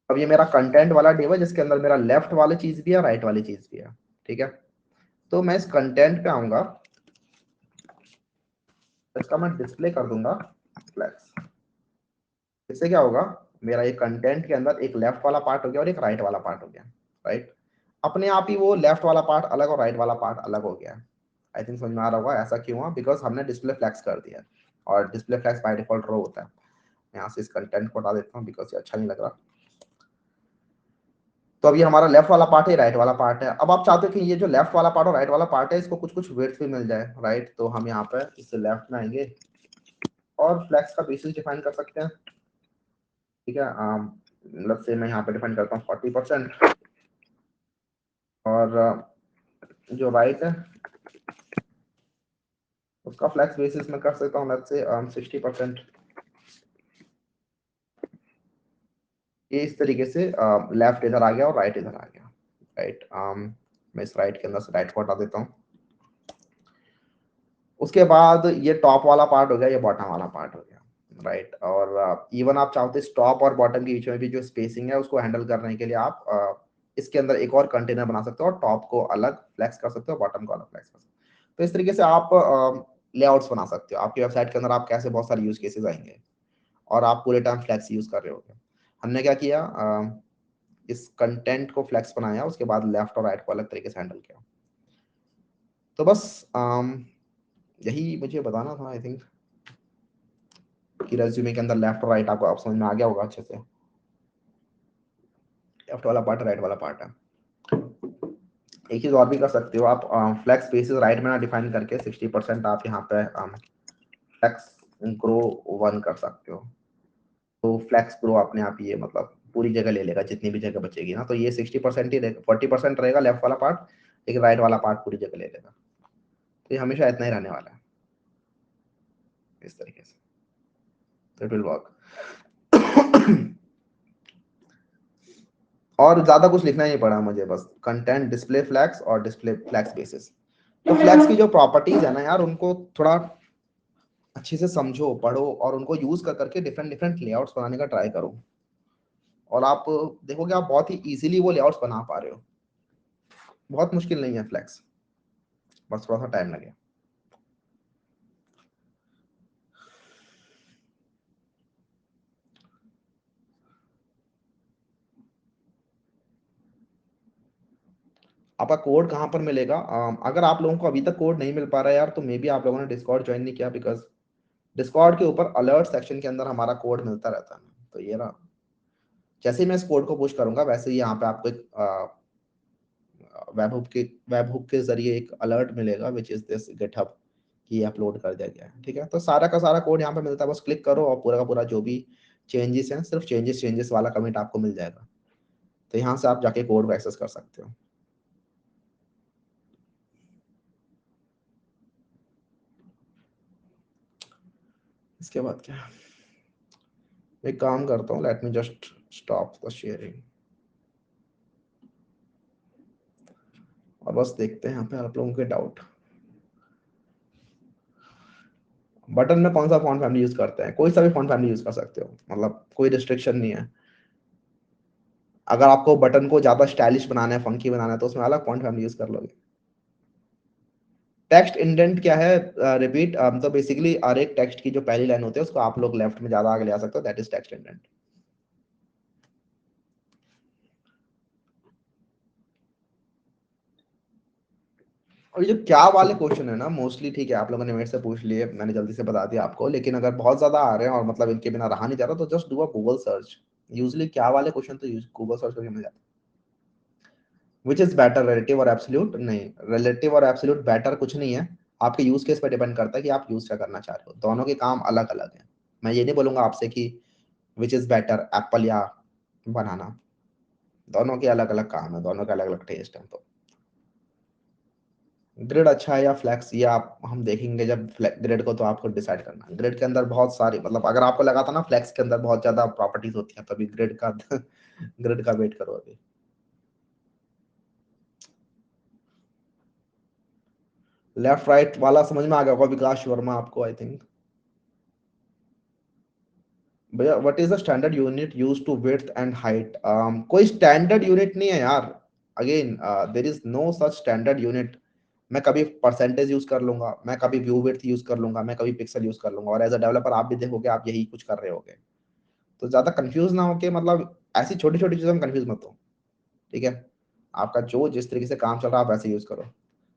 अब ये मेरा कंटेंट वाला डिव है जिसके अंदर मेरा लेफ्ट वाली चीज भी है, राइट वाली चीज भी है। ठीक है, तो मैं इस कंटेंट पे आऊंगा, इसका मैं डिस्प्ले कर दूंगा फ्लैक्स। इससे क्या होगा, मेरा ये कंटेंट के अंदर एक लेफ्ट वाला पार्ट हो गया और एक राइट वाला पार्ट हो गया। राइट, अपने आप ही वो लेफ्ट वाला पार्ट अलग और राइट वाला पार्ट अलग हो गया। आई थिंक समझ में आ रहा होगा ऐसा क्यों हुआ, बिकॉज हमने डिस्प्ले फ्लैक्स कर दिया और डिस्प्ले फ्लैक्स बाय डिफॉल्ट रो होता है। यहाँ से इस कंटेंट को हटा देता हूँ बिकॉज ये अच्छा नहीं लग रहा। तो अब ये हमारा लेफ्ट वाला पार्ट है, राइट वाला पार्ट है। अब आप चाहते हो कि ये जो लेफ्ट वाला पार्ट और राइट वाला पार्ट है इसको कुछ कुछ वेट्स भी मिल जाए। राइट, तो हम यहाँ पे इससे लेफ्ट में आएंगे और फ्लैक्स का बेसिस डिफाइन कर सकते हैं। ठीक है, मतलब से मैं यहाँ पे डिफाइन करता हूँ 40% और जो राइट है उसका फ्लैक्स बेसिस में कर सकता हूँ लेट्स से 60%। ये इस तरीके से लेफ्ट इधर आ गया और राइट इधर आ गया। राइट, मैं इस राइट के अंदर से राइट को हटा देता हूँ। उसके बाद ये टॉप वाला पार्ट हो गया, ये बॉटम वाला पार्ट हो गया। राइट, और इवन आप चाहते हैं टॉप और बॉटम के बीच में भी जो स्पेसिंग है उसको हैंडल करने के लिए आप इसके अंदर एक और कंटेनर बना सकते हो और टॉप को अलग फ्लेक्स कर सकते हो, बॉटम को अलग फ्लेक्स कर सकते हो। तो इस तरीके से आप लेआउट्स बना सकते हो। आपकी वेबसाइट के अंदर आप कैसे बहुत सारे यूज केसेस आएंगे और आप पूरे टाइम फ्लेक्स यूज कर रहे होगे। हमने क्या किया, इस कंटेंट को फ्लेक्स बनाया, उसके बाद लेफ्ट और राइट को अलग तरीके से हैंडल किया। तो बस यही मुझे बताना था। आई थिंक कि रेज्यूमे के अंदर लेफ्ट और राइट आपको आप समझ में आ गया होगा अच्छे से। लेफ्ट वाला पार्ट, राइट वाला पार्ट है। एक चीज और भी कर सकते हो आप, फ्लेक्स स्पेसेस राइट में ना डिफाइन करके 60% आप यहाँ पे फ्लेक्स ग्रो 1 कर सकते हो। तो फ्लेक्स ग्रो अपने आप ये मतलब पूरी जगह ले लेगा, जितनी भी जगह बचेगी ना, तो ये 60% ही रहेगा, 40% रहेगा लेफ्ट वाला पार्ट, लेकिन राइट वाला पार्ट पूरी जगह ले लेगा। तो ये हमेशा इतना ही रहने वाला है इस तरीके से, तो इट विल वर्क। और ज्यादा कुछ लिखना ही नहीं पड़ा मुझे, बस कंटेंट, डिस्प्ले फ्लैग्स और डिस्प्ले फ्लैग्स बेसिस। तो फ्लैग्स की जो प्रॉपर्टीज है ना यार, उनको थोड़ा अच्छे से समझो, पढ़ो, और उनको यूज कर करके डिफरेंट डिफरेंट लेआउट्स बनाने का ट्राई करो, और आप देखोगे आप बहुत ही इजीली वो लेआउट्स बना पा रहे हो। बहुत मुश्किल नहीं है फ्लैग्स, बस थोड़ा सा टाइम लगे। आपका कोड कहाँ पर मिलेगा? अगर आप लोगों को अभी तक कोड नहीं मिल पा रहा है यार, तो मे बी आप लोगों ने डिस्कॉर्ड ज्वाइन नहीं किया, बिकॉज डिस्कॉर्ड के ऊपर अलर्ट सेक्शन के अंदर हमारा कोड मिलता रहता है। तो ये रहा, जैसे ही मैं इस कोड को पुश करूंगा वैसे ही यहाँ पे आपको एक वेब हुक के जरिए एक अलर्ट मिलेगा, विच इज दिस गिटहब, कि अपलोड कर दिया गया है। ठीक है, तो सारा का सारा कोड यहाँ पे मिलता है, बस क्लिक करो और पूरा का पूरा जो भी चेंजेस हैं, सिर्फ चेंजेस वाला कमिट आपको मिल जाएगा। तो यहाँ से आप जाके कोड को एक्सेस कर सकते हो। इसके बाद क्या है? एक काम करता हूँ, late me just stop the sharing, और बस देखते हैं यहाँ पे आप लोगों के डाउट। बटन में कौन सा फॉन्ट फैमिली यूज करते हैं? कोई सा भी फॉन्ट फैमिली यूज कर सकते हो, मतलब कोई रिस्ट्रिक्शन नहीं है। अगर आपको बटन को ज्यादा स्टाइलिश बनाना है, फंकी बनाना है, तो उसमें अलग फॉन्ट फैमिली यूज कर लोगे। टेक्स्ट इंडेंट क्या है? रिपीट, तो बेसिकली हर एक टेक्स्ट की जो पहली लाइन होती है उसको आप लोग लेफ्ट में ज्यादा आगे ले आ सकते हो, दैट इज टेक्स्ट इंडेंट। और ये जो क्या वाले क्वेश्चन है ना, मोस्टली ठीक है, आप लोगों ने मेरे से पूछ लिए, मैंने जल्दी से बता दिया आपको, लेकिन अगर बहुत ज्यादा आ रहे हैं और मतलब इनके बिना रहा नहीं जा रहा, तो just do a Google search. Usually क्या वाले क्वेश्चन तो यूज गूगल सर्च करके मिल जाता है। विच इज बेटर, रिलेटिव और एब्सोल्यूट? नहीं, रिलेटिव और एब्सोल्यूट बेटर कुछ नहीं है। आपके यूज केस पर डिपेंड करता है कि आप यूज क्या करना चाह रहे हो, दोनों के काम अलग अलग है। मैं ये नहीं बोलूंगा आपसे कि विच इज बेटर, एप्पल या बनाना। दोनों के अलग अलग काम है, दोनों के अलग अलग टेस्ट है। तो ग्रिड अच्छा है या फ्लैक्स, ये आप हम देखेंगे जब ग्रिड को, तो आपको डिसाइड करना है। ग्रिड के अंदर बहुत सारी, मतलब अगर आपको लगा था ना फ्लैक्स के अंदर बहुत ज्यादा प्रॉपर्टीज होती हैं, तभी ग्रिड का ग्रिड का वेट करो अभी। लेफ्ट राइट वाला समझ में आ गया होगा विकास वर्मा आपको, आई थिंक। भैया what is the standard unit use to width and height? कोई स्टैंडर्ड यूनिट नहीं है यार। Again there is no such standard unit. मैं कभी परसेंटेज यूज कर लूंगा, मैं कभी व्यू विड्थ यूज कर लूंगा, मैं कभी पिक्सल यूज कर लूंगा, और एज अ डेवलपर आप भी देखोगे आप यही कुछ कर रहे होगे। तो ज्यादा कंफ्यूज ना हो के, मतलब ऐसी छोटी छोटी चीजों में कंफ्यूज मत हो। ठीक है, आपका जो जिस तरीके से काम चल रहा है आप वैसे यूज करो।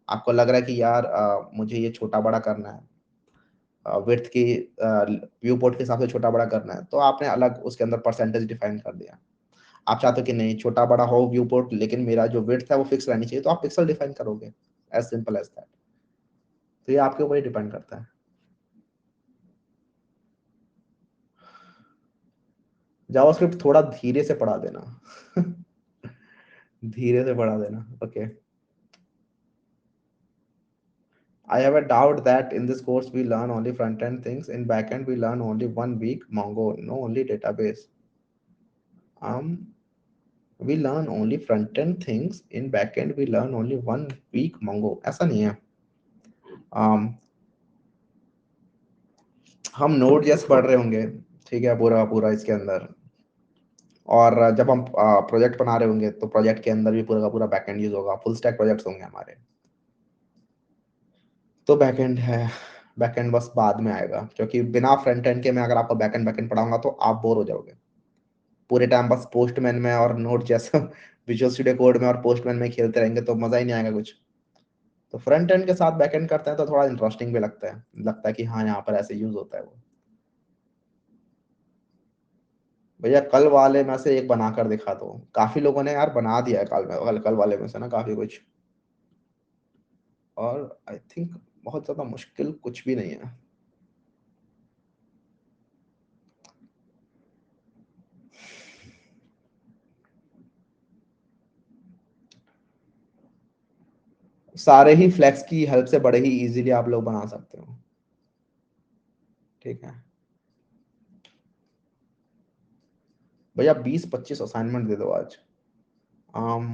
आपको लग रहा है कि यार मुझे ये छोटा बड़ा करना है, विड्थ की व्यू पोर्ट के हिसाब से छोटा बड़ा करना है, तो आपने अलग उसके अंदर परसेंटेज डिफाइन कर दिया। आप चाहते हो कि नहीं छोटा बड़ा हो व्यू पोर्ट, लेकिन मेरा जो विड्थ है वो फिक्स रहनी चाहिए, तो आप पिक्सल डिफाइन करोगे। As simple as that. तो ये आपके ऊपर ही डिपेंड करता है। जावास्क्रिप्ट थोड़ा धीरे से पढ़ा देना। धीरे से पढ़ा देना, okay. I have a doubt that in this course we learn only front end things. In back end we learn only 1 week Mongo, no only database. Um, we learn only front end things. In back end we learn only 1 week Mongo. ऐसा नहीं है। हम नोड जेएस पढ़ रहे होंगे, ठीक है, पूरा पूरा इसके अंदर। और जब हम प्रोजेक्ट बना रहे होंगे, तो प्रोजेक्ट के अंदर भी पूरा का पूरा बैकएंड यूज होगा, फुल स्टैक प्रोजेक्ट्स होंगे हमारे। तो बैकएंड है, बैकएंड बस बाद में आएगा, क्योंकि बिना फ्रंट एंड के मैं अगर आपको बैकएंड बैकएंड पढ़ाऊंगा तो आप बोर हो जाओगे। पूरे टाइम बस पोस्टमैन में और नोट जैसा विजुअल स्टूडियो कोड में और पोस्टमैन में खेलते रहेंगे तो मजा ही नहीं आएगा कुछ। तो फ्रंट एंड के साथ बैक एंड करते हैं तो थोड़ा इंटरेस्टिंग भी लगता है कि हाँ यहाँ पर ऐसे यूज होता है वो। भैया कल वाले में से एक बनाकर दिखा दो। काफी लोगों ने यार बना दिया है कल वाले में से ना काफी कुछ। और आई थिंक बहुत ज्यादा मुश्किल कुछ भी नहीं है। सारे ही फ्लेक्स की हेल्प से बड़े ही इजीली आप लोग बना सकते हो। ठीक है भैया 20-25 असाइनमेंट दे दो आज। um,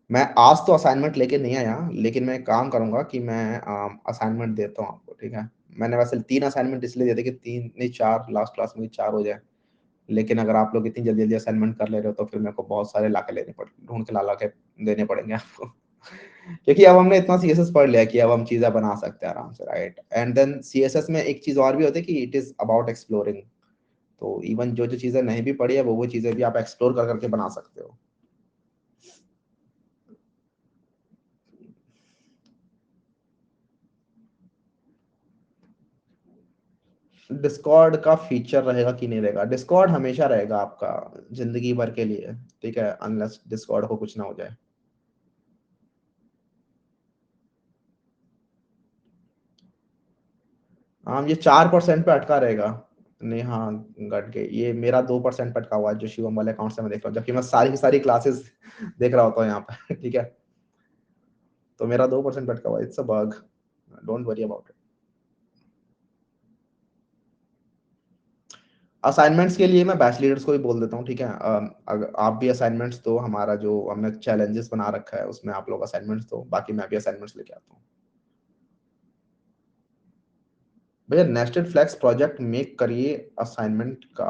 मैं आज तो असाइनमेंट लेके नहीं आया, लेकिन मैं एक काम करूंगा कि मैं असाइनमेंट देता हूँ आपको। ठीक है मैंने वैसे 3 असाइनमेंट इसलिए दिए थे कि 3 नहीं 4, लास्ट क्लास में 4 हो जाए। लेकिन अगर आप लोग इतनी जल्दी जल्दी असाइनमेंट कर ले रहे हो तो फिर मेरे को बहुत सारे लाके लेने पड़े, ढूंढ के ला के देने पड़ेंगे आपको। क्योंकि अब हमने इतना सीएसएस पढ़ लिया कि अब हम चीजें बना सकते हैं आराम से, राइट। एंड देन सीएसएस में एक चीज और भी होती है कि इट इज अबाउट एक्सप्लोरिंग। तो इवन जो जो चीजें नहीं भी पढ़ी है वो चीजें भी आप एक्सप्लोर कर करके बना सकते हो। डिस्कॉर्ड का फीचर रहेगा कि नहीं रहेगा? डिस्कॉर्ड हमेशा रहेगा आपका, जिंदगी भर के लिए। ठीक है अनलेस डिस्कॉर्ड को कुछ ना हो जाए। हाँ ये 4% पे अटका रहेगा। नहीं हाँ घट गए, ये मेरा 2% पे अटका हुआ है जो शिवम वाले अकाउंट से मैं देख रहा हूँ, जबकि मैं सारी की सारी क्लासेस देख रहा होता हूँ यहाँ पे। ठीक है तो मेरा 2% पे अटका हुआ है, it's a bug, don't worry about it. Assignments के लिए मैं बैच लीडर्स को भी बोल देता हूँ। ठीक है अगर आप भी असाइनमेंट्स दो, हमारा जो हमने चैलेंजेस बना रखा है उसमें आप लोग असाइनमेंट्स दो, बाकी मैं भी असाइनमेंट्स लेके आता हूँ। भैया नेस्टेड फ्लैग्स प्रोजेक्ट मेक करिए असाइनमेंट का।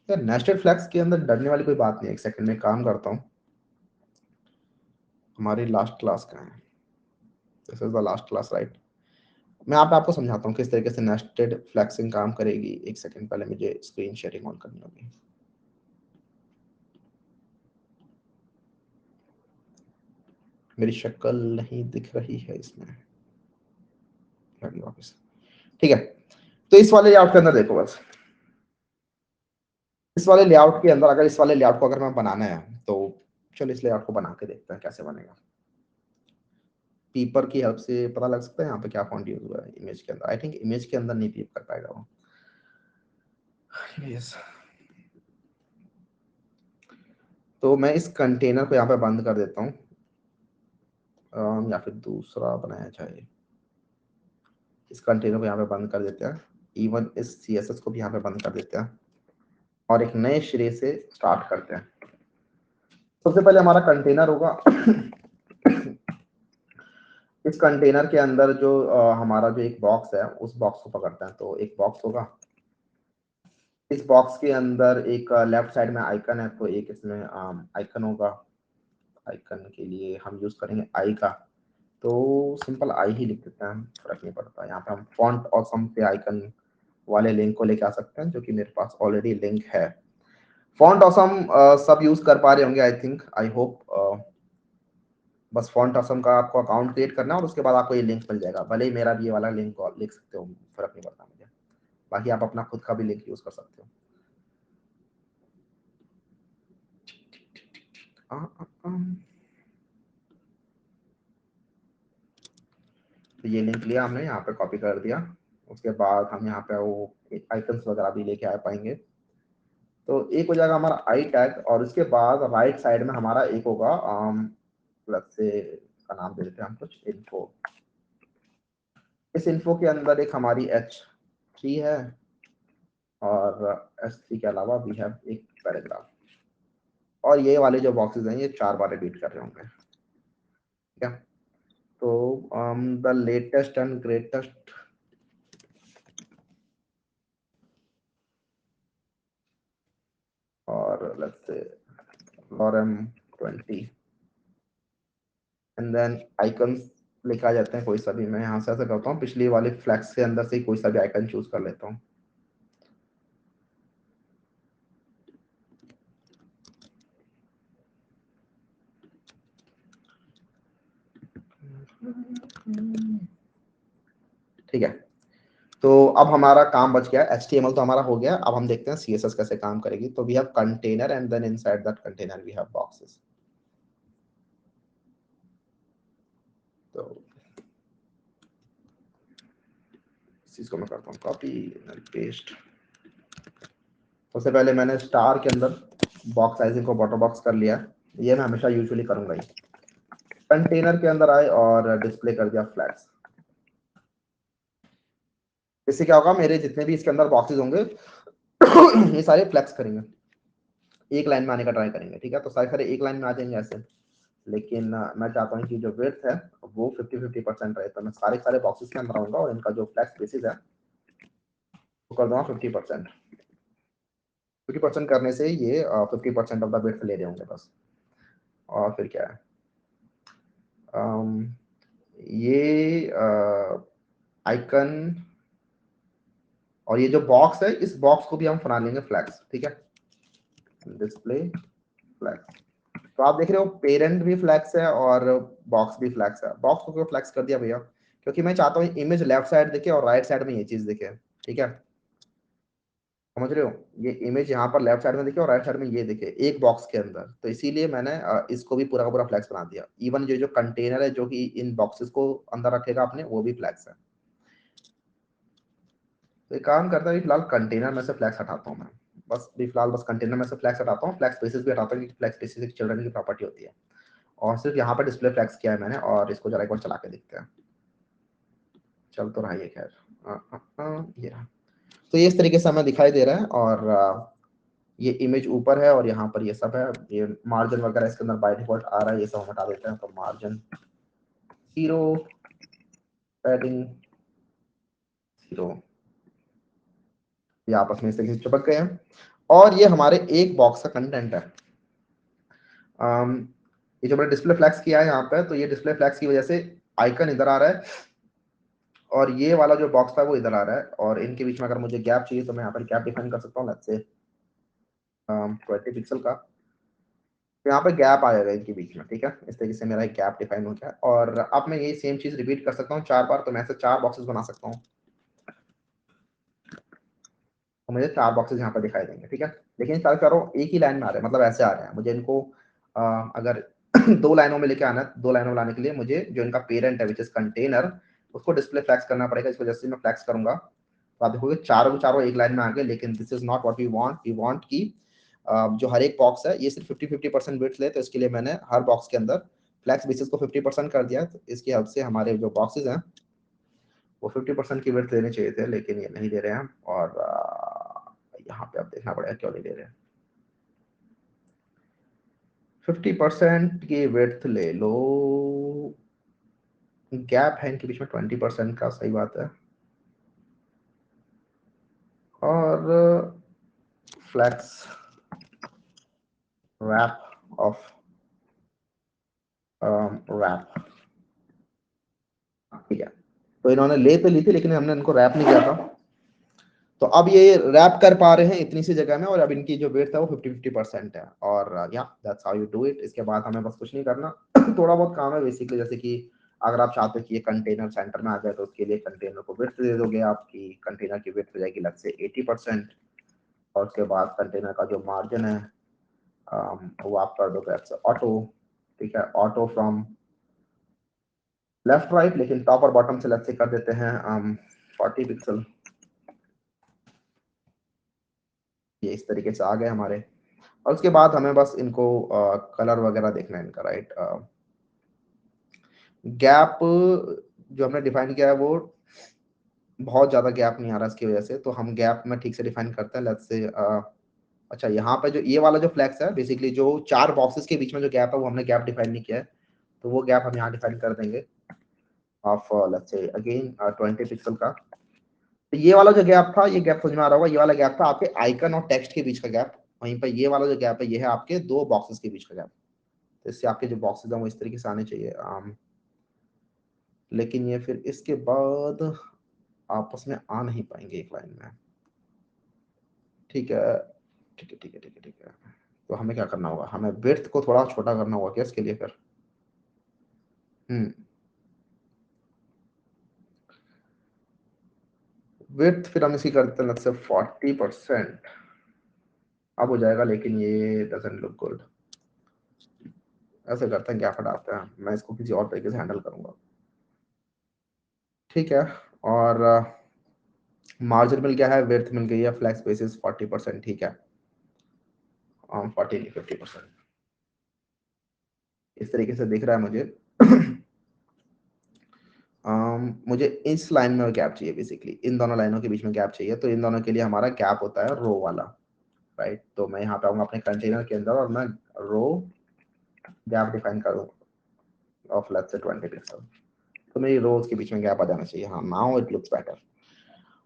यार नेस्टेड फ्लैग्स के अंदर डरने वाली कोई बात नहीं है। एक सेकंड में काम करता हूँ। हमारी लास्ट क्लास का है, this is the last class right. मैं आपको समझाता हूँ किस तरीके से नेस्टेड फ्लैक्सिंग काम करेगी। एक सेकंड पहले मुझे स्क्रीन शेयरिंग ऑन करनी होगी। मेरी शक्ल नहीं दिख रही है इसमें, वापस। ठीक है तो इस वाले लेआउट के अंदर देखो बस, इस वाले लेआउट के अंदर अगर इस वाले लेआउट को अगर मैं बनाना है तो चलो इस लेआउट को बना के देखते हैं कैसे बनेगा। पीपर की हेल्प से पता लग सकता है यहाँ पे क्या फॉन्ट यूज हुआ है इमेज के अंदर। आई थिंक इमेज के अंदर नहीं पीप कर पाएगा वो। यस तो मैं इस कंटेनर को यहाँ पे बंद कर देता हूँ, या फिर दूसरा बनाया जाए। इस कंटेनर को यहाँ पे बंद कर देते हैं, इवन इस सीएसएस को भी यहाँ पे बंद कर देते हैं और एक नए सिरे से स्टार्ट करते हैं। सबसे पहले हमारा कंटेनर होगा। इस कंटेनर के अंदर जो हमारा जो एक बॉक्स है उस बॉक्स को पकड़ते हैं। तो एक बॉक्स होगा, इस बॉक्स के अंदर एक लेफ्ट साइड में आइकन है तो एक इसमें आइकन होगा। आइकन के लिए हम यूज करेंगे आई का, तो सिंपल आई ही लिख देते हैं, फर्क नहीं पड़ता। यहाँ पे हम फॉन्ट ऑसम पे आइकन वाले लिंक को लेके आ सकते हैं जो कि मेरे पास ऑलरेडी लिंक है। फॉन्ट ऑसम सब यूज कर पा रहे होंगे आई थिंक, आई होप। बस फॉन्ट ऑसम का आपको अकाउंट क्रिएट करना है और उसके बाद आपको ये लिंक मिल जाएगा। भले ही मेरा भी ये वाला लिंक लिख सकते हो, फर्क नहीं पड़ता मुझे। बाकी आप अपना खुद का भी लिंक यूज कर सकते हो। आ, आ, आ, तो ये लिंक लिया हमने, यहाँ पे कॉपी कर दिया। उसके बाद हम यहाँ पे वो आइकन्स वगैरह भी लेके आ पाएंगे। तो एक हो जाएगा हमारा आई टैग और उसके बाद राइट साइड में हमारा एक होगा प्लस से का नाम दे देते हैं हम कुछ इन्फो। इस इन्फो के अंदर एक हमारी H3 है और H3 के अलावा वी हैव एक पैराग्राफ। और ये वाले जो बॉक्सेस हैं ये 4 बार रिपीट कर रहे होंगे। ठीक है तो द लेटेस्ट एंड ग्रेटेस्ट और let's say lorem 20 and then icons लेके आ जाते हैं कोई सा भी। मैं यहाँ से ऐसा करता हूँ, पिछली वाले फ्लैक्स के अंदर से कोई सा भी आइकन चूज कर लेता हूँ। ठीक है, तो अब हमारा काम बच गया, HTML तो हमारा हो गया, अब हम देखते हैं CSS कैसे काम करेगी। तो we have container and then inside that container we have boxes. तो इस चीज को मैं करता हूँ कॉपी पेस्ट। सबसे पहले मैंने स्टार के अंदर बॉक्स साइजिंग को बॉटम बॉक्स कर लिया, ये मैं हमेशा यूजुअली करूंगा ही। कंटेनर के अंदर आए और डिस्प्ले कर दिया फ्लैग्स। इससे क्या होगा, मेरे जितने भी इसके अंदर बॉक्सेस होंगे ये सारे फ्लैक्स करेंगे, एक लाइन में आने का ट्राई करेंगे। ठीक है, तो सारे सारे एक लाइन में आ जाएंगे ऐसे। लेकिन मैं चाहता हूँ कि जो विड्थ है वो 50-50% रहे, तो मैं सारे सारे बॉक्सेस के अंदर आऊंगा और इनका जो फ्लैक्स बेसिस है वो कर दूंगा 50%। 50% करने से ये 50% ऑफ द विड्थ ले रहे होंगे बस। और फिर क्या है, ये आइकन और ये जो बॉक्स है, इस बॉक्स को भी हम बना लेंगे फ्लैग्स। ठीक है, डिस्प्ले फ्लैग्स। तो आप देख रहे हो पेरेंट भी फ्लैग्स है और बॉक्स भी फ्लैग्स है। बॉक्स को क्यों फ्लैग्स कर दिया भैया, क्योंकि मैं चाहता हूँ इमेज लेफ्ट साइड दिखे और राइट साइड में ये चीज दिखे। ठीक है, समझ रहे हो, ये इमेज यहाँ पर लेफ्ट साइड में दिखे और राइट साइड में ये दिखे एक बॉक्स के अंदर। तो इसीलिए मैंने इसको भी पूरा का पूरा फ्लैक्स बना दिया। इवन जो जो कंटेनर है जो कि इन बॉक्सेस को अंदर रखेगा आपने, वो भी फ्लैक्स है। तो एक काम करता है, फिलहाल कंटेनर में से फ्लैक्स हटाता हूँ मैं, बस भी फिलहाल बस कंटेनर में से फ्लैक्स हटाता हूँ, फ्लैक्स स्पेसेस भी हटाता हूँ, क्योंकि फ्लैक्स स्पेसेस एक चिल्ड्रन की प्रॉपर्टी होती है। और सिर्फ यहाँ पर डिस्प्ले फ्लैक्स किया है मैंने, और इसको जरा एक बार चला के देखते हैं। चल तो रहा है खैर, ये रहा। तो ये इस तरीके से हमें दिखाई दे रहा है, और ये इमेज ऊपर है और यहाँ पर ये सब है। ये मार्जिन वगैरह इसके अंदर बाय डिफॉल्ट आ रहा है, ये सब हम हटा देते हैं। तो मार्जिन 0, पैडिंग 0, ये आपस में इस तरीके से चिपक गए हैं। और ये हमारे एक बॉक्स का कंटेंट है। ये जो मैंने डिस्प्ले फ्लैक्स किया है यहाँ पे, तो ये डिस्प्ले फ्लैक्स की वजह से आइकन इधर आ रहा है और ये वाला जो बॉक्स था वो इधर आ रहा है। और इनके बीच में अगर मुझे गैप चाहिए तो मैं यहाँ पर गैप डिफाइन कर सकता हूँ, लेट्स से 20 पिक्सल का। तो यहाँ पे गैप आएगा इनके बीच में। ठीक है, इस तरीके से मेरा एक गैप डिफाइन हो गया। और अब मैं ये सेम चीज रिपीट कर सकता हूँ 4 बार, तो मैं ऐसे 4 बॉक्सेस बना सकता हूँ, तो मुझे 4 बॉक्सेस यहाँ पर दिखाई देंगे। ठीक है, लेकिन चारों चारों एक ही लाइन में आ रहे हैं, मतलब ऐसे आ रहे हैं। मुझे इनको अगर 2 लाइनों में लेके आना है, 2 लाइनों में लाने के लिए मुझे जो इनका पेरेंट है विच इज कंटेनर, उसको डिस्प्ले फ्लैक्स करना पड़ेगा। इस वजह से मैं फ्लैक्स करूंगा, तो आप देखोगे चारों के चारों एक लाइन में आ गए। लेकिन this is not what we want. We want की जो हर एक बॉक्स है ये सिर्फ 50-50% विड्थ ले, तो इसके लिए मैंने हर बॉक्स के अंदर फ्लैक्स बेसिस को 50% कर दिया। तो इसकी हेल्प से हमारे जो बॉक्सेस हैं वो 50% की विड्थ लेने चाहिए थे, लेकिन ये नहीं दे रहे हैं। और यहाँ पे अब देखना पड़ेगा क्यों नहीं दे रहे हैं। 50% की विड्थ ले लो, गैप है इनके बीच में 20% का, सही बात है। और फ्लैक्स रैप ऑफ रैप, ठीक है। तो इन्होंने ले तो ली थी लेकिन हमने इनको रैप नहीं किया था, तो अब ये रैप कर पा रहे हैं इतनी सी जगह में। और अब इनकी जो वेट है वो 50-50% है। और या that's how you do it. इसके बाद हमें बस कुछ नहीं करना थोड़ा बहुत काम है बेसिकली, जैसे कि अगर आप चाहते हो कि ये कंटेनर सेंटर में आ जाए, तो उसके लिए कंटेनर को विड्थ दे दोगे। आपकी कंटेनर की विड्थ हो जाएगी लगभग से 80%। और उसके बाद कंटेनर का जो मार्जिन है वो आप कर दोगे ऑटो। ठीक है, ऑटो फ्रॉम लेफ्ट राइट, लेकिन टॉप और बॉटम से लेफ्ट से कर देते हैं 40 पिक्सल। ये इस तरीके से आ गए हमारे। और उसके बाद हमें बस इनको कलर वगैरह देखना है इनका, राइट। गैप जो हमने डिफाइन किया है वो बहुत ज्यादा गैप नहीं आ रहा इसकी वजह से, तो हम गैप में ठीक से डिफाइन करते हैं। लेट्स से अच्छा, यहाँ पे जो ये वाला जो फ्लैक्स है बेसिकली जो 4 बॉक्सेस के बीच में जो गैप है वो हमने गैप डिफाइन नहीं किया है, तो वो गैप हम यहाँ डिफाइन कर देंगे of let's say again 20 pixel का। तो ये वाला जो गैप था, ये गैप समझ में आ रहा होगा, ये वाला गैप था आपके आइकन और टेक्स्ट के बीच का गैप। वहीं पर ये वाला जो गैप है ये है आपके 2 बॉक्सेस के बीच का गैप। तो इससे आपके जो बॉक्सेस हैं वो इस तरीके से आने चाहिए। लेकिन ये फिर इसके बाद आपस में आ नहीं पाएंगे एक लाइन में। ठीक है, ठीक है, ठीक है, ठीक है, ठीक है। तो हमें क्या करना होगा, हमें विड्थ को थोड़ा छोटा करना होगा क्या इसके लिए फिर। हम्म विड्थ फिर हम इसकी करते हैं से 40%। अब हो जाएगा, लेकिन ये डजंट लुक गुड। ऐसे करते हैं, क्या हटाते हैं, मैं इसको किसी और तरीके से हैंडल करूंगा। ठीक है। और मार्जिन मिल गया है, विड्थ मिल गई है, फ्लैक्स बेसिस 40%। ठीक है, 40 50%। इस तरीके से दिख रहा है मुझे। मुझे इस लाइन में गैप चाहिए, बेसिकली इन दोनों लाइनों के बीच में गैप चाहिए। तो इन दोनों के लिए हमारा गैप होता है रो वाला, राइट। तो मैं यहाँ पे आऊंगा अपने कंटेनर के अंदर और मैं रो गैप डिफाइन करूंगा ऑफ लेट्स से 20 पिक्सल। तो मेरी रोज के बीच में गैप आ जाना चाहिए। हाँ, नाउ इट लुक्स बेटर।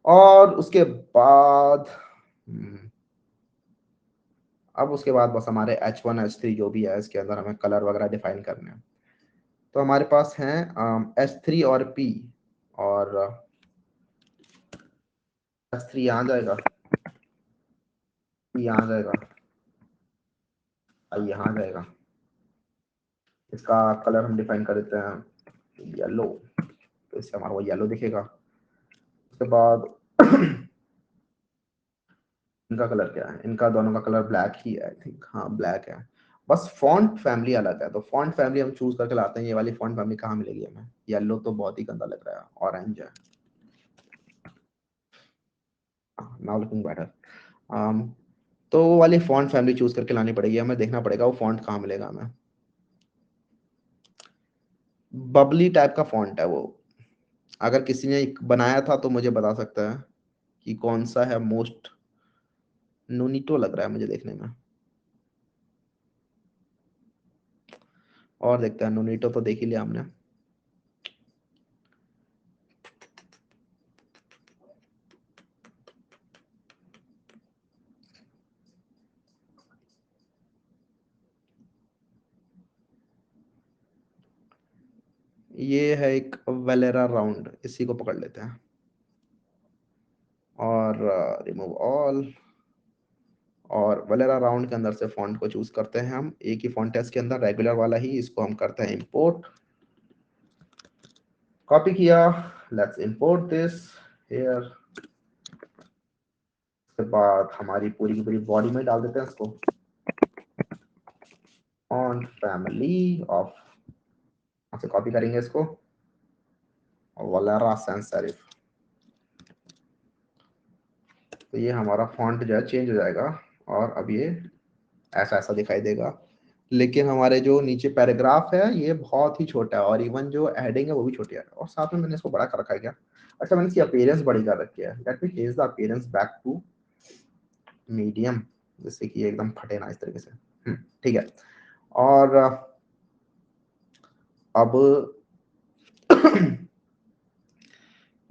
और उसके बाद अब उसके बाद बस हमारे H1 H3 जो भी है इसके अंदर हमें कलर वगैरह डिफाइन करने हैं। तो हमारे पास हैं H3 और P। और H3 यहाँ जाएगा, P यहाँ जाएगा, I यहाँ जाएगा। इसका कलर हम डिफाइन कर देते हैं येलो, तो इससे हमारा वो येलो दिखेगा। उसके बाद इनका कलर क्या है, इनका दोनों का कलर ब्लैक ही है, आई थिंक। हाँ, ब्लैक है। बस फॉन्ट फैमिली अलग है, तो फॉन्ट फैमिली हम चूज करके लाते हैं। ये वाली फॉन्ट फैमिली कहाँ मिलेगी हमें? येलो तो बहुत ही गंदा लग रहा है, ऑरेंज है। Now looking better. तो वो वाली फॉन्ट फैमिली चूज करके लानी पड़ेगी हमें। देखना पड़ेगा वो फॉन्ट कहाँ मिलेगा हमें। बबली टाइप का फॉन्ट है वो। अगर किसी ने बनाया था तो मुझे बता सकता है कि कौन सा है। मोस्ट नूनीटो लग रहा है मुझे देखने में। और देखते हैं, नूनीटो तो देख ही लिया हमने। ये है एक वेलेरा राउंड, इसी को पकड़ लेते हैं और रिमूव ऑल। और वेलेरा राउंड के अंदर से फॉन्ट को चूज करते हैं हम। एक ही फॉन्ट है इसके अंदर, रेगुलर वाला ही। इसको हम करते हैं इंपोर्ट। कॉपी किया, लेट्स इंपोर्ट दिस हियर। उसके बाद हमारी पूरी की पूरी बॉडी में डाल देते हैं इसको। फॉन्ट फैमिली ऑफ, से कॉपी करेंगे इसको, वलेरा सैंस सेरिफ। तो ये हमारा फॉन्ट जो है चेंज हो जाएगा और अब ये ऐसा ऐसा दिखाई देगा। लेकिन हमारे जो नीचे पैराग्राफ है ये बहुत ही छोटा है, और इवन जो हेडिंग है वो भी छोटी है। और साथ में मैंने इसको बड़ा कर रखा है क्या? अच्छा, मैंने इसकी अपीयरेंस बड़ी कर रखी है। Let me change the appearance back to medium, जिससे कि ये एकदम फटे ना इस तरीके से। ठीक है। और अब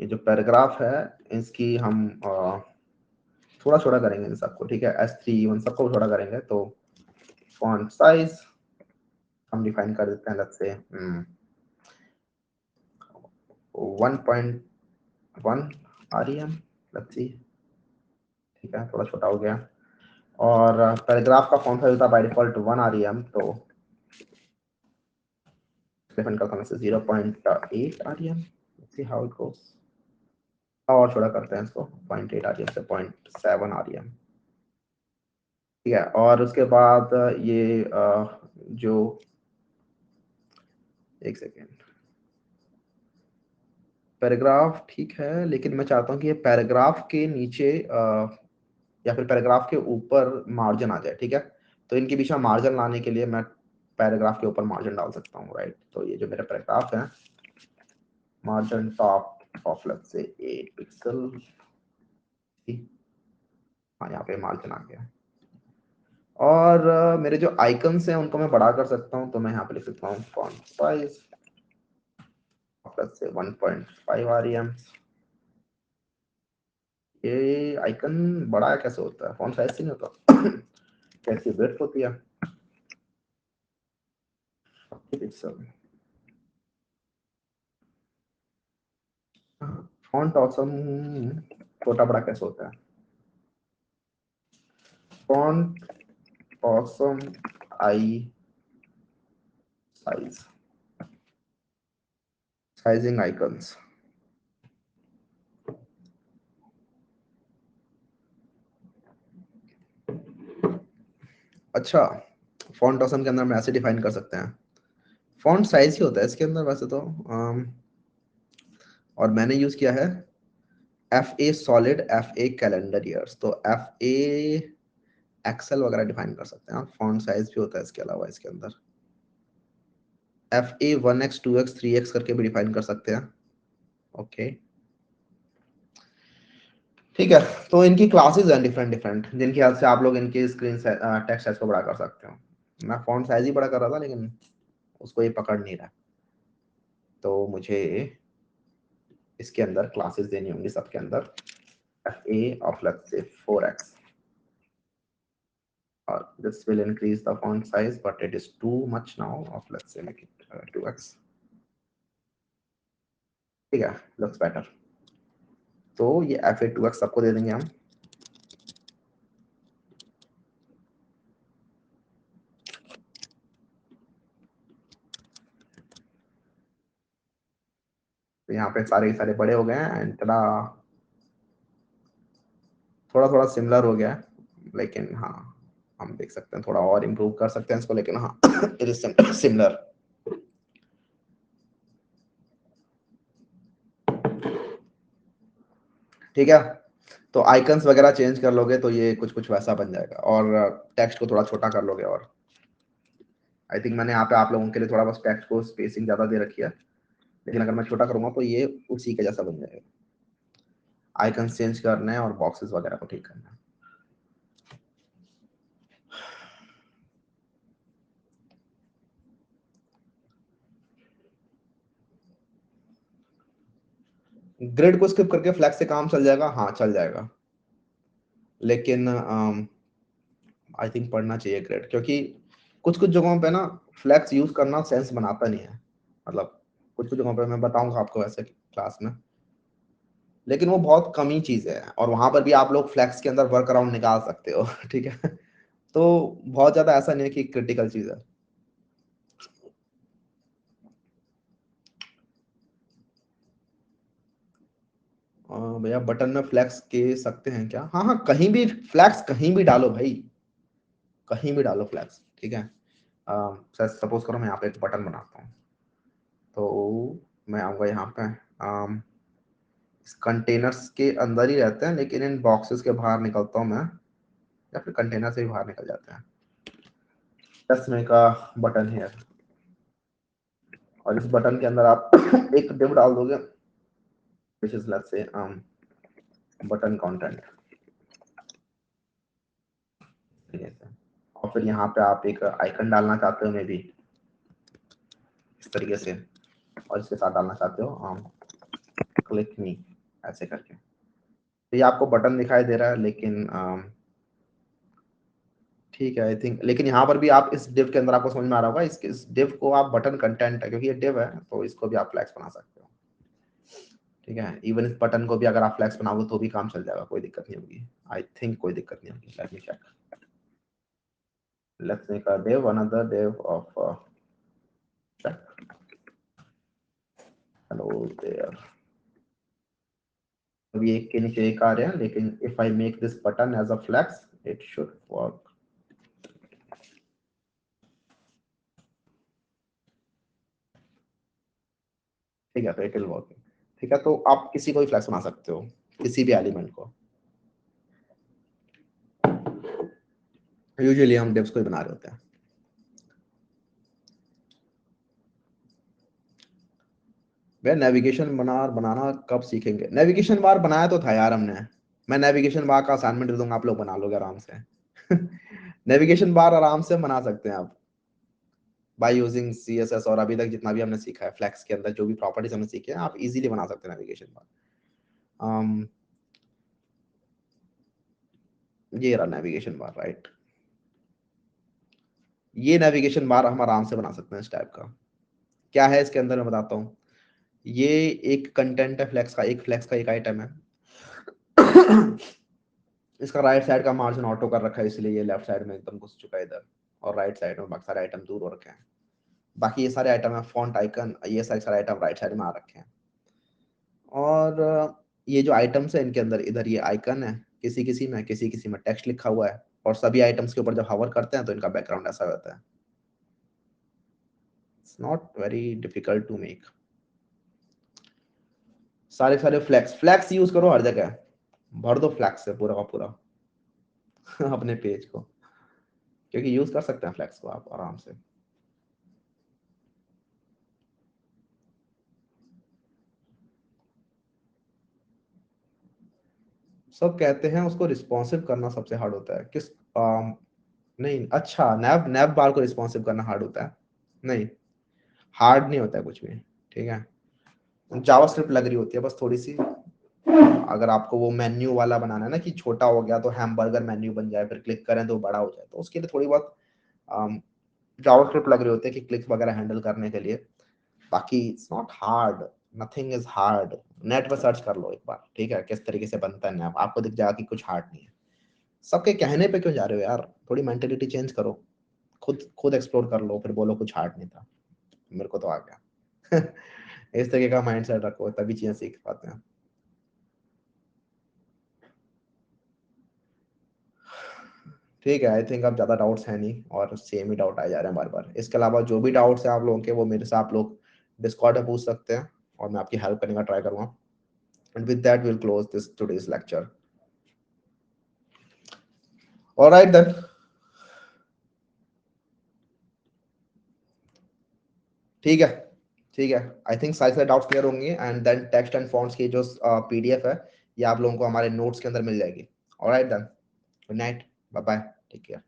ये जो पैराग्राफ है इसकी हम थोड़ा छोटा करेंगे इन सबको। ठीक है, S3 इन सबको छोटा करेंगे। तो फॉन्ट साइज हम डिफाइन कर देते हैं, let's say 1.1 REM। Let's see, ठीक है, थोड़ा छोटा हो गया। और पैराग्राफ का फॉन्ट साइज होता है बाय डिफॉल्ट 1 REM, तो डिफाइन करता हूं इसे 0.8 REM। Let's see how it goes. और छोटा करते हैं इसको 0.8 REM से 0.7 REM। ठीक है। और उसके बाद ये जो, एक सेकेंड, पैराग्राफ ठीक है, लेकिन मैं चाहता हूँ कि ये पैराग्राफ के नीचे या फिर पैराग्राफ के ऊपर मार्जिन आ जाए। ठीक है, तो इनके बीच में मार्जिन लाने के लिए मैं पैराग्राफ के ऊपर मार्जिन डाल सकता हूँ, राइट। तो ये जो मेरा पैराग्राफ है, margin top of let's say 8 pixel. हाँ, यहाँ पे मार्जिन आ गया। और मेरे जो आइकन्स हैं उनको मैं बड़ा कर सकता हूँ। तो मैं यहाँ पे लिख सकता हूँ फॉन्ट साइज से 1.5 REM। ये आइकन बड़ा कैसे होता है? फॉन्ट साइज से नहीं होता। कैसी विड्थ होती है? पिक्सल। फॉन्ट ऑसम छोटा बड़ा कैसे होता है? Font awesome I size, sizing icons. अच्छा, फॉन्ट ऑप्शन के अंदर हम ऐसे डिफाइन कर सकते हैं, फॉन्ट साइज ही होता है इसके अंदर वैसे तो। और मैंने यूज किया है FA solid, FA calendar years, तो FA एक्सेल वगैरह डिफाइन कर सकते हैं। फॉन्ट साइज भी होता है इसके अलावा इसके अंदर, FA 1x 2x 3x करके भी डिफाइन कर सकते हैं। ओके ठीक है, तो इनकी क्लासेस हैं डिफरेंट डिफरेंट, जिनकी हेल्प से आप लोग इनके स्क्रीन टेक्स्ट साइज को बड़ा कर सकते हो। मैं फॉन्ट साइज ही बड़ा कर रहा था लेकिन उसको ये पकड़ नहीं रहा, तो मुझे इसके अंदर क्लासेस देनी होंगी सबके अंदर, FA of let's say 4x, or this will increase the font size but it is too much now, of let's say make it 2x। ठीक है, looks better। तो ये FA 2x सबको दे देंगे हम। तो यहाँ पे सारे के सारे बड़े हो गए हैं एंड थोड़ा थोड़ा सिमिलर हो गया है, लेकिन हाँ हम देख सकते हैं थोड़ा और इम्प्रूव कर सकते हैं इसको, लेकिन हाँ इट इज सिमिलर। ठीक है, तो आइकन्स वगैरह चेंज कर लोगे तो ये कुछ कुछ वैसा बन जाएगा, और टेक्स्ट को थोड़ा छोटा कर लोगे, और आई थिंक मैंने यहाँ पे आप लोगों के लिए थोड़ा बस टेक्स्ट को स्पेसिंग ज्यादा दे रखी है, लेकिन अगर मैं छोटा करूंगा तो ये उसी के जैसा बन जाएगा। आइकन्स चेंज करने हैं और बॉक्सेस वगैरह को ठीक करना है। ग्रिड को स्किप करके फ्लैक्स से काम चल जाएगा, हाँ चल जाएगा, लेकिन आई थिंक पढ़ना चाहिए ग्रिड, क्योंकि कुछ कुछ जगहों पे ना फ्लैक्स यूज करना सेंस बनाता नहीं है, मतलब कुछ कुछ जगहों पे मैं बताऊंगा आपको वैसे क्लास में, लेकिन वो बहुत कम ही चीज है, और वहां पर भी आप लोग फ्लैक्स के अंदर वर्क अराउंड निकाल सकते हो ठीक है, तो बहुत ज्यादा ऐसा नहीं है कि क्रिटिकल चीज है। भैया बटन में फ्लैक्स के सकते हैं क्या? हाँ हाँ, कहीं भी फ्लैक्स कहीं भी डालो भाई, कहीं भी डालो फ्लैक्स, ठीक है। सपोज करो मैं यहाँ पे एक बटन बनाता हूँ, तो मैं आऊंगा यहाँ पे, इस कंटेनर्स के अंदर ही रहते हैं लेकिन इन बॉक्सेस के बाहर निकलता हूँ मैं, या फिर कंटेनर से भी बाहर निकल जाते हैं। 10 मिनट का बटन है, और इस बटन के अंदर आप एक डिव डाल दोगे, which is let's say button content, ठीक है। और फिर यहाँ पे आप एक आइकन डालना चाहते हो मे बी इस तरीके से, और इसके साथ डालना चाहते हो क्लिक मी ऐसे करके, तो ये आपको बटन दिखाई दे रहा है, लेकिन ठीक है आई थिंक, लेकिन यहाँ पर भी आप इस डिव के अंदर आपको समझ में आ रहा होगा, इस डिव को आप बटन कंटेंट है क्योंकि ये डिव है, तो इसको भी आप फ्लैक्स बना सकते हो। ठीक है, इवन इस बटन को भी अगर आप फ्लैक्स बनाओगे तो भी काम चल जाएगा, कोई दिक्कत नहीं होगी, आई थिंक कोई दिक्कत नहीं होगी। Let me check, let's make a div, another div of check, hello there। अभी एक के नीचे एक आ रहे हैं, लेकिन if I make this button as a flex it should work. ठीक है, तो इट विल वर्क। ठीक है, तो आप किसी को भी फ्लैक्स बना सकते हो, किसी भी एलिमेंट को, यूजुअली हम डिव्स को ही बना रहे होते हैं। भैया नेविगेशन बनाना कब सीखेंगे? नेविगेशन बार बनाया तो था यार हमने, मैं नेविगेशन बार का असाइनमेंट दे दूंगा, आप लोग बना लोगे आराम से नेविगेशन बार आराम से बना सकते हैं आप, बाय यूजिंग CSS, और अभी तक जितना भी हमने सीखा है फ्लैक्स के अंदर जो भी प्रॉपर्टीज हमने सीखे हैं, आप इजीली बना सकते हैं नेविगेशन बार। ये रहा नेविगेशन बार, राइट, ये नेविगेशन बार हम आराम से बना सकते हैं इस टाइप का। क्या है इसके अंदर मैं बताता हूँ, ये एक कंटेंट है फ्लैक्स का, एक फ्लैक्स का एक आइटम है इसका राइट साइड का मार्जिन ऑटो कर रखा है, इसलिए ये लेफ्ट साइड में एकदम घुस चुका है इधर, और राइट साइड में बाकी सारे आइटम दूर हो रखे हैं। बाकी ये सारे आइटम है फॉन्ट आइकन, ये सारे सारे आइटम राइट साइड में आ रखे हैं, और ये जो आइटम्स है इनके अंदर इधर ये आइकन है, किसी किसी में टेक्स्ट लिखा हुआ है, और सभी आइटम्स के ऊपर जब हवर करते हैं तो इनका बैकग्राउंड ऐसा रहता है. It's not very difficult to make. सारे सारे फ्लैक्स यूज करो हर जगह, भर दो फ्लैक्स से पूरा का पूरा अपने पेज को, क्योंकि यूज कर सकते हैं फ्लैक्स को आप आराम से. सब कहते हैं उसको रिस्पॉन्सिव करना सबसे हार्ड होता है. नहीं, अच्छा, नैव नैव बार को रिस्पॉन्सिव करना हार्ड होता है. नहीं, हार्ड नहीं होता है कुछ भी. ठीक है, जावास्क्रिप्ट लग रही होती है बस थोड़ी सी. अगर आपको वो मेन्यू वाला बनाना है ना कि छोटा हो गया तो हैमबर्गर मेन्यू बन जाए, फिर क्लिक करें तो बड़ा हो जाए, तो उसके लिए थोड़ी बहुत जावास्क्रिप्ट लग रही होती है कि क्लिक वगैरह हैंडल करने के लिए. बाकी it's not hard, nothing is hard. Net पर सर्च कर लो एक बार, ठीक है, किस तरीके से बनता है नैप, आपको दिख जाएगा कि कुछ हार्ड नहीं है. सबके कहने पे क्यों जा रहे हो यार, थोड़ी मेंटेलिटी चेंज करो, खुद खुद एक्सप्लोर कर लो, फिर बोलो कुछ हार्ड नहीं था. मेरे को तो आ गया. इस तरीके का माइंडसेट रखो, तभी चीजें सीख पाते हैं. ठीक है, आई थिंक अब ज्यादा डाउट्स है नहीं, और सेम ही डाउट आए जा रहे हैं बार बार. इसके अलावा जो भी डाउट्स हैं आप लोगों के, वो मेरे से आप लोग डिस्कॉर्ड में पूछ सकते हैं, और मैं आपकी हेल्प करने का ट्राई करूंगा. And with that will close this today's lecture. Alright then. ठीक है, ठीक है. आई थिंक सारे सारे डाउट्स क्लियर होंगे. And then text and fonts की जो पीडीएफ है, ये आप लोगों को हमारे नोट्स के अंदर मिल जाएगी. Alright then, good night, bye bye, take care.